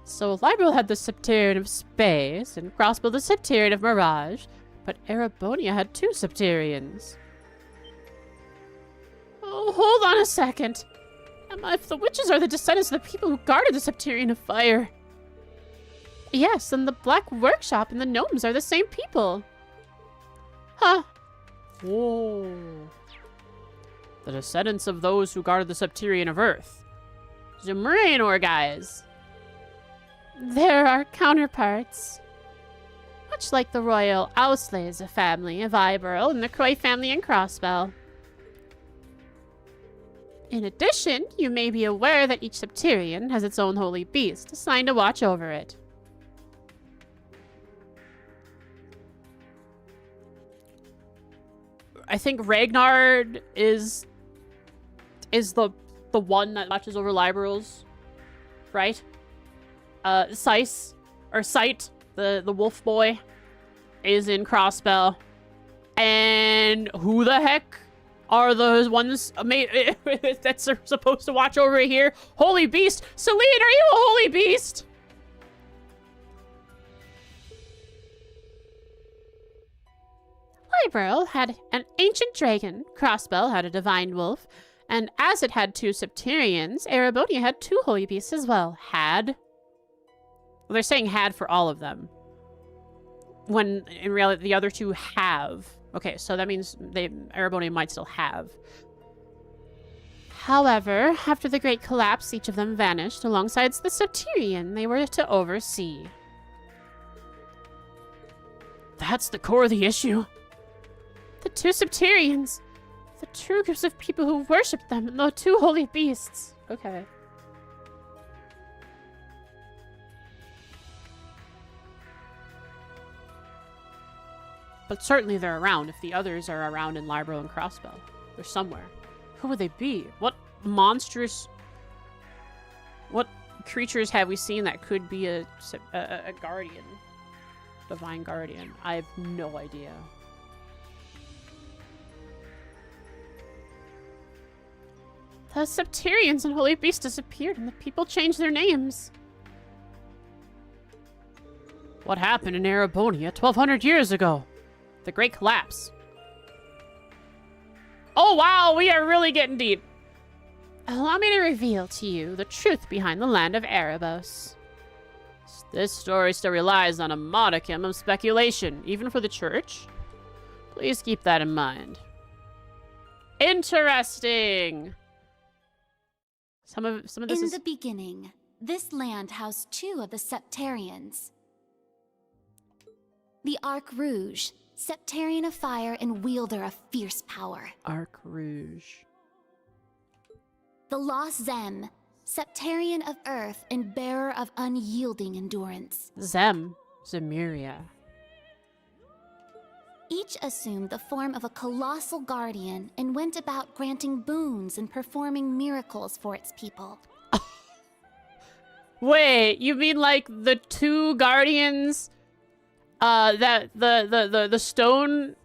So Liberal had the Septarian of Space, and Crossbell the Septarian of Mirage, but Erebonia had two Septarians. Oh, hold on a second. If the witches are the descendants of the people who guarded the Septarian of Fire... Yes, and the Black Workshop and the gnomes are the same people. Huh. Whoa. The descendants of those who guarded the Septarian of Earth. Zumraenor guys. There are counterparts. Much like the royal Auslays family of Iberl and the Croy family in Crossbell. In addition, you may be aware that each Septarian has its own holy beast assigned to watch over it. I think Ragnar is the one that watches over Liberals, right? Sight, the wolf boy, is in Crossbell. And who the heck are those ones that's supposed to watch over here? Holy Beast! Celine, are you a Holy Beast? Liberal had an ancient dragon, Crossbell had a divine wolf, and as it had two Septarians, Erebonia had two holy beasts as well. Had? Well, they're saying had for all of them. When in reality, the other two have. Okay, so that means Erebonia might still have. However, after the Great Collapse, each of them vanished alongside the Septarian they were to oversee. That's the core of the issue. The two Septarians. The true groups of people who worshipped them and the two holy beasts. Okay. But certainly they're around if the others are around in Libro and Crossbell. They're somewhere. Who would they be? What monstrous... What creatures have we seen that could be a guardian? Divine guardian. I have no idea. The Septarians and Holy Beast disappeared and the people changed their names. What happened in Erebonia 1,200 years ago? The Great Collapse. Oh wow, we are really getting deep. Allow me to reveal to you the truth behind the land of Erebos. This story still relies on a modicum of speculation, even for the church. Please keep that in mind. Interesting. Some of this In is the beginning, this land housed 2 of the Septarians. The Arc Rouge, Septarian of fire and wielder of fierce power. Arc Rouge. The Lost Zem, Septarian of earth and bearer of unyielding endurance. Zemuria. Each assumed the form of a colossal guardian and went about granting boons and performing miracles for its people. Wait, you mean like the 2 guardians, that the stone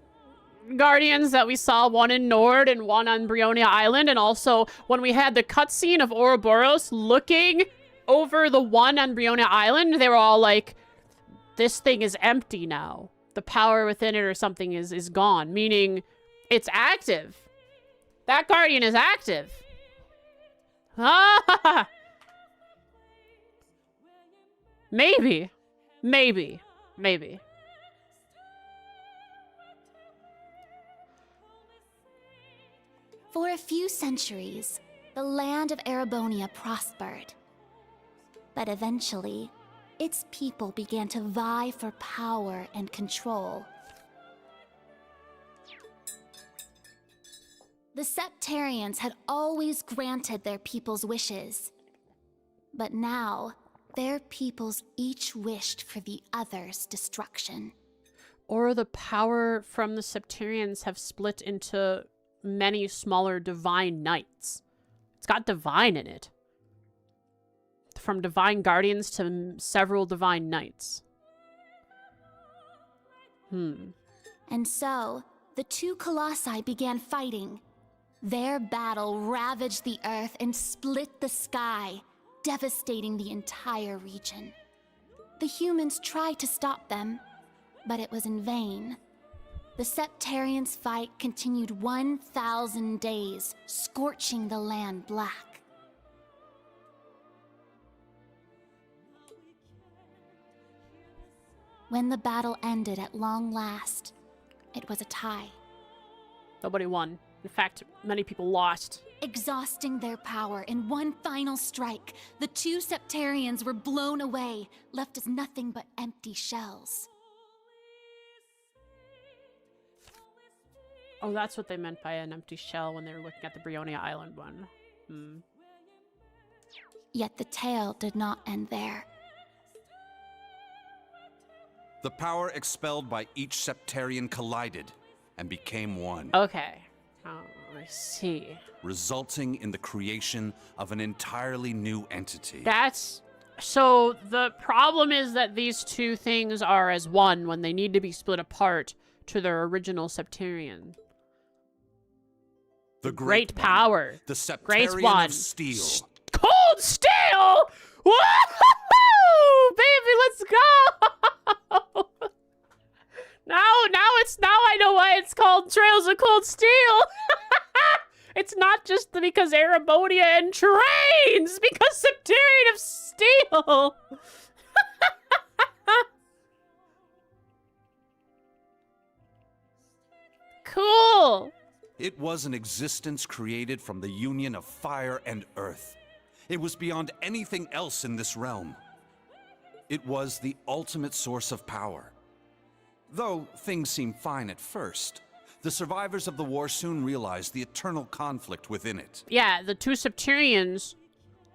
guardians that we saw, one in Nord and one on Brionia Island, and also when we had the cutscene of Ouroboros looking over the one on Brionia Island, they were all like, this thing is empty now. The power within it or something is gone, meaning it's active. That guardian is active. Ah! Maybe. For a few centuries, the land of Erebonia prospered. But eventually, its people began to vie for power and control. The Septarians had always granted their people's wishes. But now, their peoples each wished for the other's destruction. Or the power from the Septarians have split into many smaller divine knights. It's got divine in it. From divine guardians to several divine knights. And so, the 2 colossi began fighting. Their battle ravaged the earth and split the sky, devastating the entire region. The humans tried to stop them, but it was in vain. The Septarians' fight continued 1,000 days, scorching the land black. When the battle ended at long last, it was a tie. Nobody won. In fact, many people lost. Exhausting their power in one final strike, the 2 Septarians were blown away, left as nothing but empty shells. Oh, that's what they meant by an empty shell when they were looking at the Brionia Island one. Yet the tale did not end there. The power expelled by each Septarian collided and became one. Okay. Oh, I see. Resulting in the creation of an entirely new entity. So the problem is that these 2 things are as one when they need to be split apart to their original Septarian. The Great power. The Septarian of steel. Cold steel! Woohoo! Baby, let's go! Now I know why it's called Trails of Cold Steel. It's not just because Erebonia and trains, because Septarian of Steel. Cool. It was an existence created from the union of fire and earth. It was beyond anything else in this realm. It was the ultimate source of power. Though things seemed fine at first, the survivors of the war soon realized the eternal conflict within it. Yeah, the 2 Septarians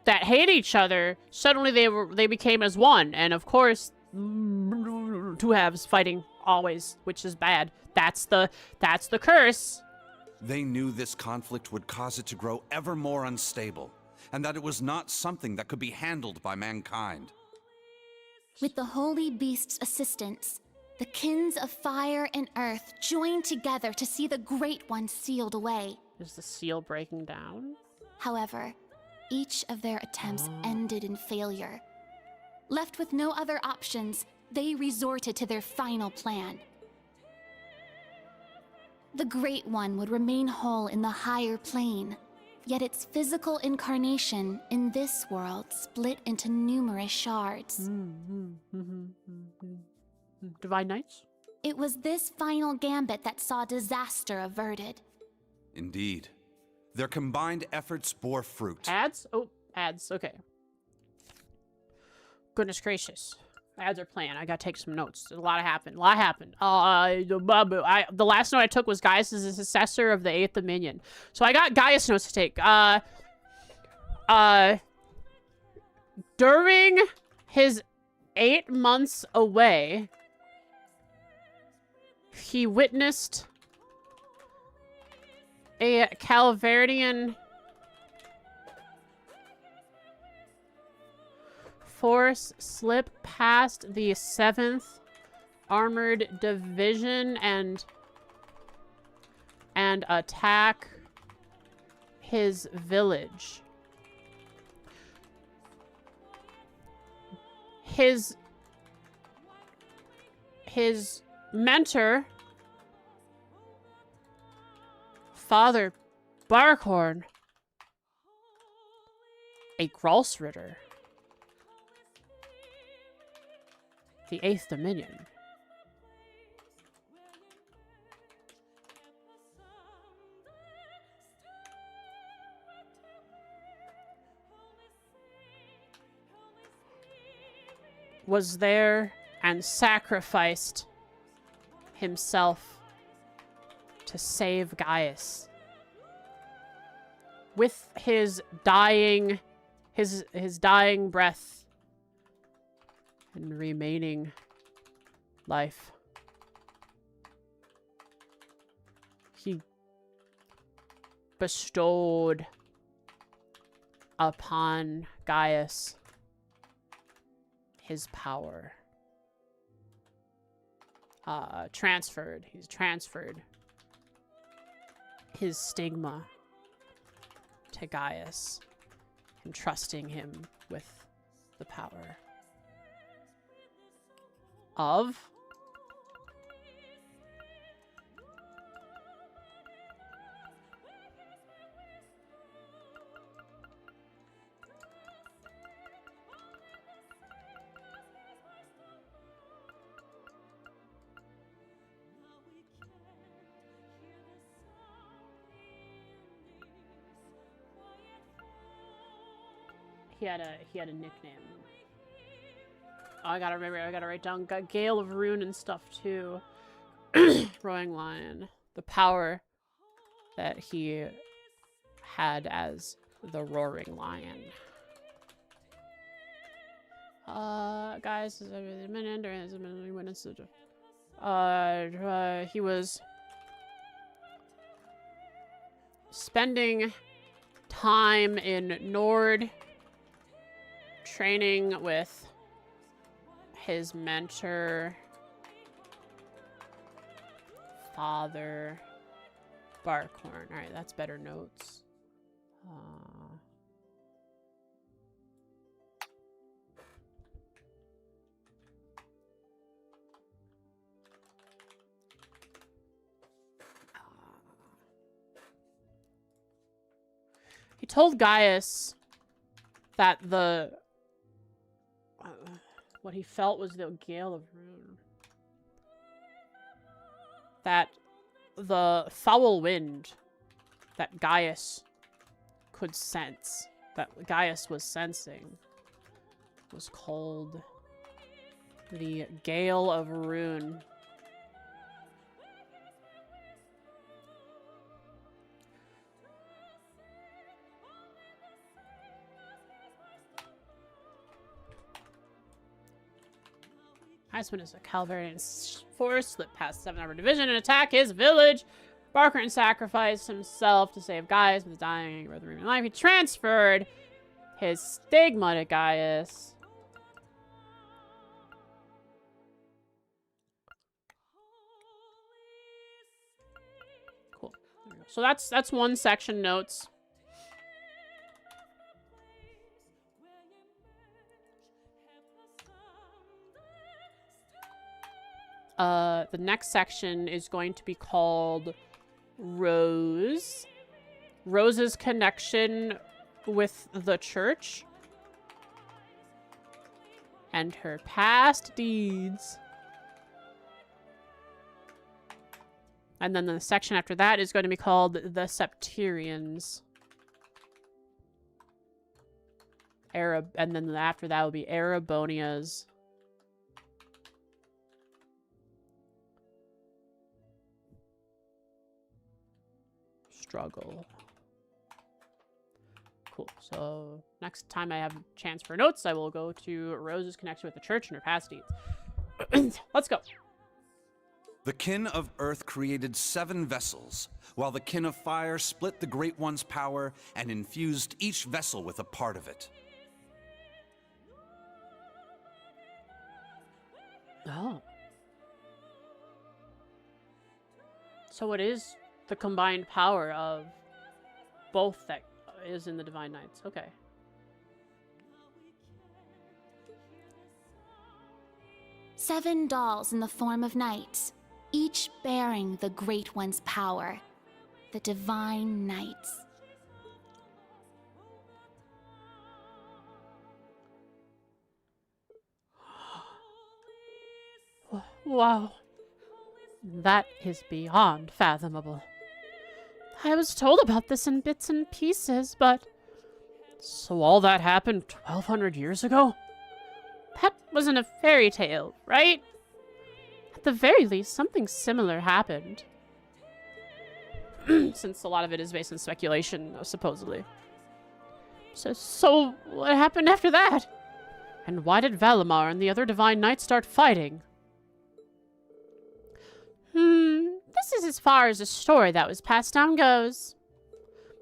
that hate each other, suddenly they became as one. And of course, 2 halves fighting always, which is bad. That's the curse. They knew this conflict would cause it to grow ever more unstable, and that it was not something that could be handled by mankind. With the Holy Beast's assistance, the kins of fire and earth joined together to see the Great One sealed away. Is the seal breaking down? However, each of their attempts ended in failure. Left with no other options, they resorted to their final plan. The Great One would remain whole in the higher plane, yet its physical incarnation in this world split into numerous shards. Divine Knights? It was this final gambit that saw disaster averted. Indeed. Their combined efforts bore fruit. Ads? Oh, ads. Okay. Goodness gracious. Ads are playing. I gotta take some notes. A lot happened. The last note I took was Gaius is the successor of the 8th Dominion. So I got Gaius notes to take. During his 8 months away, he witnessed a Calvardian force slip past the 7th Armored Division and attack his village. His mentor, Father Barkhorn, a Gralsritter, the 8th Dominion, was there and sacrificed himself to save Gaius. With his dying breath and remaining life, he bestowed upon Gaius his power. He's transferred his stigma to Gaius, entrusting him with the power of he had a nickname. Oh, I gotta remember. I gotta write down. Got Gale of Rune and stuff too. Roaring Lion. The power that he had as the Roaring Lion. Guys, he was spending time in Nord, training with his mentor, Father Barkhorn. Alright, that's better notes. He told Gaius that what he felt was the Gale of Rune. That the foul wind that Gaius could sense, that Gaius was sensing, was called the Gale of Rune. Iceman is a Calvarian force, slip past 7th Armored Division and attack his village. Barkhorn sacrificed himself to save Gaius, but dying for the remaining life. He transferred his stigma to Gaius. Cool. There we go. So that's one section notes. The next section is going to be called Rose. Rose's connection with the church. And her past deeds. And then the section after that is going to be called The Septarians. And then after that will be Erebonia's struggle. Cool. So next time I have a chance for notes, I will go to Rose's connection with the church and her past deeds. Let's go. The kin of Earth created 7 vessels, while the kin of Fire split the Great One's power and infused each vessel with a part of it. Oh. So it is the combined power of both that is in the Divine Knights. Okay. Seven dolls in the form of knights, each bearing the Great One's power, the Divine Knights. Wow. That is beyond fathomable. I was told about this in bits and pieces, but... So all that happened 1,200 years ago? That wasn't a fairy tale, right? At the very least, something similar happened. Since a lot of it is based on speculation, supposedly. So what happened after that? And why did Valimar and the other Divine Knights start fighting? This is as far as the story that was passed down goes.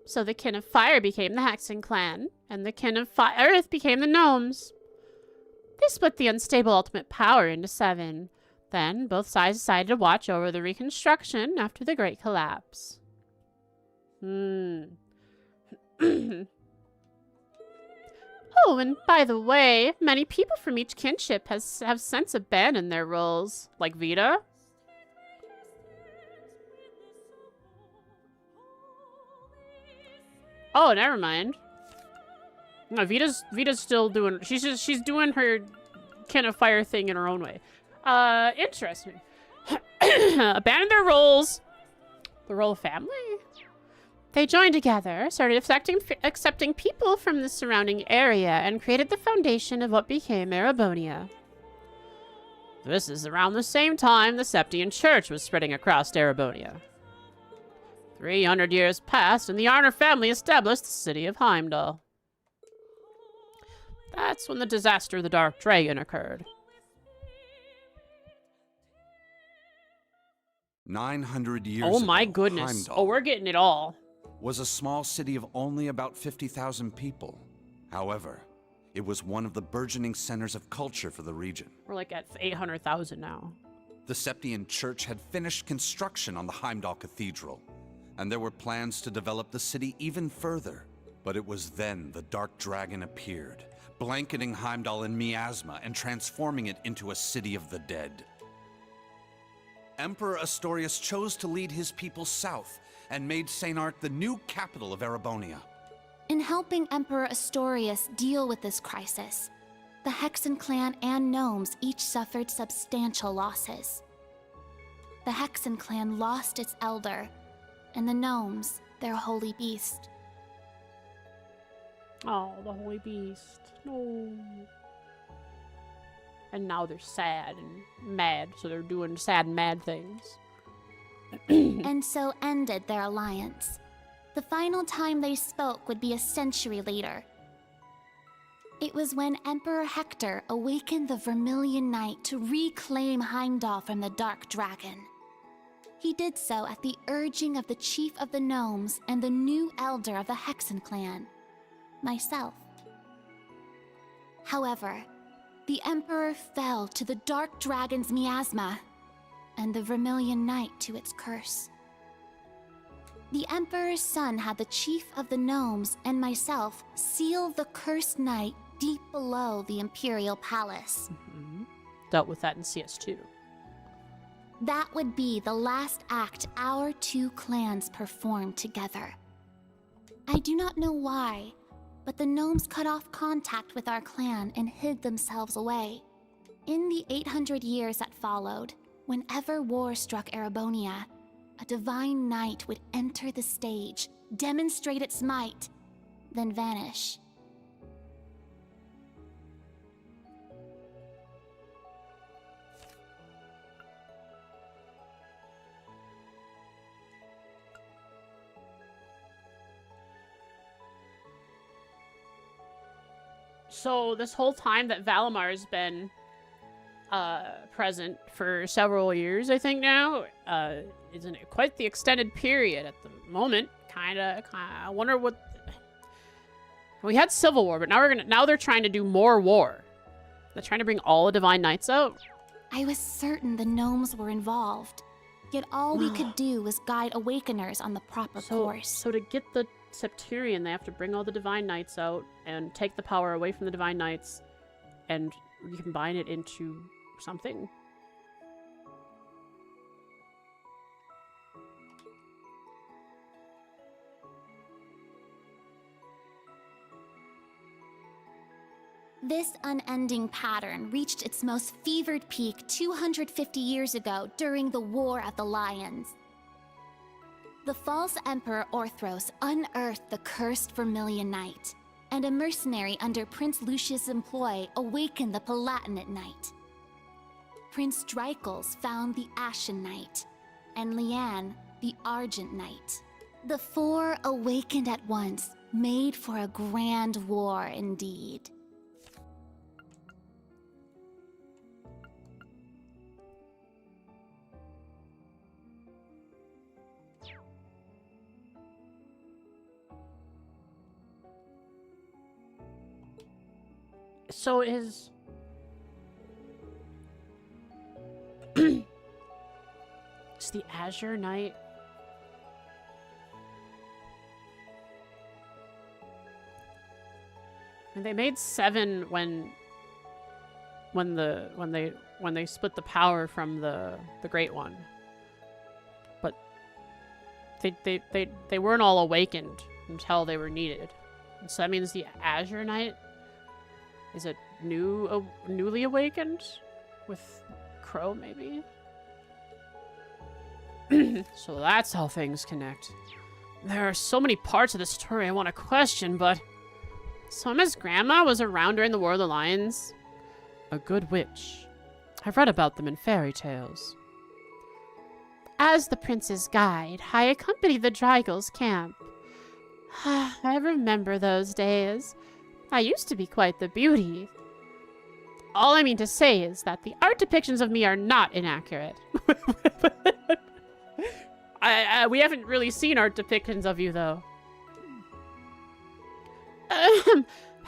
So the kin of Fire became the Hexen clan, and the kin of Earth became the Gnomes. They split the unstable ultimate power into 7. Then, both sides decided to watch over the reconstruction after the Great Collapse. Oh, and by the way, many people from each kinship have since abandoned their roles. Like Vita? Oh, never mind. No, Vita's still doing... She's doing her kin of Fire thing in her own way. Interesting. Abandoned their roles. The role of family? They joined together, started accepting people from the surrounding area, and created the foundation of what became Erebonia. This is around the same time the Septian Church was spreading across Erebonia. 300 years passed, and the Arner family established the city of Heimdall. That's when the disaster of the Dark Dragon occurred. 900 years Oh my ago, goodness. Heimdall Oh, we're getting it all. was a small city of only about 50,000 people. However, it was one of the burgeoning centers of culture for the region. We're like at 800,000 now. The Septian Church had finished construction on the Heimdall Cathedral, and there were plans to develop the city even further. But it was then the Dark Dragon appeared, blanketing Heimdall in miasma and transforming it into a city of the dead. Emperor Astorius chose to lead his people south and made Sainart the new capital of Erebonia. In helping Emperor Astorius deal with this crisis, the Hexen clan and gnomes each suffered substantial losses. The Hexen clan lost its elder, and the gnomes their holy beast. Oh, the holy beast. No. And now they're sad and mad, so they're doing sad and mad things. And so ended their alliance. The final time they spoke would be a century later. It was when Emperor Hector awakened the Vermilion Knight to reclaim Heimdall from the Dark Dragon. He did so at the urging of the chief of the gnomes and the new elder of the Hexen clan, myself. However, the Emperor fell to the Dark Dragon's miasma, and the Vermilion Knight to its curse. The Emperor's son had the chief of the gnomes and myself seal the cursed knight deep below the Imperial Palace. Dealt with that in CS2. That would be the last act our two clans performed together. I do not know why, but the gnomes cut off contact with our clan and hid themselves away. In the 800 years that followed, whenever war struck Erebonia, a divine knight would enter the stage, demonstrate its might, then vanish. So this whole time that Valamar's been present for several years, I think now, isn't it quite the extended period at the moment? Kinda. I wonder what. We had Civil War, but now they're trying to do more war. They're trying to bring all the Divine Knights out. I was certain the gnomes were involved, yet all we could do was guide Awakeners on the proper course. So to get the Septurion, they have to bring all the Divine Knights out and take the power away from the Divine Knights and combine it into something. This unending pattern reached its most fevered peak 250 years ago during the War of the Lions. The false Emperor Orthros unearthed the cursed Vermilion Knight, and a mercenary under Prince Lucius' employ awakened the Palatinate Knight. Prince Drycles found the Ashen Knight, and Leanne the Argent Knight. The four awakened at once, made for a grand war indeed. So is... It's the Azure Knight. And they made 7 when they split the power from the Great One. But they weren't all awakened until they were needed. And so that means the Azure Knight is it newly awakened with Crow, maybe? So that's how things connect. There are so many parts of the story I want to question, but... So Miss Grandma was around during the War of the Lions? A good witch. I've read about them in fairy tales. As the prince's guide, I accompanied the Drygles camp. I remember those days. I used to be quite the beauty. All I mean to say is that the art depictions of me are not inaccurate. We haven't really seen art depictions of you, though.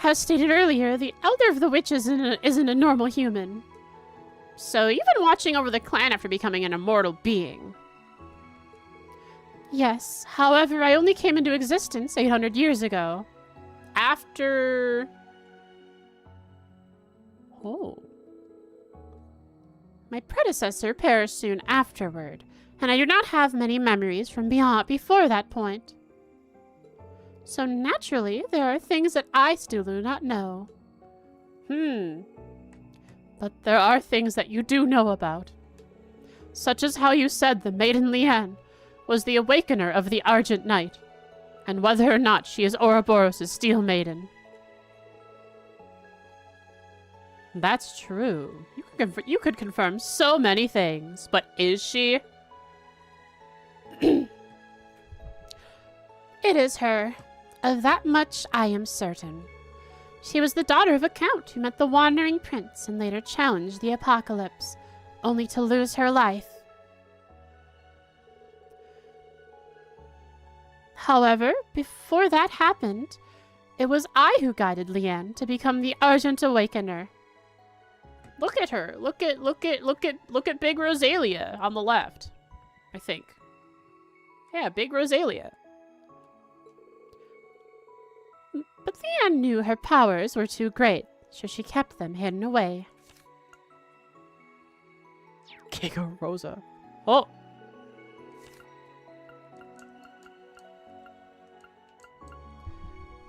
As stated earlier, the elder of the witches isn't a normal human. So you've been watching over the clan after becoming an immortal being. Yes, however, I only came into existence 800 years ago. After... Oh. My predecessor perished soon afterward, and I do not have many memories from before that point. So naturally, there are things that I still do not know. But there are things that you do know about. Such as how you said the Maiden Leanne was the awakener of the Argent Knight, and whether or not she is Ouroboros' Steel Maiden. That's true. You could confirm so many things, but is she? It is her. Of that much I am certain. She was the daughter of a count who met the Wandering Prince and later challenged the apocalypse, only to lose her life. However, before that happened, it was I who guided Leanne to become the Argent Awakener. Look at her. Look at Big Rosalia on the left. I think. Yeah, Big Rosalia. But Leanne knew her powers were too great, so she kept them hidden away. Giga Rosa. Oh.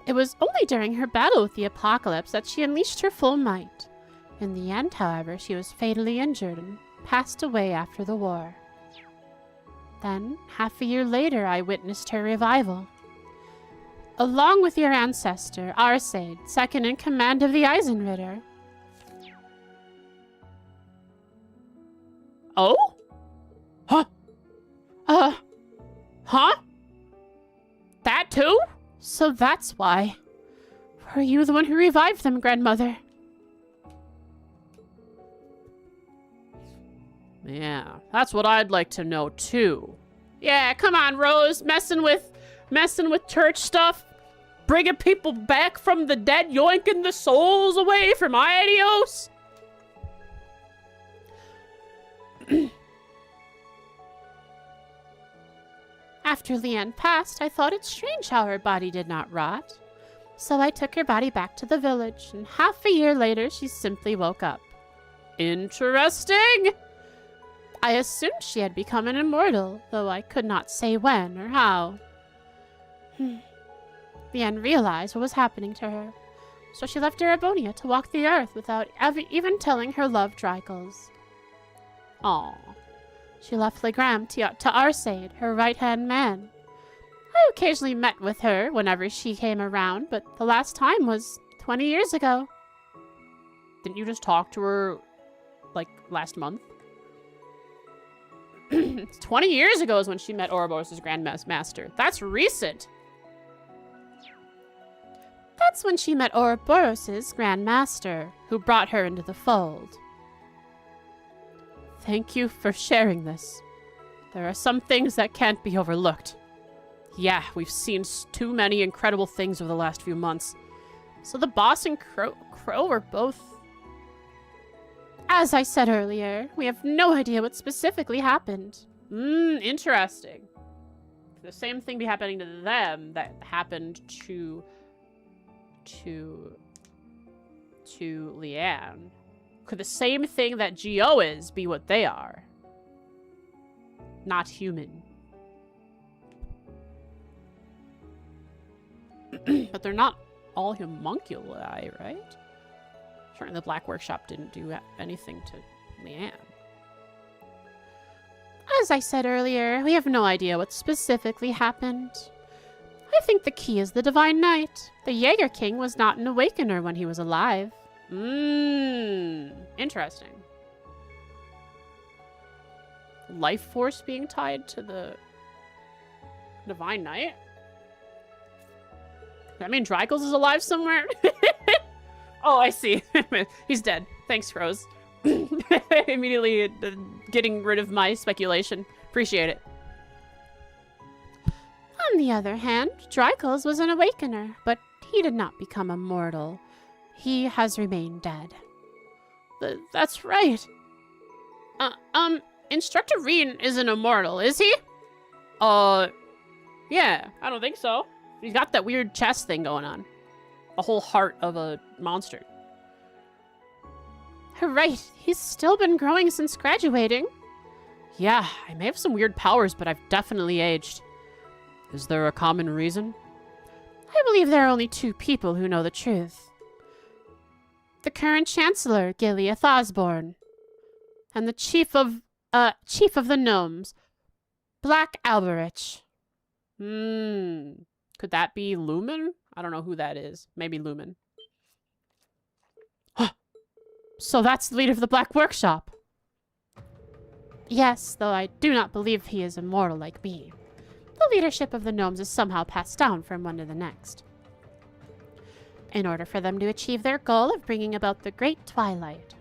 It was only during her battle with the apocalypse that she unleashed her full might. In the end, however, she was fatally injured and passed away after the war. Then, half a year later, I witnessed her revival. Along with your ancestor, Arsaid, second in command of the Eisenritter. Oh? Huh? Huh? That too? So that's why. Were you the one who revived them, grandmother? Yeah, that's what I'd like to know too. Yeah, come on, Rose, messing with church stuff, bringing people back from the dead, yoinking the souls away from Aidios. After Leanne passed, I thought it strange how her body did not rot. So I took her body back to the village, and half a year later, she simply woke up. Interesting. I assumed she had become an immortal, though I could not say when or how. Leanne realized what was happening to her, so she left Erebonia to walk the earth without even telling her love Drykles. Aww. She left Legram to Arsaid, her right-hand man. I occasionally met with her whenever she came around, but the last time was 20 years ago. Didn't you just talk to her, like, last month? 20 years ago is when she met Ouroboros' Grandmaster. That's recent. That's when she met Ouroboros' Grandmaster, who brought her into the fold. Thank you for sharing this. There are some things that can't be overlooked. Yeah, we've seen too many incredible things over the last few months. So the boss and Crow were both... As I said earlier, we have no idea what specifically happened. Interesting. The same thing be happening to them that happened to Leanne. Could the same thing that Geo is be what they are? Not human. But they're not all homunculi, right? Certainly the Black Workshop didn't do anything to Leanne. As I said earlier, we have no idea what specifically happened. I think the key is the Divine Knight. The Jaeger King was not an Awakener when he was alive. Interesting. Life force being tied to the Divine Knight? Does that mean Drykles is alive somewhere? Oh, I see. He's dead. Thanks, Rose. Immediately getting rid of my speculation. Appreciate it. On the other hand, Drykles was an Awakener, but he did not become immortal. He has remained dead. That's right. Instructor Reen isn't immortal, is he? Yeah, I don't think so. He's got that weird chest thing going on. A whole heart of a monster. Right, he's still been growing since graduating. Yeah, I may have some weird powers, but I've definitely aged. Is there a common reason? I believe there are only two people who know the truth. The current Chancellor, Gileath Osborne, and the Chief of the Gnomes, Black Alberich. Could that be Lumen? I don't know who that is. Maybe Lumen. So that's the leader of the Black Workshop. Yes, though I do not believe he is immortal like me. The leadership of the gnomes is somehow passed down from one to the next. In order for them to achieve their goal of bringing about the Great Twilight.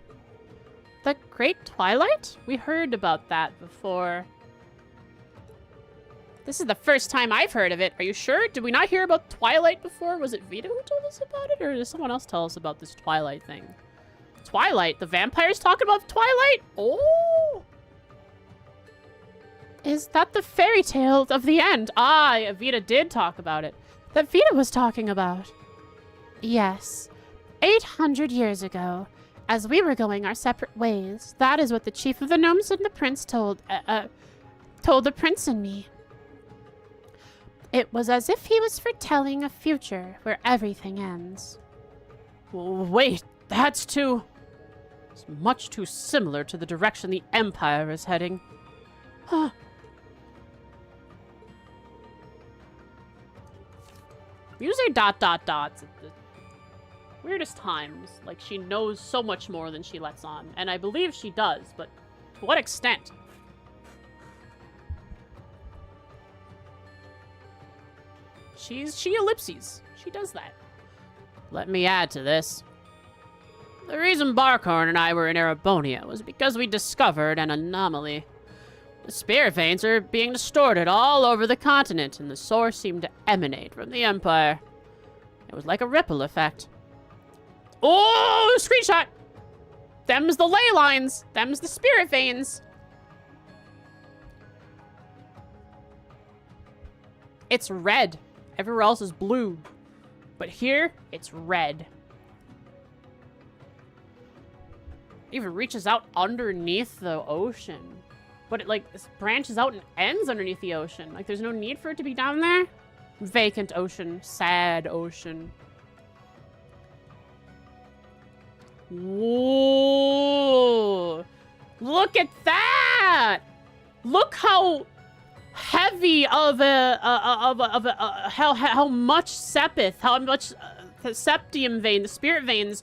The Great Twilight? We heard about that before. This is the first time I've heard of it. Are you sure? Did we not hear about Twilight before? Was it Vita who told us about it? Or did someone else tell us about this Twilight thing? Twilight? The vampires talking about Twilight? Oh! Is that the fairy tale of the end? Ah, Vita did talk about it. That Vita was talking about. Yes. 800 years ago, as we were going our separate ways. That is what the chief of the gnomes and the prince told the prince and me. It was as if he was foretelling a future where everything ends. Wait, that's too... It's much too similar to the direction the Empire is heading. Huh. You say ... at the weirdest times. Like, she knows so much more than she lets on. And I believe she does, but to what extent? She ellipses. She does that. Let me add to this. The reason Barkhorn and I were in Erebonia was because we discovered an anomaly. The spirit veins are being distorted all over the continent, and the source seemed to emanate from the Empire. It was like a ripple effect. Oh, screenshot! Them's the ley lines. Them's the spirit veins. It's red. Everywhere else is blue. But here, it's red. It even reaches out underneath the ocean. But it, like, branches out and ends underneath the ocean. Like, there's no need for it to be down there. Vacant ocean. Sad ocean. Whoa! Look at that! Look how heavy of how much sepith, how much the septium vein, the spirit veins,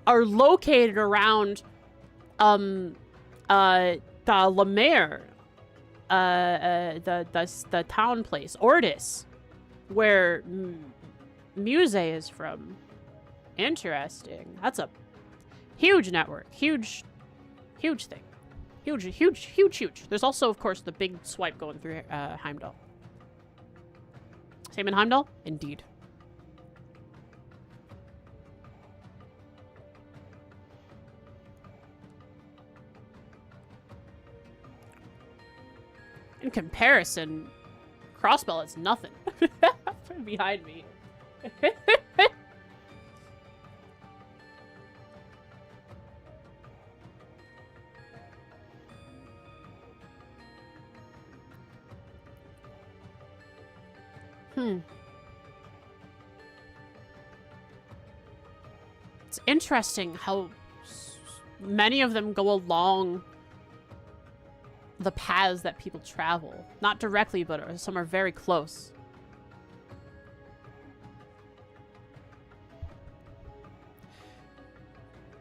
are located around the Lemaire, the town place, Ordis, where Muse is from. Interesting. That's a huge network, huge thing. Huge. There's also, of course, the big swipe going through Heimdall. Same in Heimdall? Indeed. In comparison, Crossbell is nothing. Behind me. It's interesting how many of them go along the paths that people travel. Not directly, but some are very close.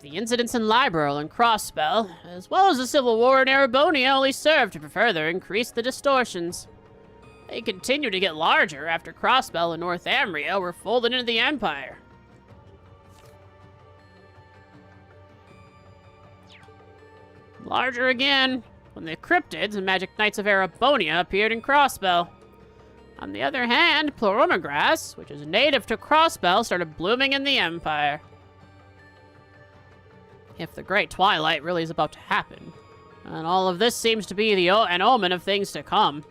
The incidents in Liberl and Crossbell, as well as the civil war in Erebonia, only served to further increase the distortions. They continued to get larger after Crossbell and North Amria were folded into the Empire. Larger again when the Cryptids and Magic Knights of Erebonia appeared in Crossbell. On the other hand, Pleuromagrass, which is native to Crossbell, started blooming in the Empire. If the Great Twilight really is about to happen, and all of this seems to be an omen of things to come.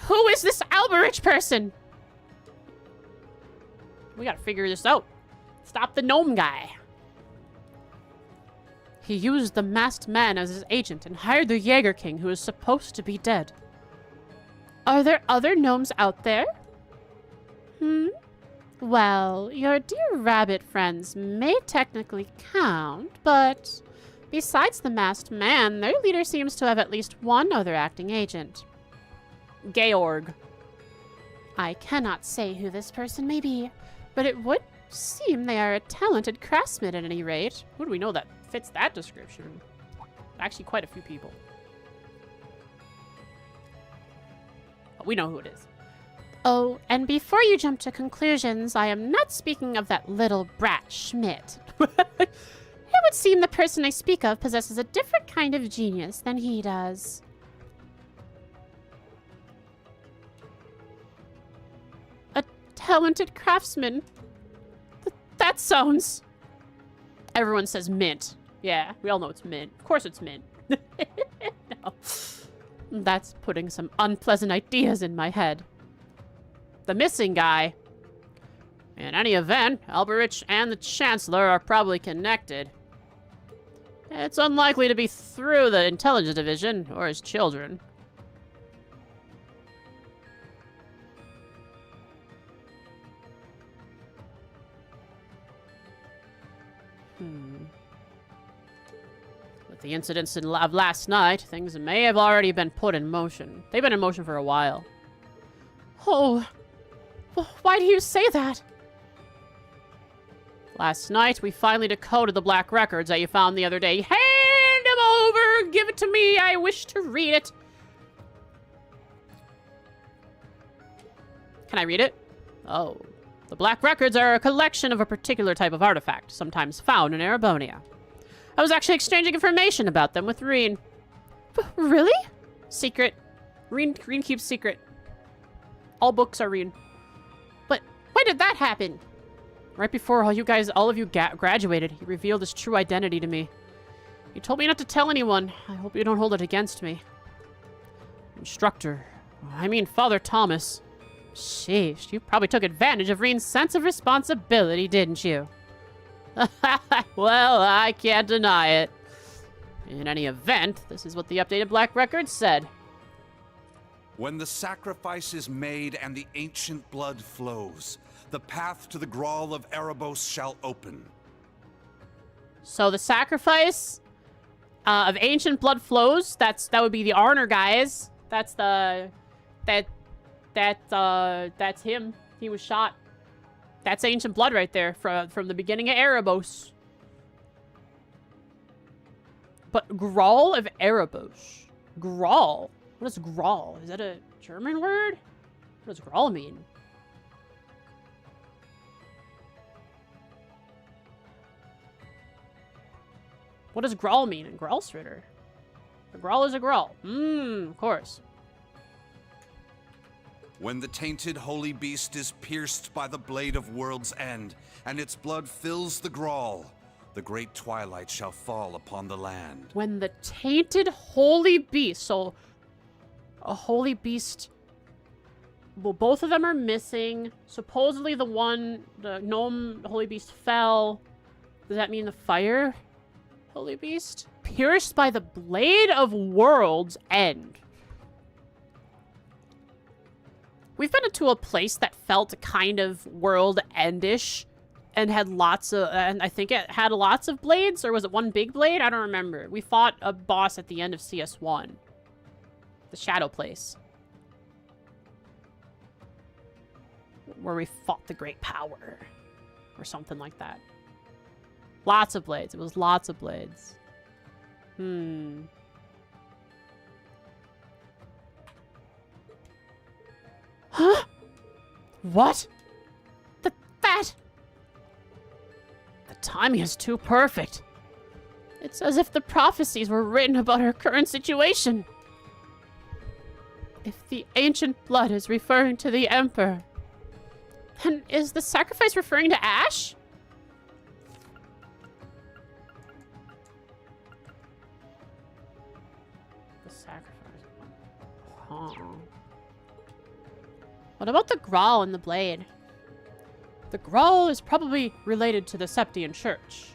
Who is this Alberich person? We gotta figure this out. Stop the gnome guy. He used the masked man as his agent and hired the Jaeger King, who is supposed to be dead. Are there other gnomes out there? Well, your dear rabbit friends may technically count, but besides the masked man, their leader seems to have at least one other acting agent. Georg. I cannot say who this person may be, but it would seem they are a talented craftsman at any rate. Who do we know that fits that description? Actually, quite a few people. But we know who it is. Oh, and before you jump to conclusions, I am not speaking of that little brat Schmidt. It would seem the person I speak of possesses a different kind of genius than he does. A talented craftsman. That sounds... Everyone says mint. Yeah, we all know it's mint. Of course it's mint. No. That's putting some unpleasant ideas in my head. The missing guy. In any event, Alberich and the Chancellor are probably connected. It's unlikely to be through the Intelligence Division or his children. With the incidents of last night, things may have already been put in motion. They've been in motion for a while. Oh, why do you say that? Last night, we finally decoded the black records that you found the other day. Hand them over! Give it to me! I wish to read it. Can I read it? Oh. The black records are a collection of a particular type of artifact, sometimes found in Erebonia. I was actually exchanging information about them with Reen. Really? Secret. Reen keeps secret. All books are Reen. But when did that happen? Right before all of you graduated, he revealed his true identity to me. He told me not to tell anyone. I hope you don't hold it against me. Father Thomas. Sheesh, you probably took advantage of Reen's sense of responsibility, didn't you? Well, I can't deny it. In any event, this is what the updated Black Record said. When the sacrifice is made and the ancient blood flows, the path to the Grawl of Erebos shall open. So the sacrifice of ancient blood flows. That would be the Arner guys. That's him. He was shot. That's ancient blood right there from the beginning of Erebos. But Grawl of Erebos. Grawl. What is Grawl? Is that a German word? What does Grawl mean? What does Grawl mean in Gralsritter? A Grawl is a Grawl. Of course. When the tainted holy beast is pierced by the blade of World's End, and its blood fills the Grawl, the great twilight shall fall upon the land. When the tainted holy beast, so a holy beast, well, both of them are missing. Supposedly the gnome holy beast fell. Does that mean the fire holy beast? Pierced by the blade of World's End. We've been to a place that felt kind of World Endish and had lots of, and I think it had lots of blades, or was it one big blade? I don't remember. We fought a boss at the end of CS1. The Shadow Place. Where we fought the Great Power. Or something like that. Lots of blades. It was lots of blades. Huh? What? That? The timing is too perfect. It's as if the prophecies were written about our current situation. If the ancient blood is referring to the Emperor, then is the sacrifice referring to Ash? The sacrifice. Huh. What about the Grawl and the blade? The Grawl is probably related to the Septian Church.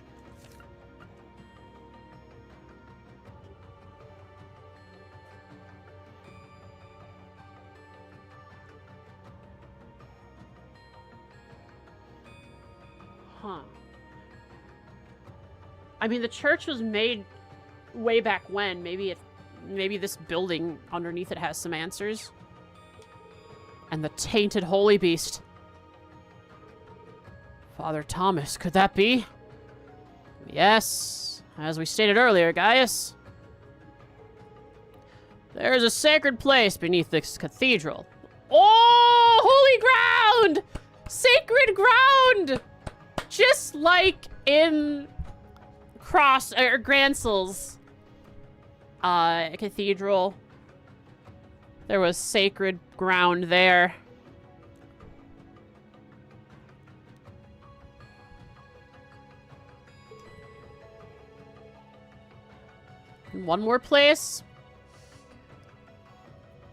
Huh. I mean, the church was made way back when. Maybe this building underneath it has some answers. And the tainted holy beast. Father Thomas, could that be? Yes, as we stated earlier, Gaius. There's a sacred place beneath this cathedral. Oh, holy ground! Sacred ground! Just like in Gransel's cathedral. There was sacred ground there. One more place.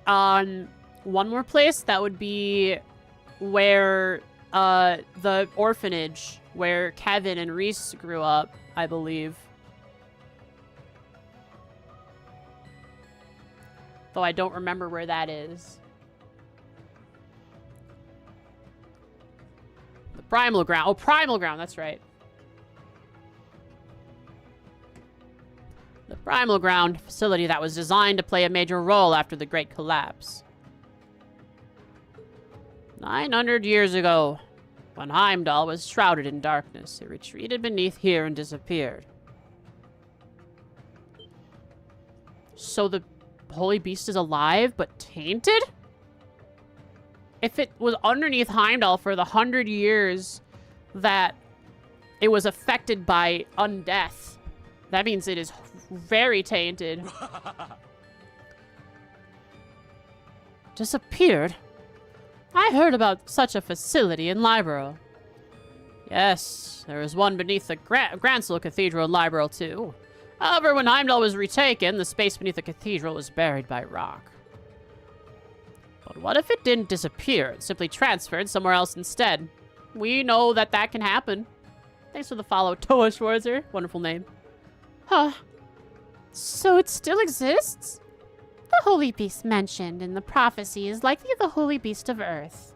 One more place, that would be where the orphanage where Kevin and Reese grew up, I believe. Though I don't remember where that is. The Primal Ground. Oh, Primal Ground, that's right. The Primal Ground, facility that was designed to play a major role after the Great Collapse. 900 years ago, when Heimdall was shrouded in darkness, it retreated beneath here and disappeared. So the Holy Beast is alive, but tainted? If it was underneath Heimdall for the 100 years that it was affected by undeath, that means it is very tainted. Disappeared? I heard about such a facility in Libero. Yes, there is one beneath the Gransel Cathedral in Libero, too. However, when Heimdall was retaken, the space beneath the cathedral was buried by rock. But what if it didn't disappear? It simply transferred somewhere else instead. We know that that can happen. Thanks for the follow, Toa Schwarzer. Wonderful name. Huh. So it still exists? The Holy Beast mentioned in the prophecy is likely the Holy Beast of Earth.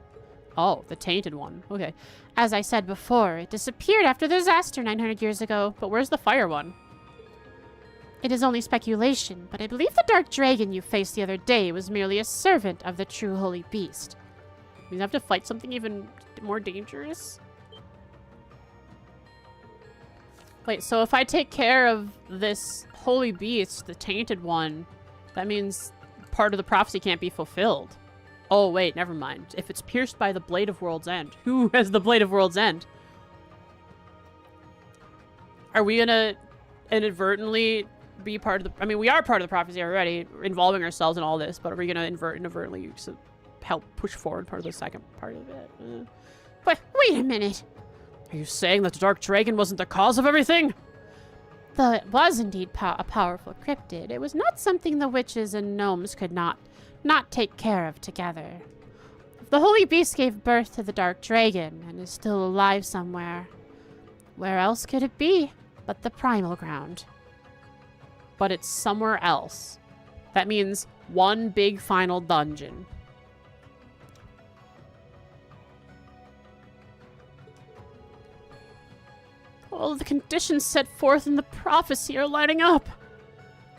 Oh, the tainted one. Okay. As I said before, it disappeared after the disaster 900 years ago. But where's the fire one? It is only speculation, but I believe the dark dragon you faced the other day was merely a servant of the true Holy Beast. We have to fight something even more dangerous? Wait, so if I take care of this Holy Beast, the tainted one, that means part of the prophecy can't be fulfilled. Oh, wait, never mind. If it's pierced by the Blade of World's End. Who has the Blade of World's End? Are we gonna inadvertently be part of the... I mean, we are part of the prophecy already, involving ourselves in all this, but are we gonna inadvertently help push forward part of the second part of it? But wait a minute. Are you saying that the Dark Dragon wasn't the cause of everything? Though it was indeed a powerful cryptid, it was not something the witches and gnomes could not take care of together. If the Holy Beast gave birth to the Dark Dragon and is still alive somewhere, where else could it be but the Primal Ground? But it's somewhere else. That means one big final dungeon. All the conditions set forth in the prophecy are lining up.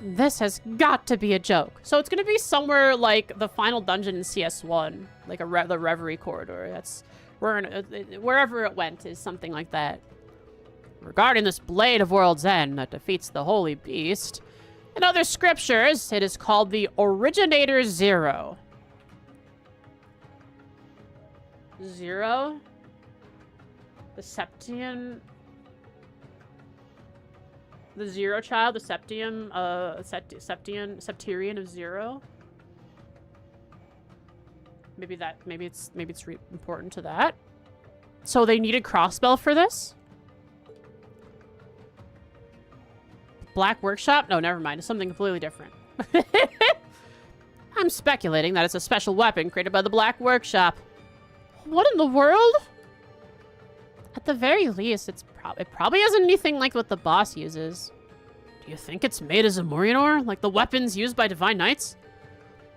This has got to be a joke. So it's going to be somewhere like the final dungeon in CS1, like the Reverie Corridor. That's wherever it went is something like that. Regarding this Blade of World's End that defeats the Holy Beast, in other scriptures, it is called the Originator Zero. Zero? The Septian... The Zero Child, the Septium, Septirian of Zero. Maybe it's important to that. So they needed Crossbell for this? Black Workshop? No, never mind. It's something completely different. I'm speculating that it's a special weapon created by the Black Workshop. What in the world? At the very least, it probably isn't anything like what the boss uses. Do you think it's made as a Morianor, like the weapons used by Divine Knights?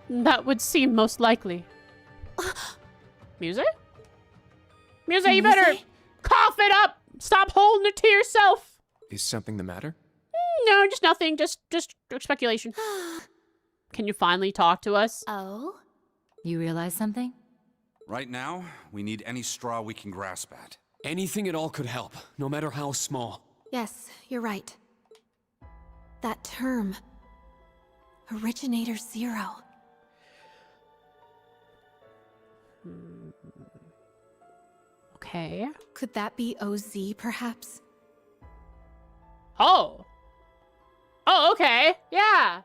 That would seem most likely. Muse? Muse, you better cough it up! Stop holding it to yourself! Is something the matter? No, just nothing. Just speculation. Can you finally talk to us? Oh? You realize something? Right now, we need any straw we can grasp at. Anything at all could help, no matter how small. Yes, you're right. That term. Originator Zero. Okay. Could that be OZ, perhaps? Oh. Oh, okay. Yeah.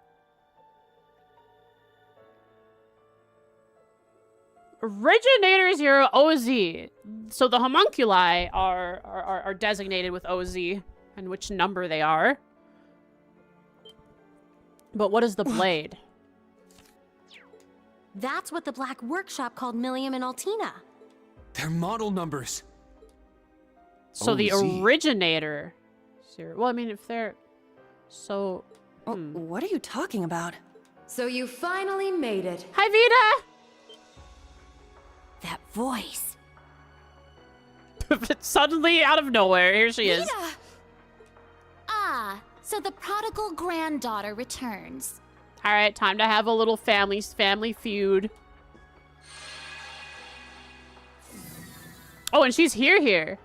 Originator Zero OZ. So the homunculi are designated with OZ and which number they are. But what is the blade? That's what the Black Workshop called Millium and Altina. They're model numbers. So the OZ. originator. Well, I mean, if they're so. What are you talking about? So you finally made it. Hi, Vita. That voice. Suddenly, out of nowhere, here she is. Vita! Ah, so the prodigal granddaughter returns. All right, time to have a little family feud. Oh, and she's here.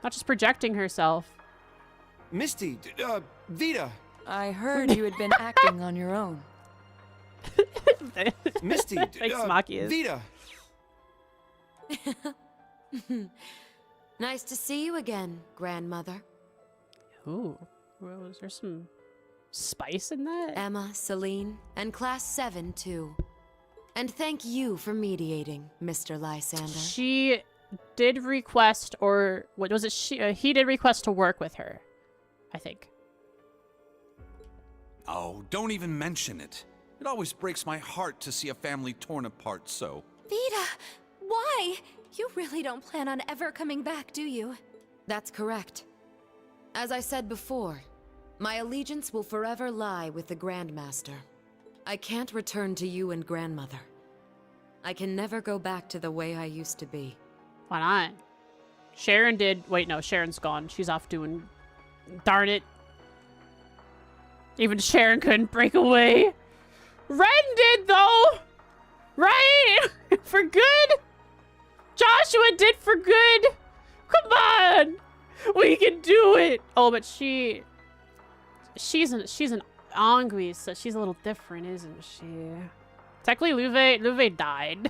Not just projecting herself. Misty, Vita. I heard you had been acting on your own. Misty, Thanks, Machias. Vita. Nice to see you again, grandmother. Ooh, well, is there some spice in that? Emma, Celine, and Class 7 too. And thank you for mediating, Mr. Lysander. She did request, or what was it? He did request to work with her, I think. Oh, don't even mention it. It always breaks my heart to see a family torn apart so. Vita, why? You really don't plan on ever coming back, do you? That's correct. As I said before, my allegiance will forever lie with the Grandmaster. I can't return to you and grandmother. I can never go back to the way I used to be. Why not? Sharon did. Wait, no, Sharon's gone. She's off doing. Darn it. Even Sharon couldn't break away. Ren did, though. Right? For good? Joshua did for good. Come on. We can do it. Oh, but she's an Anguis, so she's a little different, isn't she? Technically, Louve died.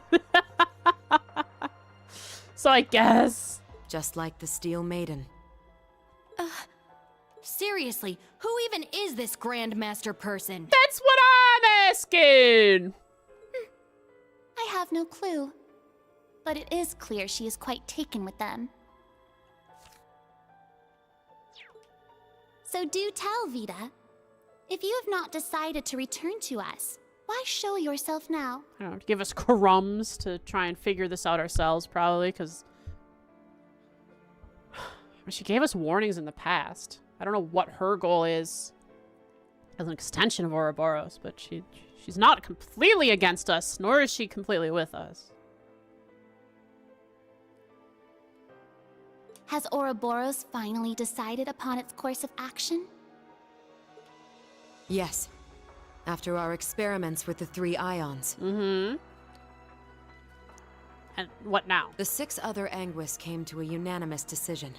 So I guess. Just like the Steel Maiden. Seriously, who even is this Grandmaster person? That's what I'm asking. I have no clue. But it is clear she is quite taken with them. So do tell, Vita. If you have not decided to return to us, why show yourself now? I don't know, give us crumbs to try and figure this out ourselves, probably, because she gave us warnings in the past. I don't know what her goal is as an extension of Ouroboros, but she's not completely against us, nor is she completely with us. Has Ouroboros finally decided upon its course of action? Yes. After our experiments with the 3 ions. Mm-hmm. And what now? The 6 other Anguis came to a unanimous decision.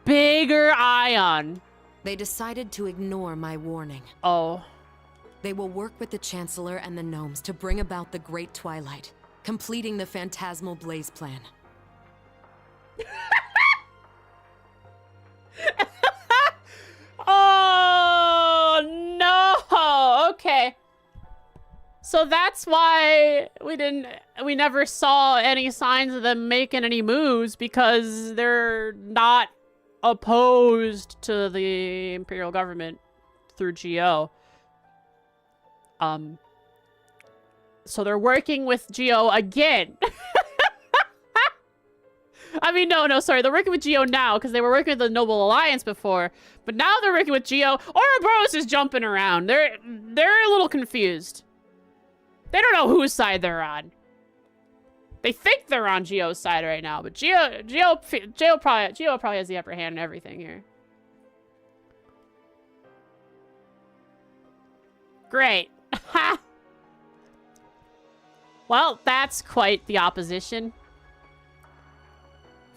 Bigger ion. They decided to ignore my warning. Oh. They will work with the Chancellor and the gnomes to bring about the Great Twilight, completing the Phantasmal Blaze plan. Oh, no. Okay. So that's why we never saw any signs of them making any moves, because they're not opposed to the Imperial government through Geo. So they're working with Geo again. I mean, no, sorry. They're working with Geo now because they were working with the Noble Alliance before. But now they're working with Geo. Ouroboros is jumping around. They're a little confused. They don't know whose side they're on. They think they're on Geo's side right now, but Geo probably has the upper hand in everything here. Great. Ha! Well, that's quite the opposition.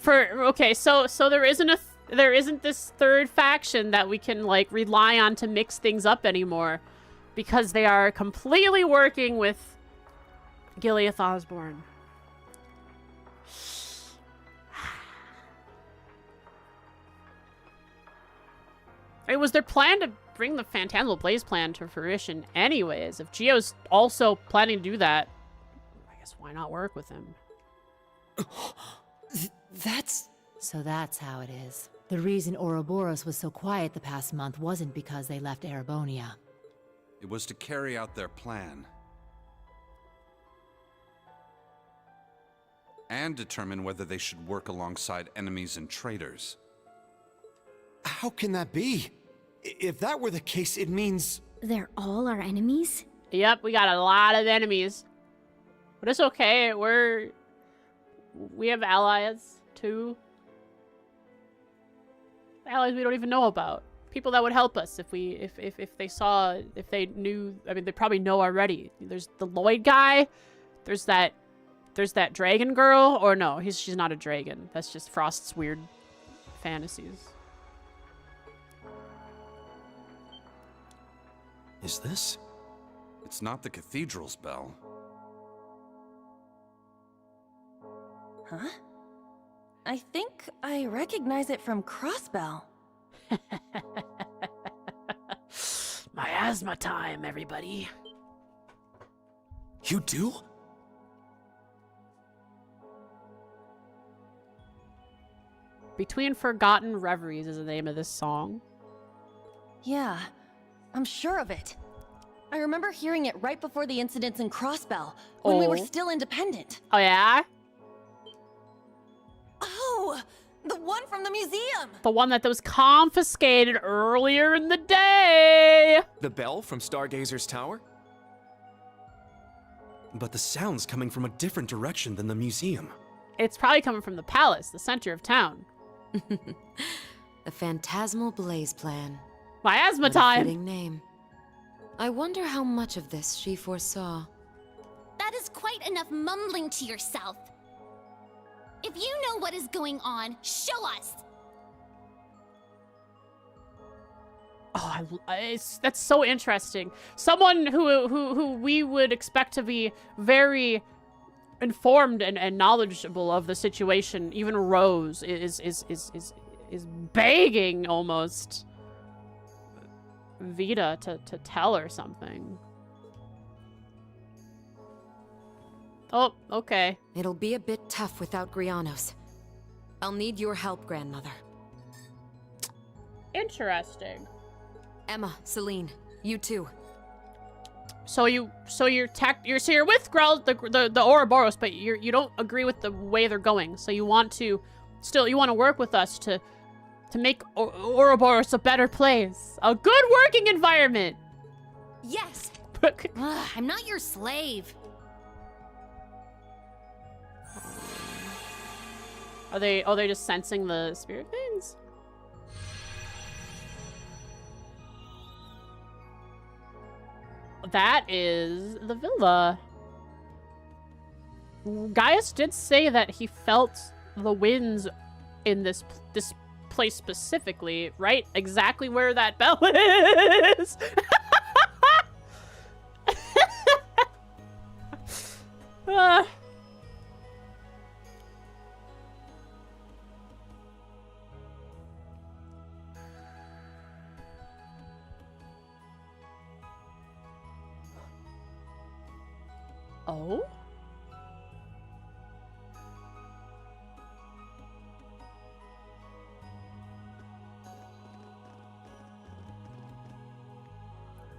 Okay, so there isn't this third faction that we can like rely on to mix things up anymore, because they are completely working with Gileath Osborne. It was their plan to bring the Phantasmal Blaze plan to fruition anyways. If Geo's also planning to do that, I guess why not work with him? So that's how it is. The reason Ouroboros was so quiet the past month wasn't because they left Erebonia. It was to carry out their plan. and determine whether they should work alongside enemies and traitors. How can that be? If that were the case, it means... They're all our enemies? Yep, we got a lot of enemies. But it's okay. We have allies too. Allies we don't even know about. People that would help us if they knew. I mean, they probably know already. There's the Lloyd guy. There's that dragon girl. Or no, she's not a dragon. That's just Frost's weird fantasies. Is this? It's not the cathedral's bell. Huh? I think I recognize it from Crossbell. Miasma time, everybody. You do? Between Forgotten Reveries is the name of this song. Yeah, I'm sure of it. I remember hearing it right before the incidents in Crossbell, when we were still independent. Oh, yeah? Oh, the one from the museum! The one that was confiscated earlier in the day! The bell from Stargazer's tower? But the sound's coming from a different direction than the museum. It's probably coming from the palace, the center of town. The Phantasmal Blaze Plan. Miasma What a time! fitting name. I wonder how much of this she foresaw. That is quite enough mumbling to yourself. If you know what is going on, show us. Oh, that's so interesting. Someone who we would expect to be very informed and knowledgeable of the situation, even Rose, is begging almost Vita to tell her something. Oh, okay. It'll be a bit tough without Grianos. I'll need your help, Grandmother. Interesting. Emma, Celine, you too. So you're with Grell, the Ouroboros, but you don't agree with the way they're going. So you want to work with us to make Ouroboros a better place, a good working environment. Yes. I'm not your slave. Are they just sensing the spirit things? That is the villa. Gaius did say that he felt the winds in this place specifically, right? Exactly where that bell is. Oh?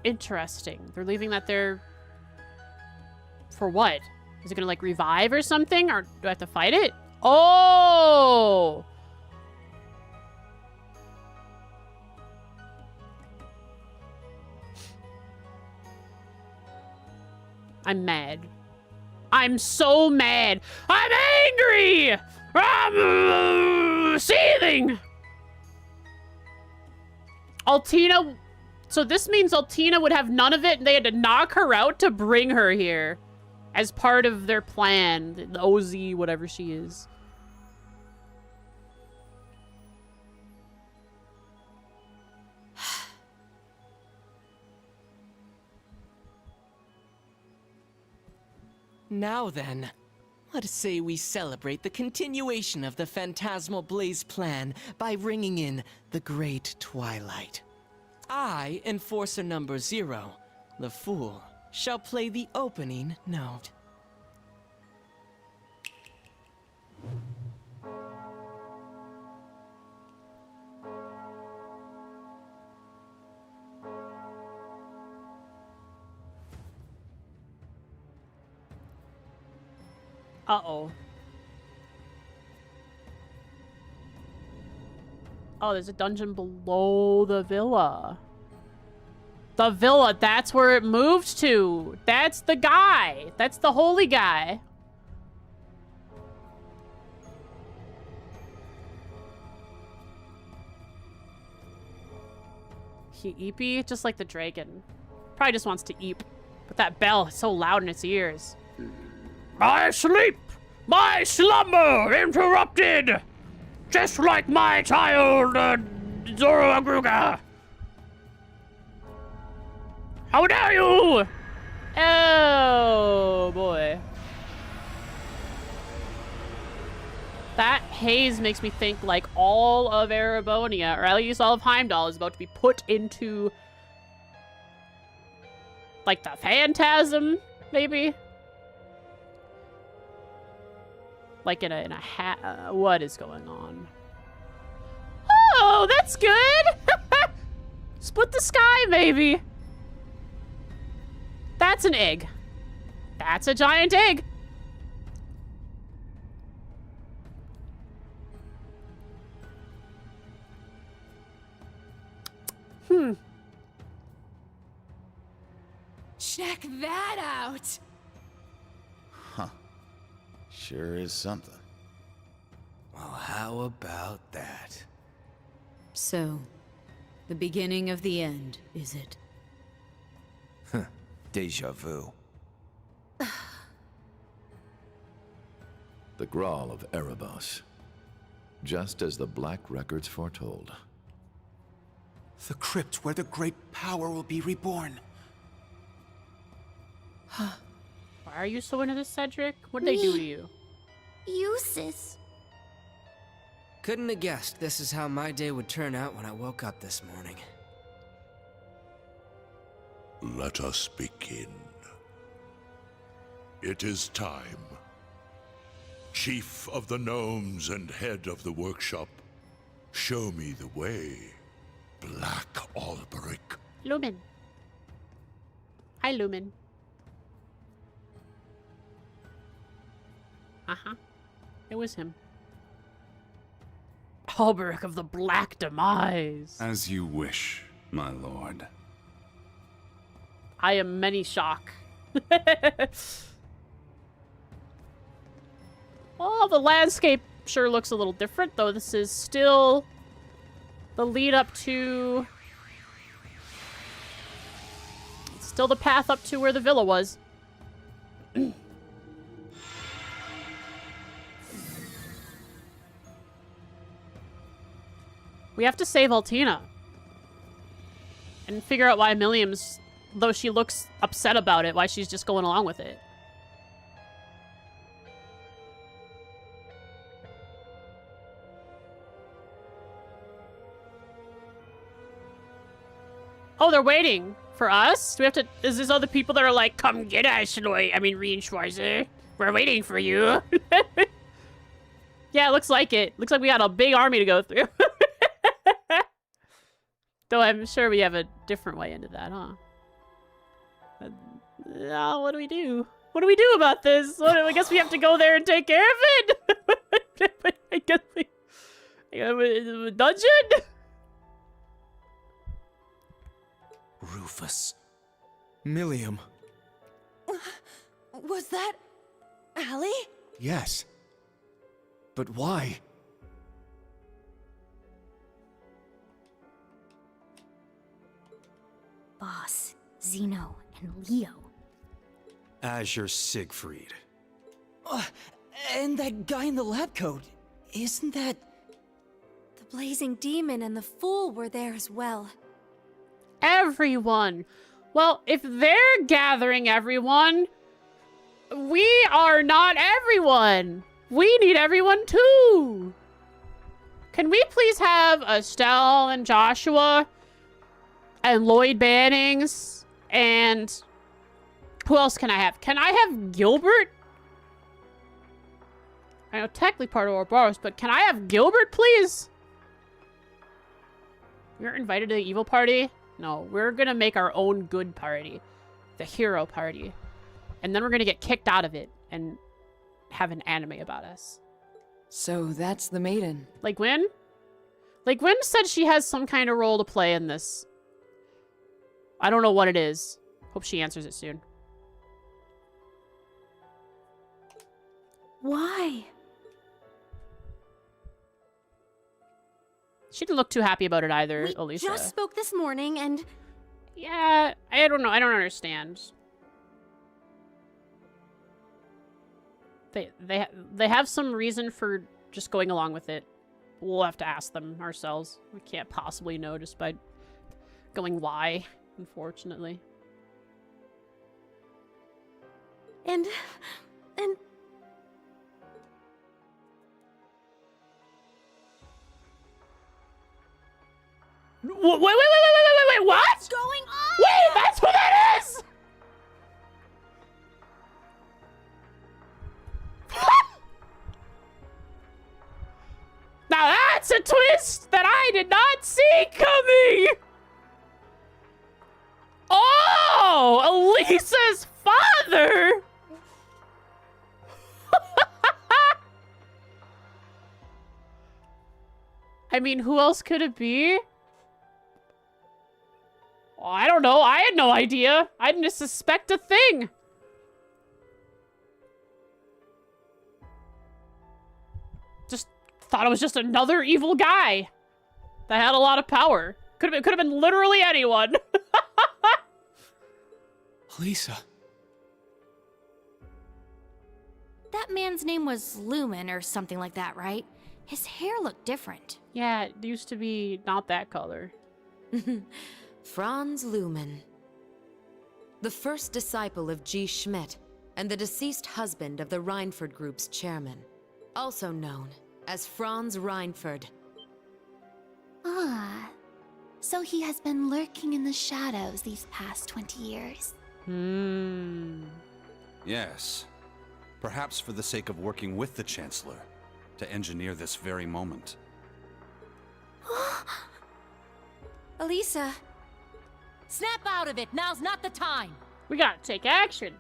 Interesting. They're leaving that there for what? Is it gonna like revive or something? Or do I have to fight it? Oh! I'm mad. I'm so mad. I'm angry! I'm seething! Altina... So this means Altina would have none of it and they had to knock her out to bring her here. As part of their plan. The OZ, whatever she is. Now then, let us say we celebrate the continuation of the Phantasmal Blaze plan by ringing in the Great Twilight. I, Enforcer number 0, the Fool, shall play the opening note. Uh-oh. Oh, there's a dungeon below the villa. The villa, that's where it moved to. That's the guy. That's the holy guy. He eepy, just like the dragon. Probably just wants to eep. But that bell is so loud in its ears. My sleep! My slumber interrupted! Just like my child, Zoroagruga! How dare you! Oh, boy. That haze makes me think like all of Erebonia, or at least all of Heimdall, is about to be put into like the phantasm, maybe? Like in a hat. What is going on? Oh, that's good! Split the sky, maybe. That's an egg. That's a giant egg. Check that out! Huh. Sure is something. Well, how about that? So, the beginning of the end, is it? Deja vu. The Grawl of Erebos. Just as the Black Records foretold. The crypt where the great power will be reborn. Why are you so into this, Cedric? What did they do to you? Useless. Couldn't have guessed this is how my day would turn out when I woke up this morning. Let us begin. It is time. Chief of the Gnomes and head of the workshop, show me the way, Black Alberic. Lumen. Hi, Lumen. Uh-huh. It was him. Alberic of the Black Demise. As you wish, my lord. I am many shock. Well, the landscape sure looks a little different, though. This is still the lead up to... It's still the path up to where the villa was. We have to save Altina. And figure out why Milliam's, though she looks upset about it, why she's just going along with it. Oh, they're waiting for us? Do we have to... Is this other people that are like, come get us, Reinschweizer. We're waiting for you. Yeah, it looks like it. Looks like we got a big army to go through. Though I'm sure we have a different way into that, huh? What do we do? What do we do about this? I guess we have to go there and take care of it? I guess we... Dungeon? Rufus. Milliam. Was that... Allie? Yes. But why? Boss, Zeno, and Leo. Azure Siegfried. And that guy in the lab coat. Isn't that... The Blazing Demon and the Fool were there as well. Everyone. Well, if they're gathering everyone, we are not everyone. We need everyone too. Can we please have Estelle and Joshua and Lloyd Bannings and who else can I have? Can I have Gilbert? I know technically part of Ouroboros, but can I have Gilbert, please? You're invited to the evil party? No, we're gonna make our own good party. The hero party. And then we're gonna get kicked out of it and have an anime about us. So that's the maiden. Like when? Like, Gwen said she has some kind of role to play in this. I don't know what it is. Hope she answers it soon. Why? She didn't look too happy about it either, We Elisa. just spoke this morning and... Yeah, I don't know. I don't understand. They have some reason for just going along with it. We'll have to ask them ourselves. We can't possibly know just by going why, unfortunately. And... Wait, what? What's going on? Wait, that's who that is! Now that's a twist that I did not see coming! Oh, Elisa's father! I mean, who else could it be? Oh, I don't know. I had no idea. I didn't suspect a thing. Just thought it was just another evil guy that had a lot of power. Could have been literally anyone. Lisa. That man's name was Lumen or something like that, right? His hair looked different. Yeah, it used to be not that color. Franz Lumen. The first disciple of G. Schmidt and the deceased husband of the Reinford Group's chairman. Also known as Franz Reinford. Ah, so he has been lurking in the shadows these past 20 years. Yes. Perhaps for the sake of working with the Chancellor to engineer this very moment. Elisa. Snap out of it. Now's not the time. We gotta take action.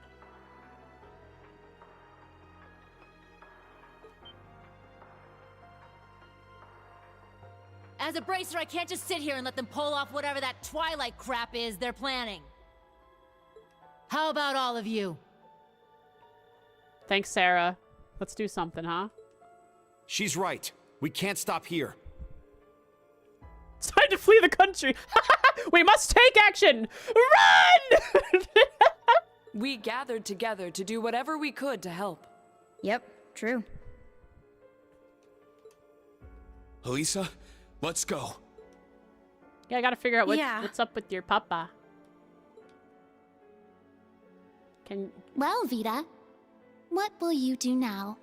As a bracer, I can't just sit here and let them pull off whatever that Twilight crap is they're planning. How about all of you? Thanks, Sarah. Let's do something, huh? She's right. We can't stop here. It's time to flee the country. We must take action. Run! We gathered together to do whatever we could to help. Yep, true. Elisa, let's go. Yeah, I gotta figure out what's up with your papa. Well, Vita, what will you do now?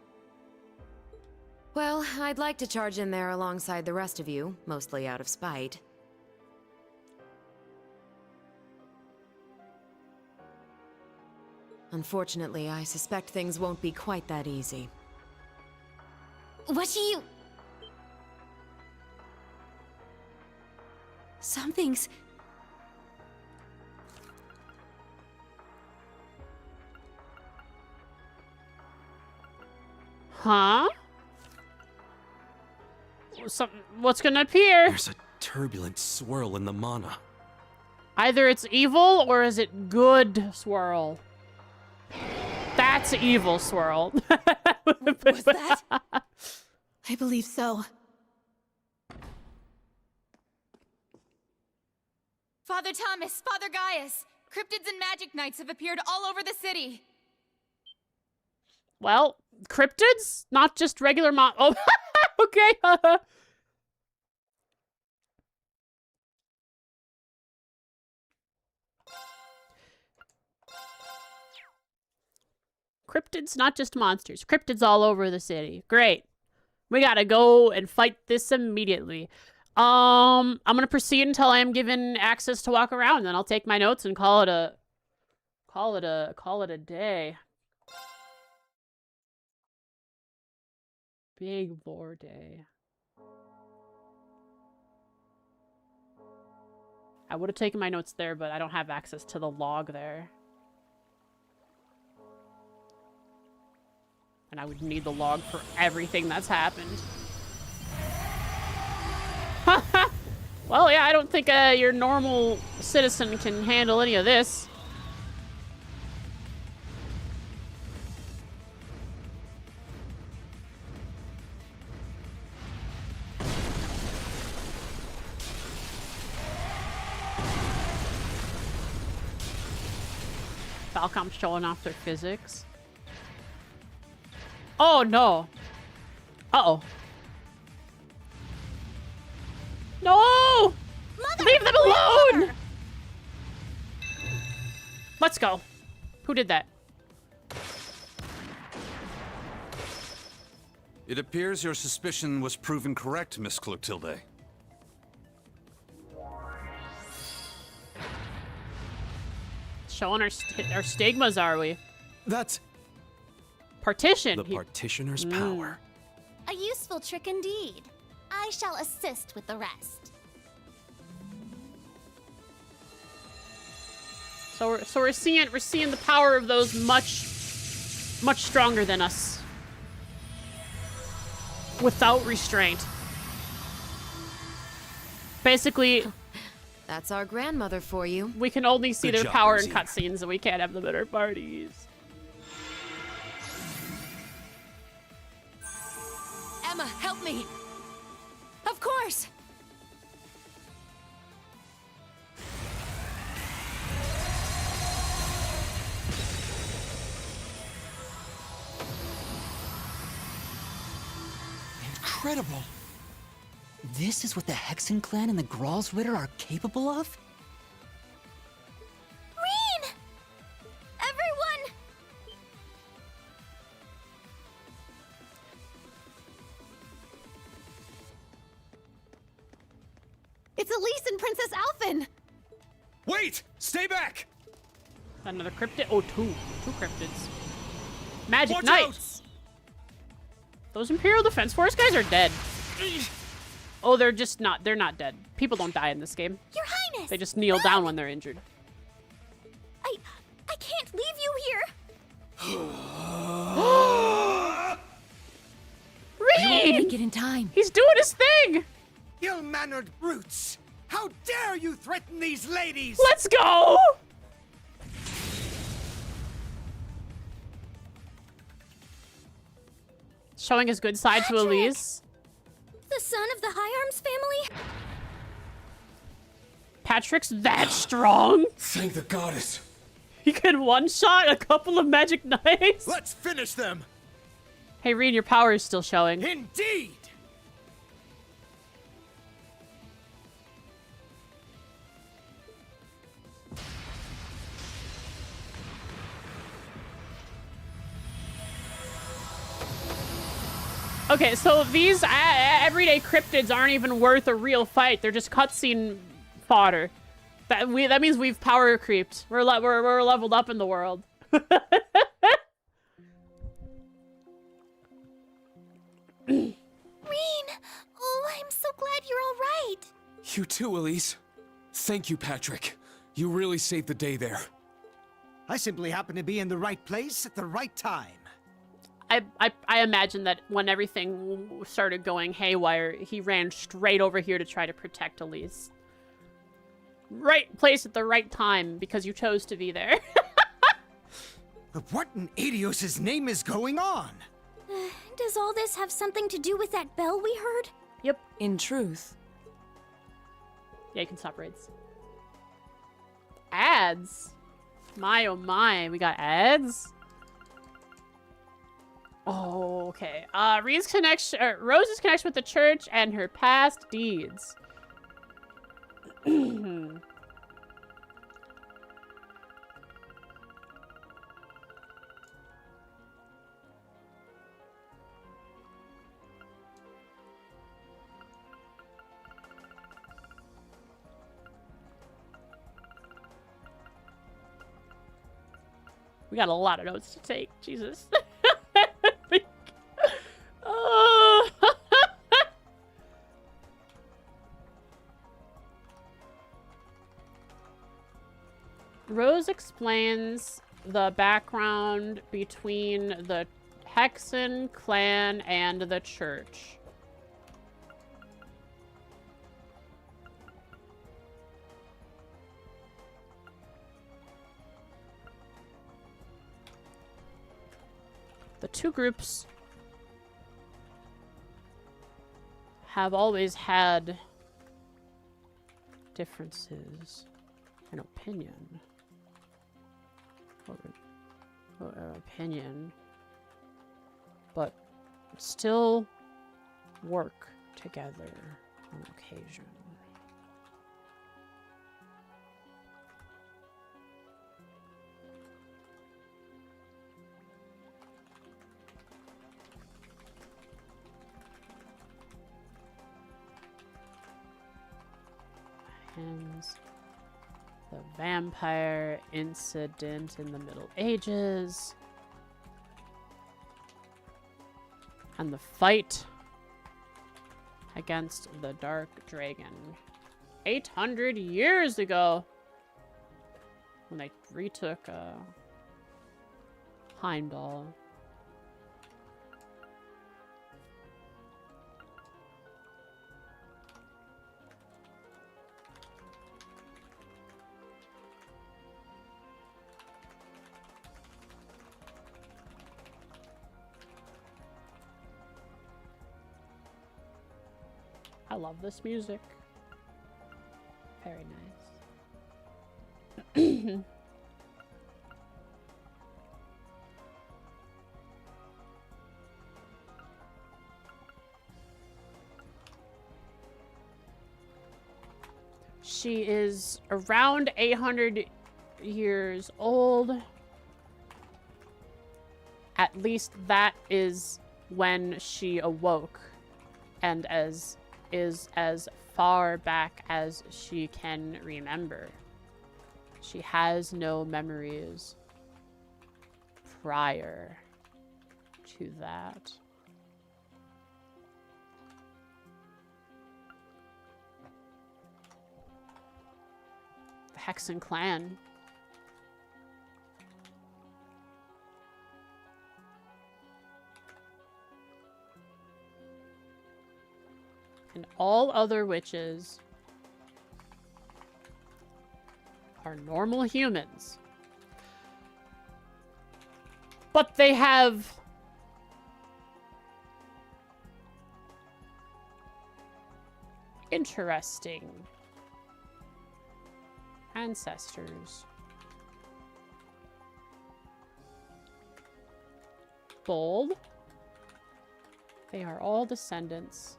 Well, I'd like to charge in there alongside the rest of you, mostly out of spite. Unfortunately, I suspect things won't be quite that easy. What do you... Something's... Huh? What's gonna appear? There's a turbulent swirl in the mana. Either it's evil or is it good swirl? That's evil swirl. Was that? I believe so. Father Thomas, Father Gaius, cryptids and magic knights have appeared all over the city. Well, cryptids? Not just regular Oh, okay. Cryptids, not just monsters. Cryptids all over the city. Great. We gotta go and fight this immediately. I'm gonna proceed until I am given access to walk around, then I'll take my notes and call it a day. Big war day. I would have taken my notes there, but I don't have access to the log there. And I would need the log for everything that's happened. Well, yeah, I don't think your normal citizen can handle any of this. Falcom's showing off their physics. Oh, no. Uh-oh. No! Leave them alone! Let's go. Who did that? It appears your suspicion was proven correct, Miss Clotilde. Showing our stigmas, are we? That's... Partition. The Partitioner's power. A useful trick indeed. I shall assist with the rest. So we're seeing the power of those much stronger than us. Without restraint. Basically, that's our grandmother for you. We can only see Good their job, power in Rosie. cutscenes, and we can't have them at our parties. Emma, help me! Of course! Incredible! This is what the Hexen clan and the Gralsritter are capable of? Reen! Everyone! It's Elise and Princess Alphen! Wait! Stay back! Another cryptid? Oh, two cryptids. Magic Watch Knights! Those Imperial Defense Force guys are dead. Oh, they're not dead. People don't die in this game. Your Highness! They just kneel down when they're injured. I can't leave you here! Reed! Make it in time. He's doing his thing! Ill-mannered brutes! How dare you threaten these ladies! Let's go! Showing his good side to Elise. The son of the High Arms family? Patrick's that strong? Thank the goddess. He can one-shot a couple of magic knights? Let's finish them! Hey, Reed, your power is still showing. Indeed! Okay, so these everyday cryptids aren't even worth a real fight. They're just cutscene fodder. That means we've power creeped. We're leveled up in the world. Reen! Oh, I'm so glad you're all right. You too, Elise. Thank you, Patrick. You really saved the day there. I simply happened to be in the right place at the right time. I imagine that when everything started going haywire, he ran straight over here to try to protect Elise. Right place at the right time, because you chose to be there. But what in Adios' name is going on? Does all this have something to do with that bell we heard? Yep. In truth. Yeah, you can stop raids. Ads? My oh my, we got ads? Oh, okay. Rose's connection with the church and her past deeds. We got a lot of notes to take. Jesus. Rose explains the background between the Hexen clan and the church. two groups have always had differences in opinion. But still work together on occasion. Hence the vampire incident in the Middle Ages. And the fight against the Dark Dragon 800 years ago when they retook Heimdall. I love this music. Very nice. She is around 800 years old. At least that is when she awoke, and is as far back as she can remember. She has no memories prior to that. The Hexen clan. And all other witches are normal humans. But they have interesting ancestors. Bold. They are all descendants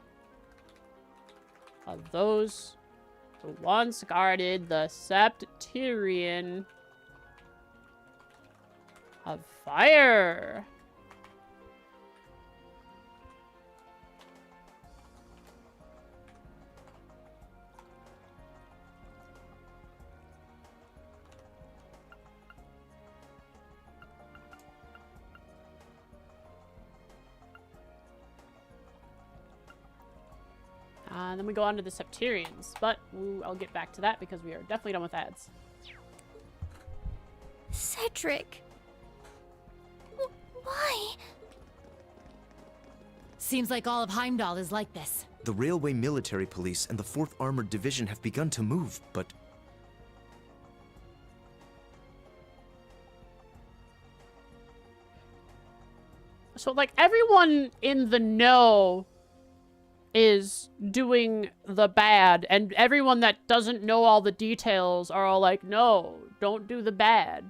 of those who once guarded the Septerion of Fire. And then we go on to the Septerians, but I'll get back to that because we are definitely done with ads. Cedric. Why? Seems like all of Heimdall is like this. The Railway Military Police and the 4th Armored Division have begun to move, but... So, like, everyone in the know is doing the bad, and everyone that doesn't know all the details are all like, no, don't do the bad.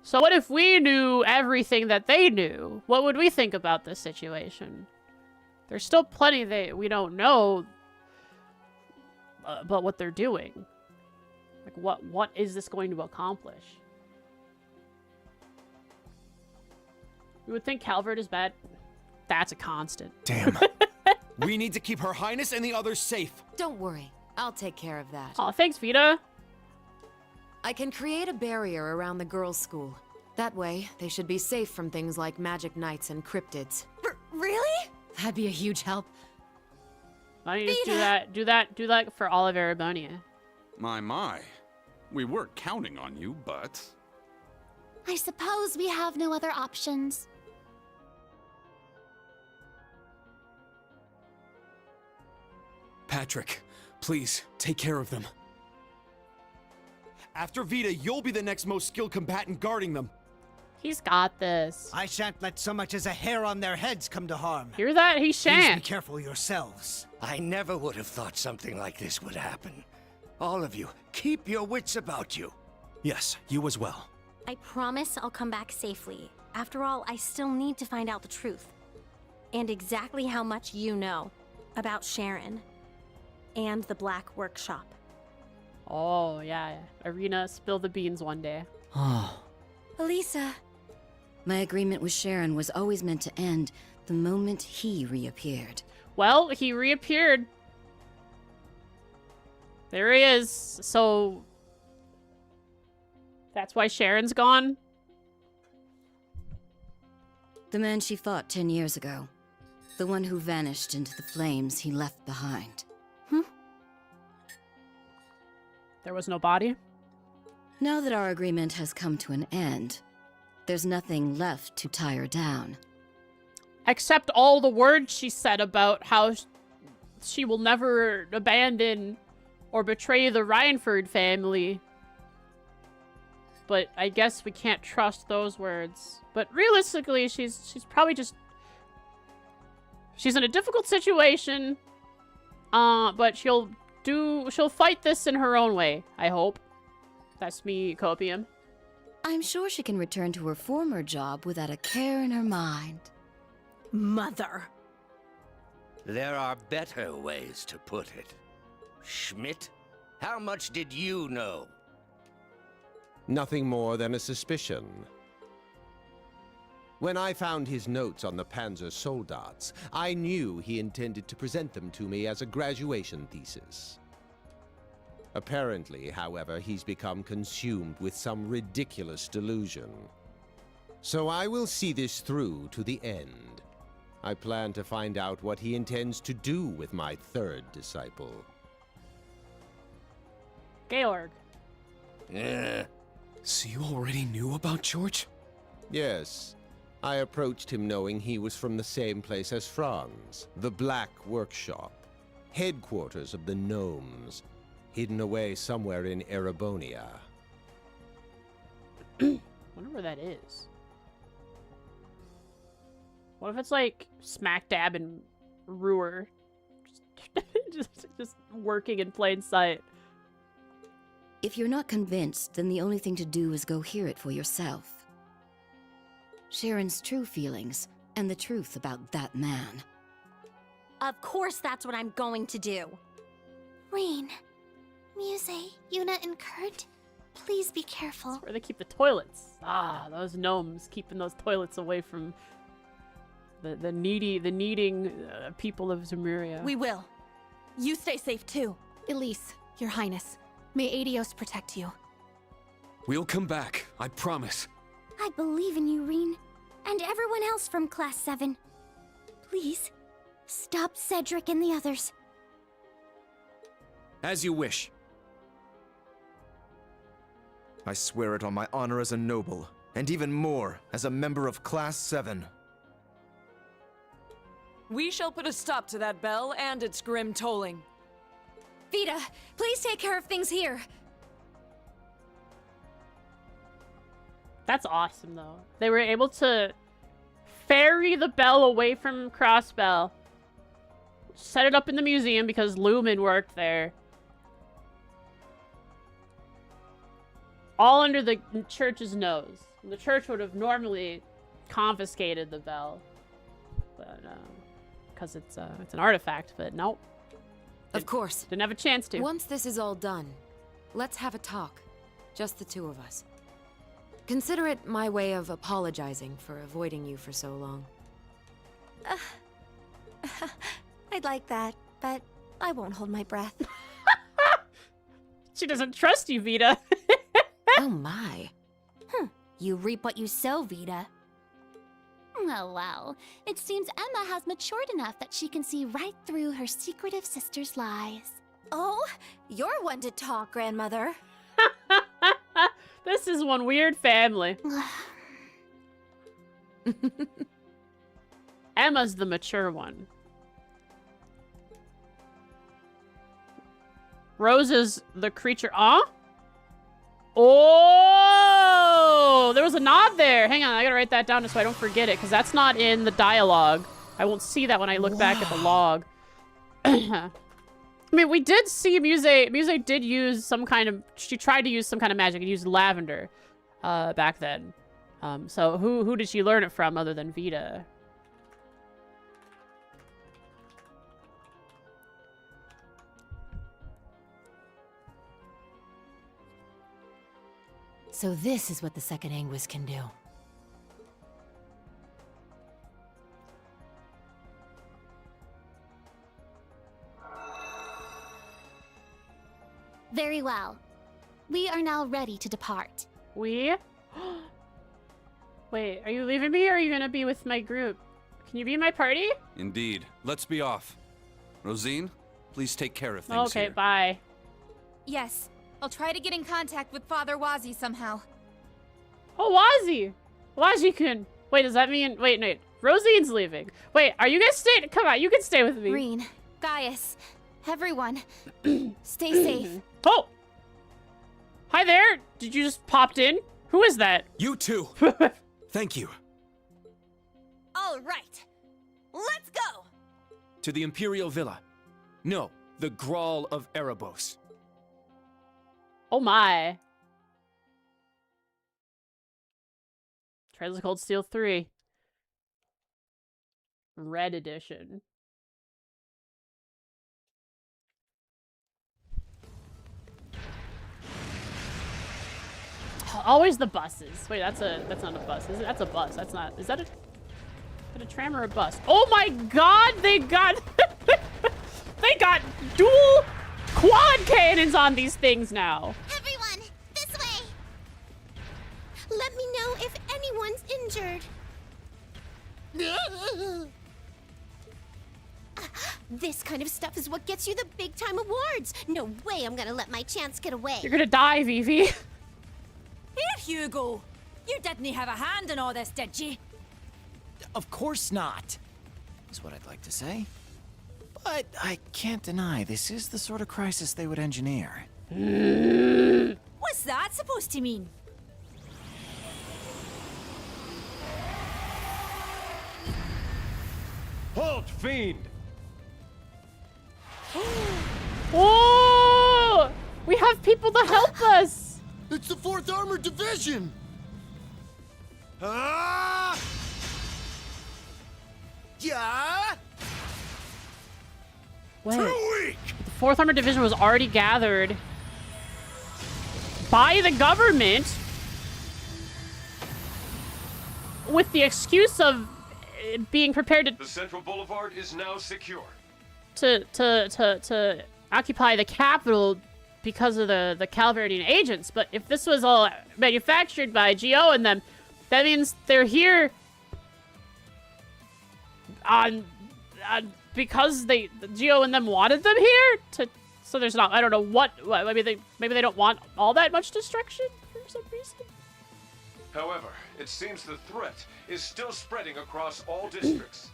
So what if we knew everything that they knew? What would we think about this situation? There's still plenty that we don't know about what they're doing. Like, what is this going to accomplish? You would think Calvert is bad. That's a constant. Damn. We need to keep Her Highness and the others safe. Don't worry. I'll take care of that. Oh, thanks, Vita. I can create a barrier around the girls' school. That way, they should be safe from things like magic knights and cryptids. Really? That'd be a huge help. Why don't you just do that for all of Erebonia? My. We were counting on you, but... I suppose we have no other options. Patrick, please, take care of them. After Vita, you'll be the next most skilled combatant guarding them. He's got this. I shan't let so much as a hair on their heads come to harm. Hear that? He Please be shan't. careful yourselves. I never would have thought something like this would happen. All of you, keep your wits about you. Yes, you as well. I promise I'll come back safely. After all, I still need to find out the truth. And exactly how much you know about Sharon and the Black Workshop. Oh, yeah. Irina, spill the beans one day. Oh. Elisa. My agreement with Sharon was always meant to end the moment he reappeared. Well, he reappeared. There he is. So that's why Sharon's gone? The man she fought 10 years ago. The one who vanished into the flames he left behind. There was no body? Now that our agreement has come to an end, there's nothing left to tie her down. Except all the words she said about how she will never abandon or betray the Rhineford family. But I guess we can't trust those words. But realistically, she's probably just... She's in a difficult situation. But she'll fight this in her own way, I hope. That's me, Copium. I'm sure she can return to her former job without a care in her mind. Mother. There are better ways to put it. Schmidt, how much did you know? Nothing more than a suspicion. When I found his notes on the Panzer Soldats, I knew he intended to present them to me as a graduation thesis. Apparently, however, he's become consumed with some ridiculous delusion. So I will see this through to the end. I plan to find out what he intends to do with my third disciple. Georg. So you already knew about George? Yes. I approached him knowing he was from the same place as Franz, the Black Workshop, headquarters of the Gnomes, hidden away somewhere in Erebonia. Wonder where that is. What if it's like smack dab in Ruhr? just working in plain sight. If you're not convinced, then the only thing to do is go hear it for yourself. Sharon's true feelings, and the truth about that man. Of course that's what I'm going to do. Rean, Muse, Yuna, and Kurt, please be careful. That's where they keep the toilets. Ah, those gnomes keeping those toilets away from the needing people of Zemuria. We will. You stay safe too. Elise, Your Highness. May Adios protect you. We'll come back, I promise. I believe in you, Rean. And everyone else from Class 7. Please, stop Cedric and the others. As you wish. I swear it on my honor as a noble, and even more, as a member of Class 7. We shall put a stop to that bell and its grim tolling. Vita, please take care of things here. That's awesome, though. They were able to ferry the bell away from Crossbell. Set it up in the museum because Lumen worked there. All under the church's nose. The church would have normally confiscated the bell. But, because it's an artifact, but nope. Of course. Didn't have a chance to. Once this is all done, let's have a talk. Just the two of us. Consider it my way of apologizing for avoiding you for so long. I'd like that, but I won't hold my breath. She doesn't trust you, Vita. Oh my. You reap what you sow, Vita. Well, it seems Emma has matured enough that she can see right through her secretive sister's lies. Oh, you're one to talk, Grandmother. This is one weird family. Emma's the mature one. Rose is the creature. Oh! Oh, there was a nod there. Hang on, I gotta write that down just so I don't forget it, because that's not in the dialogue. I won't see that when I look back at the log. I mean, we did see Muse did use some kind of, she tried to use some kind of magic and used lavender back then. So who did she learn it from other than Vita? So this is what the second Anguis can do. Very well. We are now ready to depart. We? Wait, are you leaving me or are you gonna be with my group? Can you be in my party? Indeed. Let's be off. Rosine, please take care of things Okay, here. bye. Yes, I'll try to get in contact with Father Wazi somehow. Oh, Wazi! Wazi-kun. Wait, does that mean... Wait. Rosine's leaving. Wait, are you guys staying? Come on, you can stay with me. Reen, Gaius, everyone, stay safe. Oh! Hi there! Did you just popped in? Who is that? You too! Thank you. All right, let's go! To the Imperial Villa. No, the Grawl of Erebos. Oh my. Trials of Cold Steel 3. Red edition. Always the buses. Wait, that's not a bus. Is it? That's a bus. That's not. Is that a tram or a bus? Oh my god, they got they got dual quad cannons on these things now. Everyone, this way! Let me know if anyone's injured. This kind of stuff is what gets you the big time awards. No way I'm gonna let my chance get away. You're gonna die, Vivi. Here, Hugo! You didn't have a hand in all this, did you? Of course not, is what I'd like to say. But I can't deny this is the sort of crisis they would engineer. What's that supposed to mean? Halt, fiend! Oh! We have people to help us! It's the 4th Armored Division! Ah! Yeah! Wait. The 4th Armored Division was already gathered by the government with the excuse of being prepared to... The Central Boulevard is now secure. To occupy the capital because of the Calvarian agents. But if this was all manufactured by Geo and them, that means they're here on because Geo and them wanted them here. So there's not, I don't know what maybe they don't want all that much destruction for some reason. However, it seems the threat is still spreading across all districts.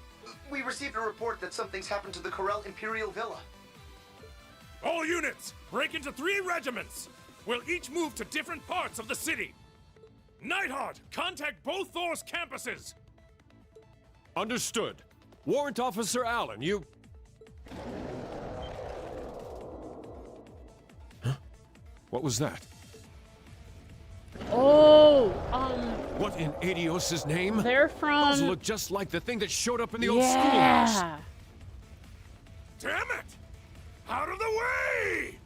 We received a report that something's happened to the Corel Imperial Villa. All units, break into 3 regiments. We'll each move to different parts of the city. Nightheart, contact both Thor's campuses. Understood. Warrant Officer Allen, you... Huh? What was that? Oh, What in Adios' name? They're from... Those look just like the thing that showed up in the old Yeah. schoolhouse. Damn it! Out of the way!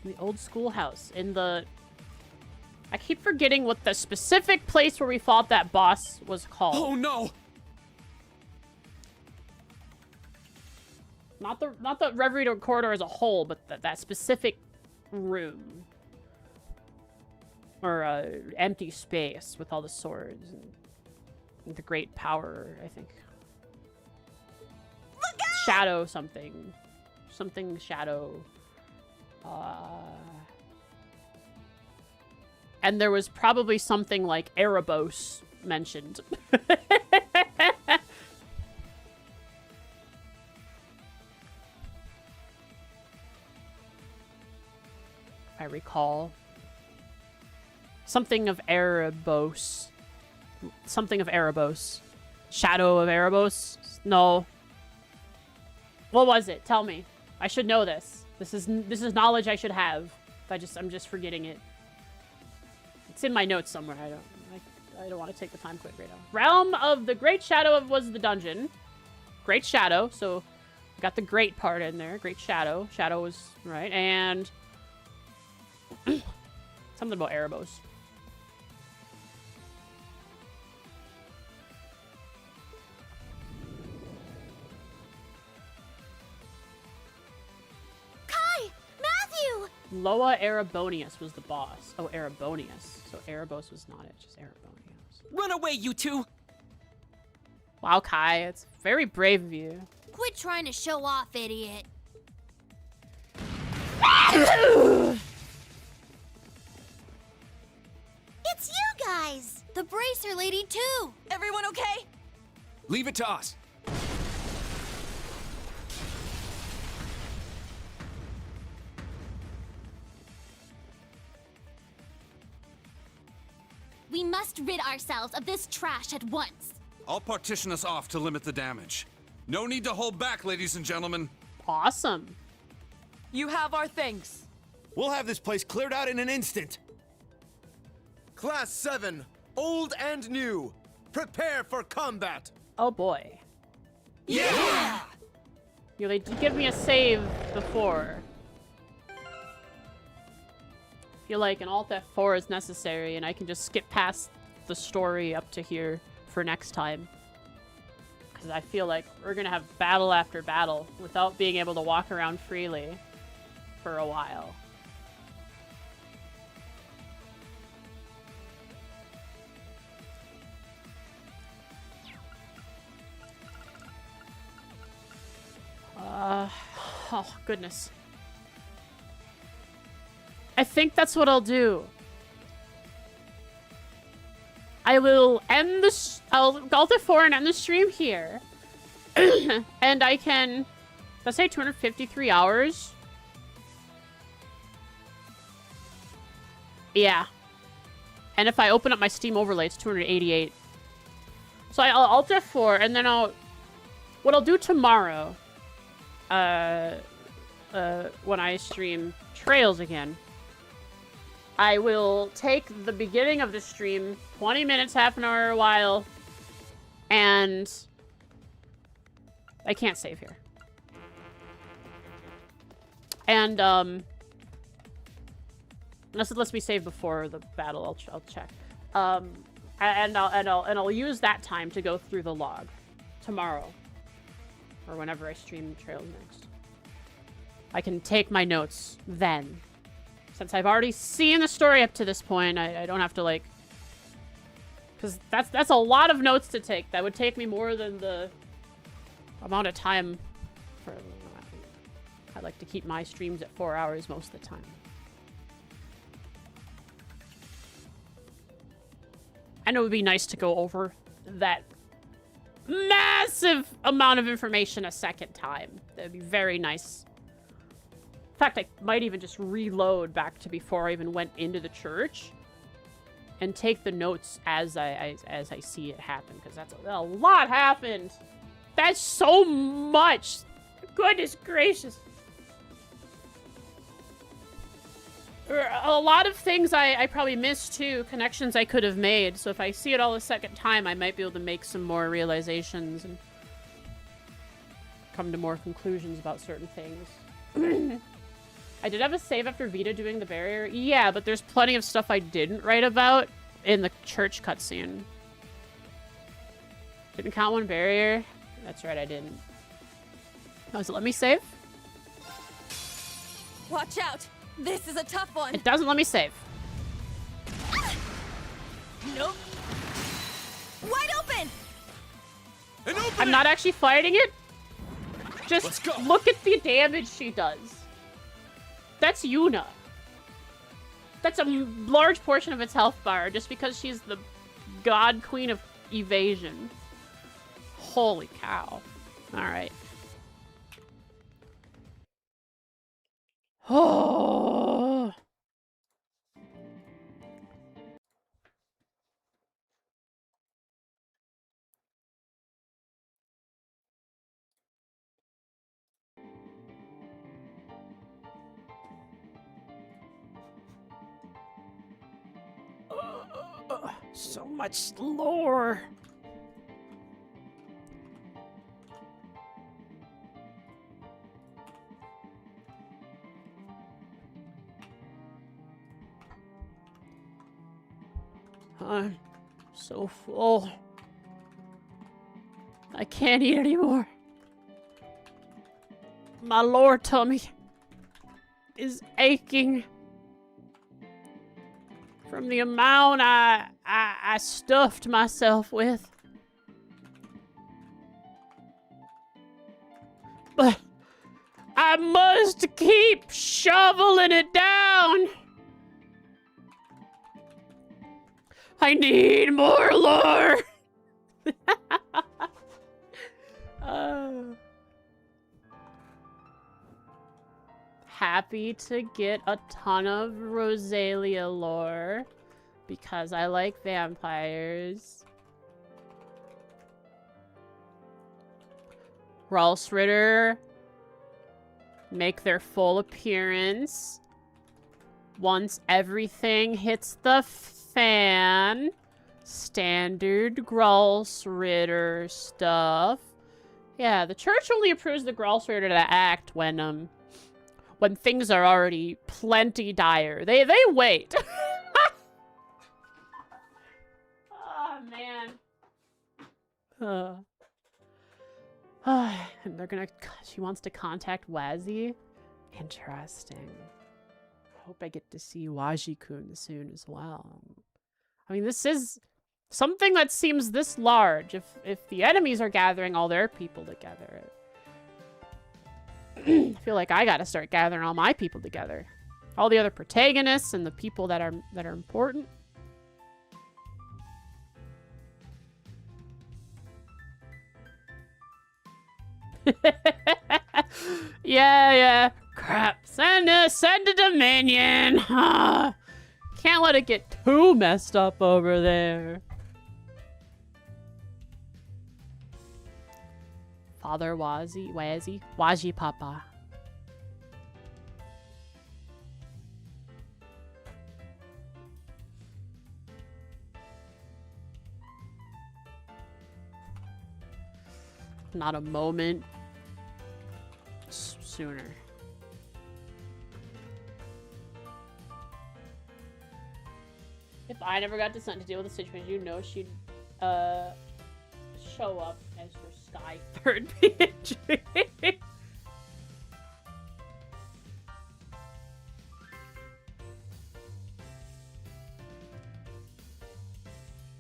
The old schoolhouse in the... I keep forgetting what the specific place where we fought that boss was called. Oh no! Not the Reverie corridor as a whole, but that specific room. Or empty space with all the swords and the great power, I think. Shadow something. Something shadow. And there was probably something like Erebos mentioned. I recall. Something of Erebos. Something of Erebos. Shadow of Erebos? No. What was it? Tell me. I should know this. This is knowledge I should have. I'm just forgetting it. It's in my notes somewhere. I don't want to take the time to quit right now. Realm of the Great Shadow was the dungeon. Great Shadow. So got the great part in there. Great Shadow. Shadow was right. And something about Erebos. Kai! Matthew! Loa Erebonius was the boss. Oh, Erebonius. So Erebos was not it, just Erebonius. Run away, you two! Wow, Kai, it's very brave of you. Quit trying to show off, idiot. It's you guys! The bracer lady, too! Everyone okay? Leave it to us. We must rid ourselves of this trash at once. I'll partition us off to limit the damage. No need to hold back, ladies and gentlemen. Awesome. You have our thanks. We'll have this place cleared out in an instant. Class 7, old and new. Prepare for combat. Oh boy. Yeah! You did give me a save before. Feel like an Alt F4 is necessary and I can just skip past the story up to here for next time. Because I feel like we're gonna have battle after battle without being able to walk around freely for a while. Oh, goodness. I think that's what I'll do. I will end the... I'll Alt F4 and end the stream here. And I can... Let's say 253 hours. Yeah. And if I open up my Steam overlay, it's 288. So I'll Alt F4 and then I'll... What I'll do tomorrow... when I stream Trails again, I will take the beginning of the stream, 20 minutes, half an hour, a while, and I can't save here. And, unless it lets me save before the battle, I'll check. And I'll use that time to go through the log tomorrow. Or whenever I stream Trails next. I can take my notes then. Since I've already seen the story up to this point, I don't have to, like... Because that's a lot of notes to take. That would take me more than the amount of time for... I like to keep my streams at 4 hours most of the time. I know it would be nice to go over that massive amount of information a second time. That would be very nice. In fact, I might even just reload back to before I even went into the church and take the notes as I see it happen, because that's a lot happened. That's so much. Goodness gracious. A lot of things I probably missed too, connections I could have made. So if I see it all a second time, I might be able to make some more realizations and come to more conclusions about certain things. I did have a save after Vita doing the barrier. Yeah, but there's plenty of stuff I didn't write about in the church cutscene. Didn't count one barrier. That's right, I didn't. Oh, does it let me save? Watch out! This is a tough one. It doesn't let me save. Nope. Wide open! I'm not actually fighting it. Just look at the damage she does. That's Yuna. That's a large portion of its health bar just because she's the god queen of evasion. Holy cow. Alright. Oh. So much lore. I'm so full. I can't eat anymore. My lower tummy is aching from the amount I stuffed myself with. But I must keep shoveling it down. I need more lore. Happy to get a ton of Rosalia lore because I like vampires. Gralsritter make their full appearance once everything hits the fan. Standard Gralsritter stuff. Yeah, the church only approves the Gralsritter to act when things are already plenty dire. They wait. Oh man. And they're gonna. She wants to contact Wazzy. Interesting. I hope I get to see Waji-kun soon as well. I mean, this is something that seems this large. If the enemies are gathering all their people together, I feel like I gotta start gathering all my people together. All the other protagonists and the people that are important. Yeah. Crap. Send a Dominion. Can't let it get too messed up over there. Father Waji Papa. Not a moment sooner. If I never got to Sun to deal with the situation, you know she'd show up as her Sky third PNG.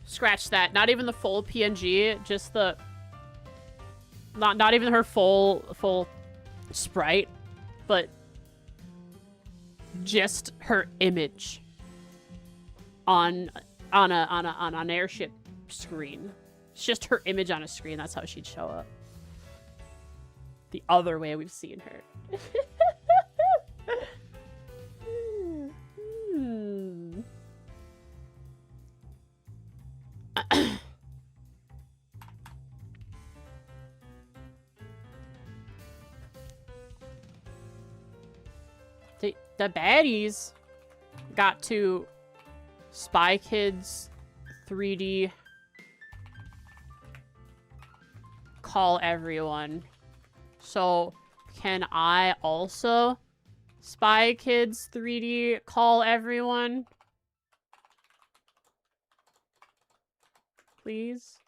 Scratch that. Not even the full PNG, just the not even her full sprite, but just her image on an airship screen. It's just her image on a screen. That's how she'd show up. The other way we've seen her. The baddies got to Spy Kids 3D call everyone. So can I also Spy Kids 3D call everyone? Please?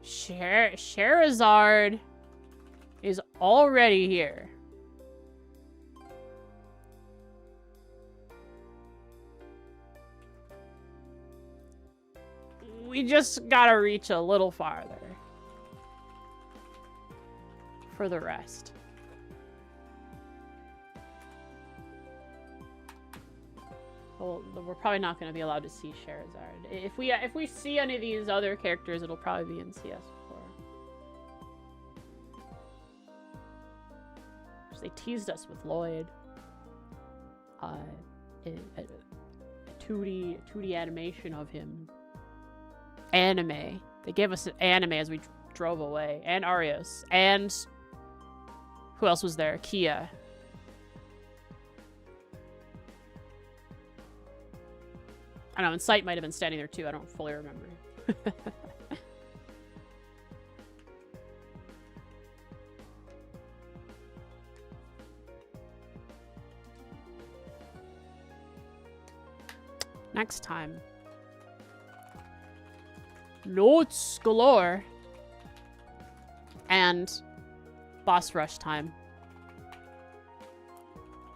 Sherazard is already here. We just gotta reach a little farther for the rest. Well, we're probably not going to be allowed to see Sherazard. If we see any of these other characters, it'll probably be in CS4. They teased us with Lloyd. A 2D animation of him. Anime. They gave us an anime as we drove away. And Arios. And who else was there? Kia. I don't know, and Sight might have been standing there too. I don't fully remember. Next time. Notes galore. And boss rush time.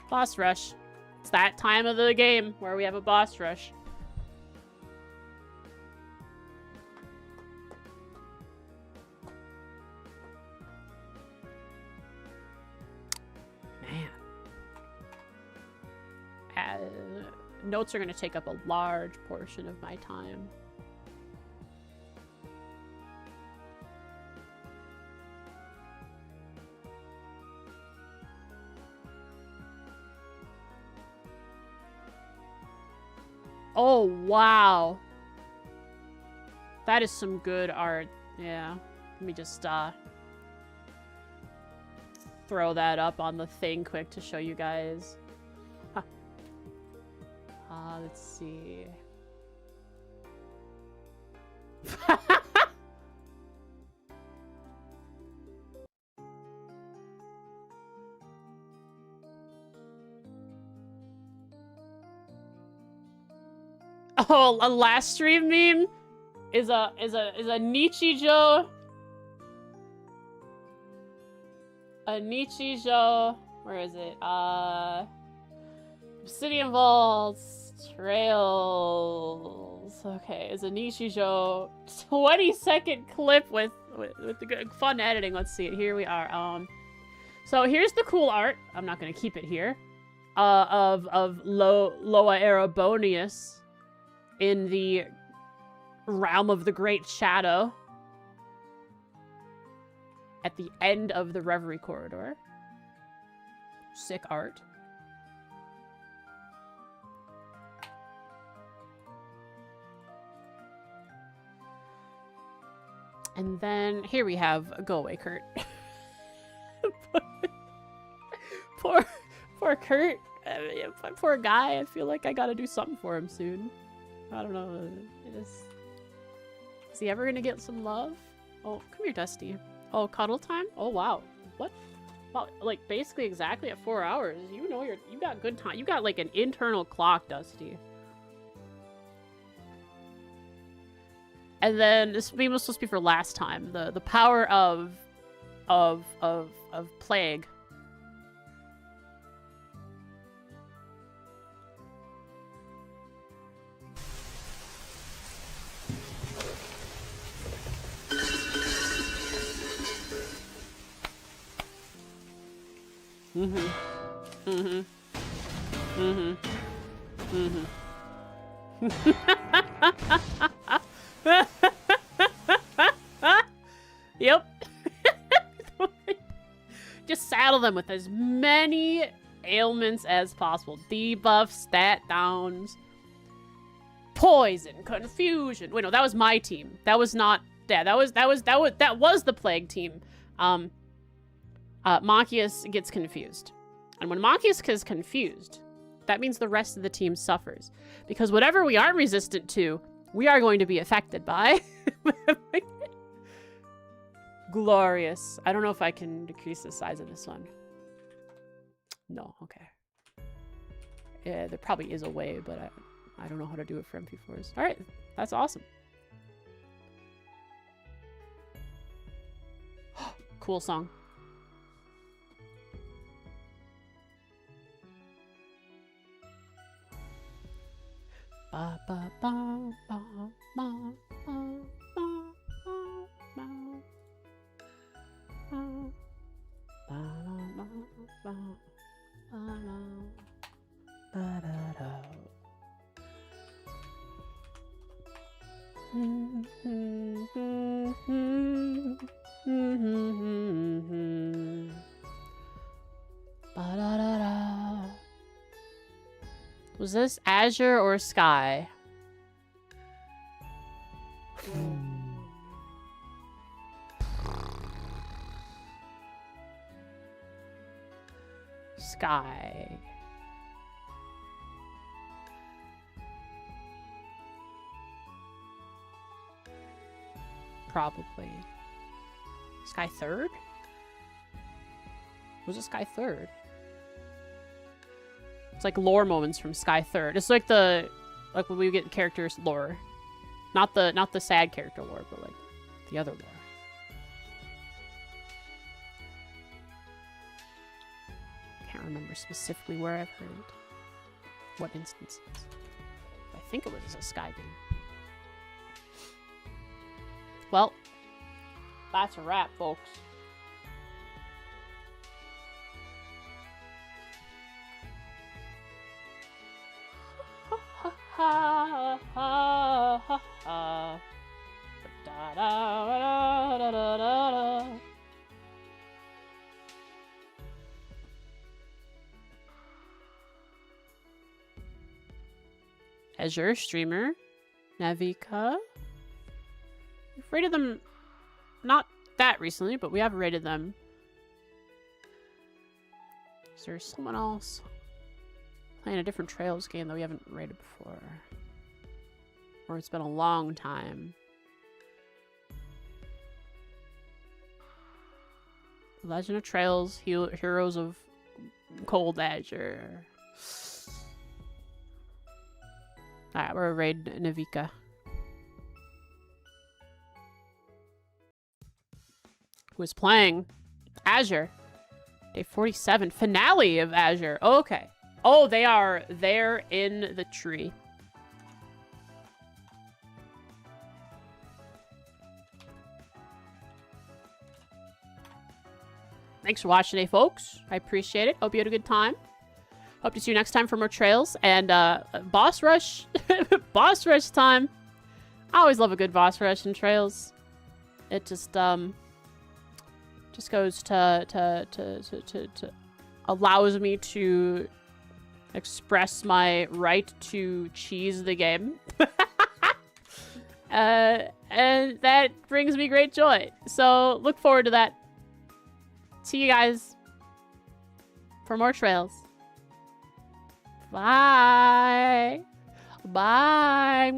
Boss rush. It's that time of the game where we have a boss rush. Man. Notes are going to take up a large portion of my time. Oh, wow. That is some good art. Yeah. Let me just throw that up on the thing quick to show you guys. Let's see. Oh, a last stream meme is a Nichijou. A Nichijou. Where is it? Obsidian Vaults. Trails. Okay, it's a Nichijou 20-second clip with the good fun editing. Let's see it. Here we are. So here's the cool art. I'm not gonna keep it here. Of Loa Erebonius in the realm of the Great Shadow at the end of the Reverie Corridor. Sick art. And then here we have Go Away, Kurt. poor Kurt. Poor guy. I feel like I gotta do something for him soon. I don't know. Is he ever gonna get some love? Oh, come here, Dusty. Oh, cuddle time? Oh, wow. What? Well, like, basically exactly at 4 hours. You know you got good time. You got, like, an internal clock, Dusty. And then this meme was supposed to be for last time. The power of plague. Yep. Just saddle them with as many ailments as possible. Debuffs, stat downs, poison, confusion. Wait, no, that was my team. That was not. Yeah, that was the plague team. Machias gets confused. And when Machias is confused, that means the rest of the team suffers. Because whatever we are resistant to, we are going to be affected by. Glorious. I don't know if I can decrease the size of this one. No, okay. Yeah, there probably is a way, but I don't know how to do it for MP4s. All right, that's awesome. Cool song. Ba ba ba ba ba ba ba ba Was this Azure or Sky? Sky. probably. Sky 3rd? Who's a Sky 3rd? It's like lore moments from Sky 3rd. It's like when we get characters lore. Not the sad character lore, but like the other lore. Can't remember specifically where I've heard it. What instances. I think it was a Sky game. Well, that's a wrap, folks. Ha ha ha ha. Da da da da da da. Azure streamer, Navika. We've rated them not that recently, but we have rated them. Is there someone else playing a different Trails game that we haven't rated before? Or it's been a long time. Legend of Trails, Heroes of Cold Azure. Alright, we're gonna raid Navika. Who is playing Azure. Day 47. Finale of Azure. Oh, okay. Oh, they are there in the tree. Thanks for watching today, folks. I appreciate it. Hope you had a good time. Hope to see you next time for more Trails. And boss rush. Boss rush time. I always love a good boss rush in Trails. It just goes to allows me to express my right to cheese the game. And that brings me great joy. So look forward to that. See you guys for more Trails. Bye. Bye.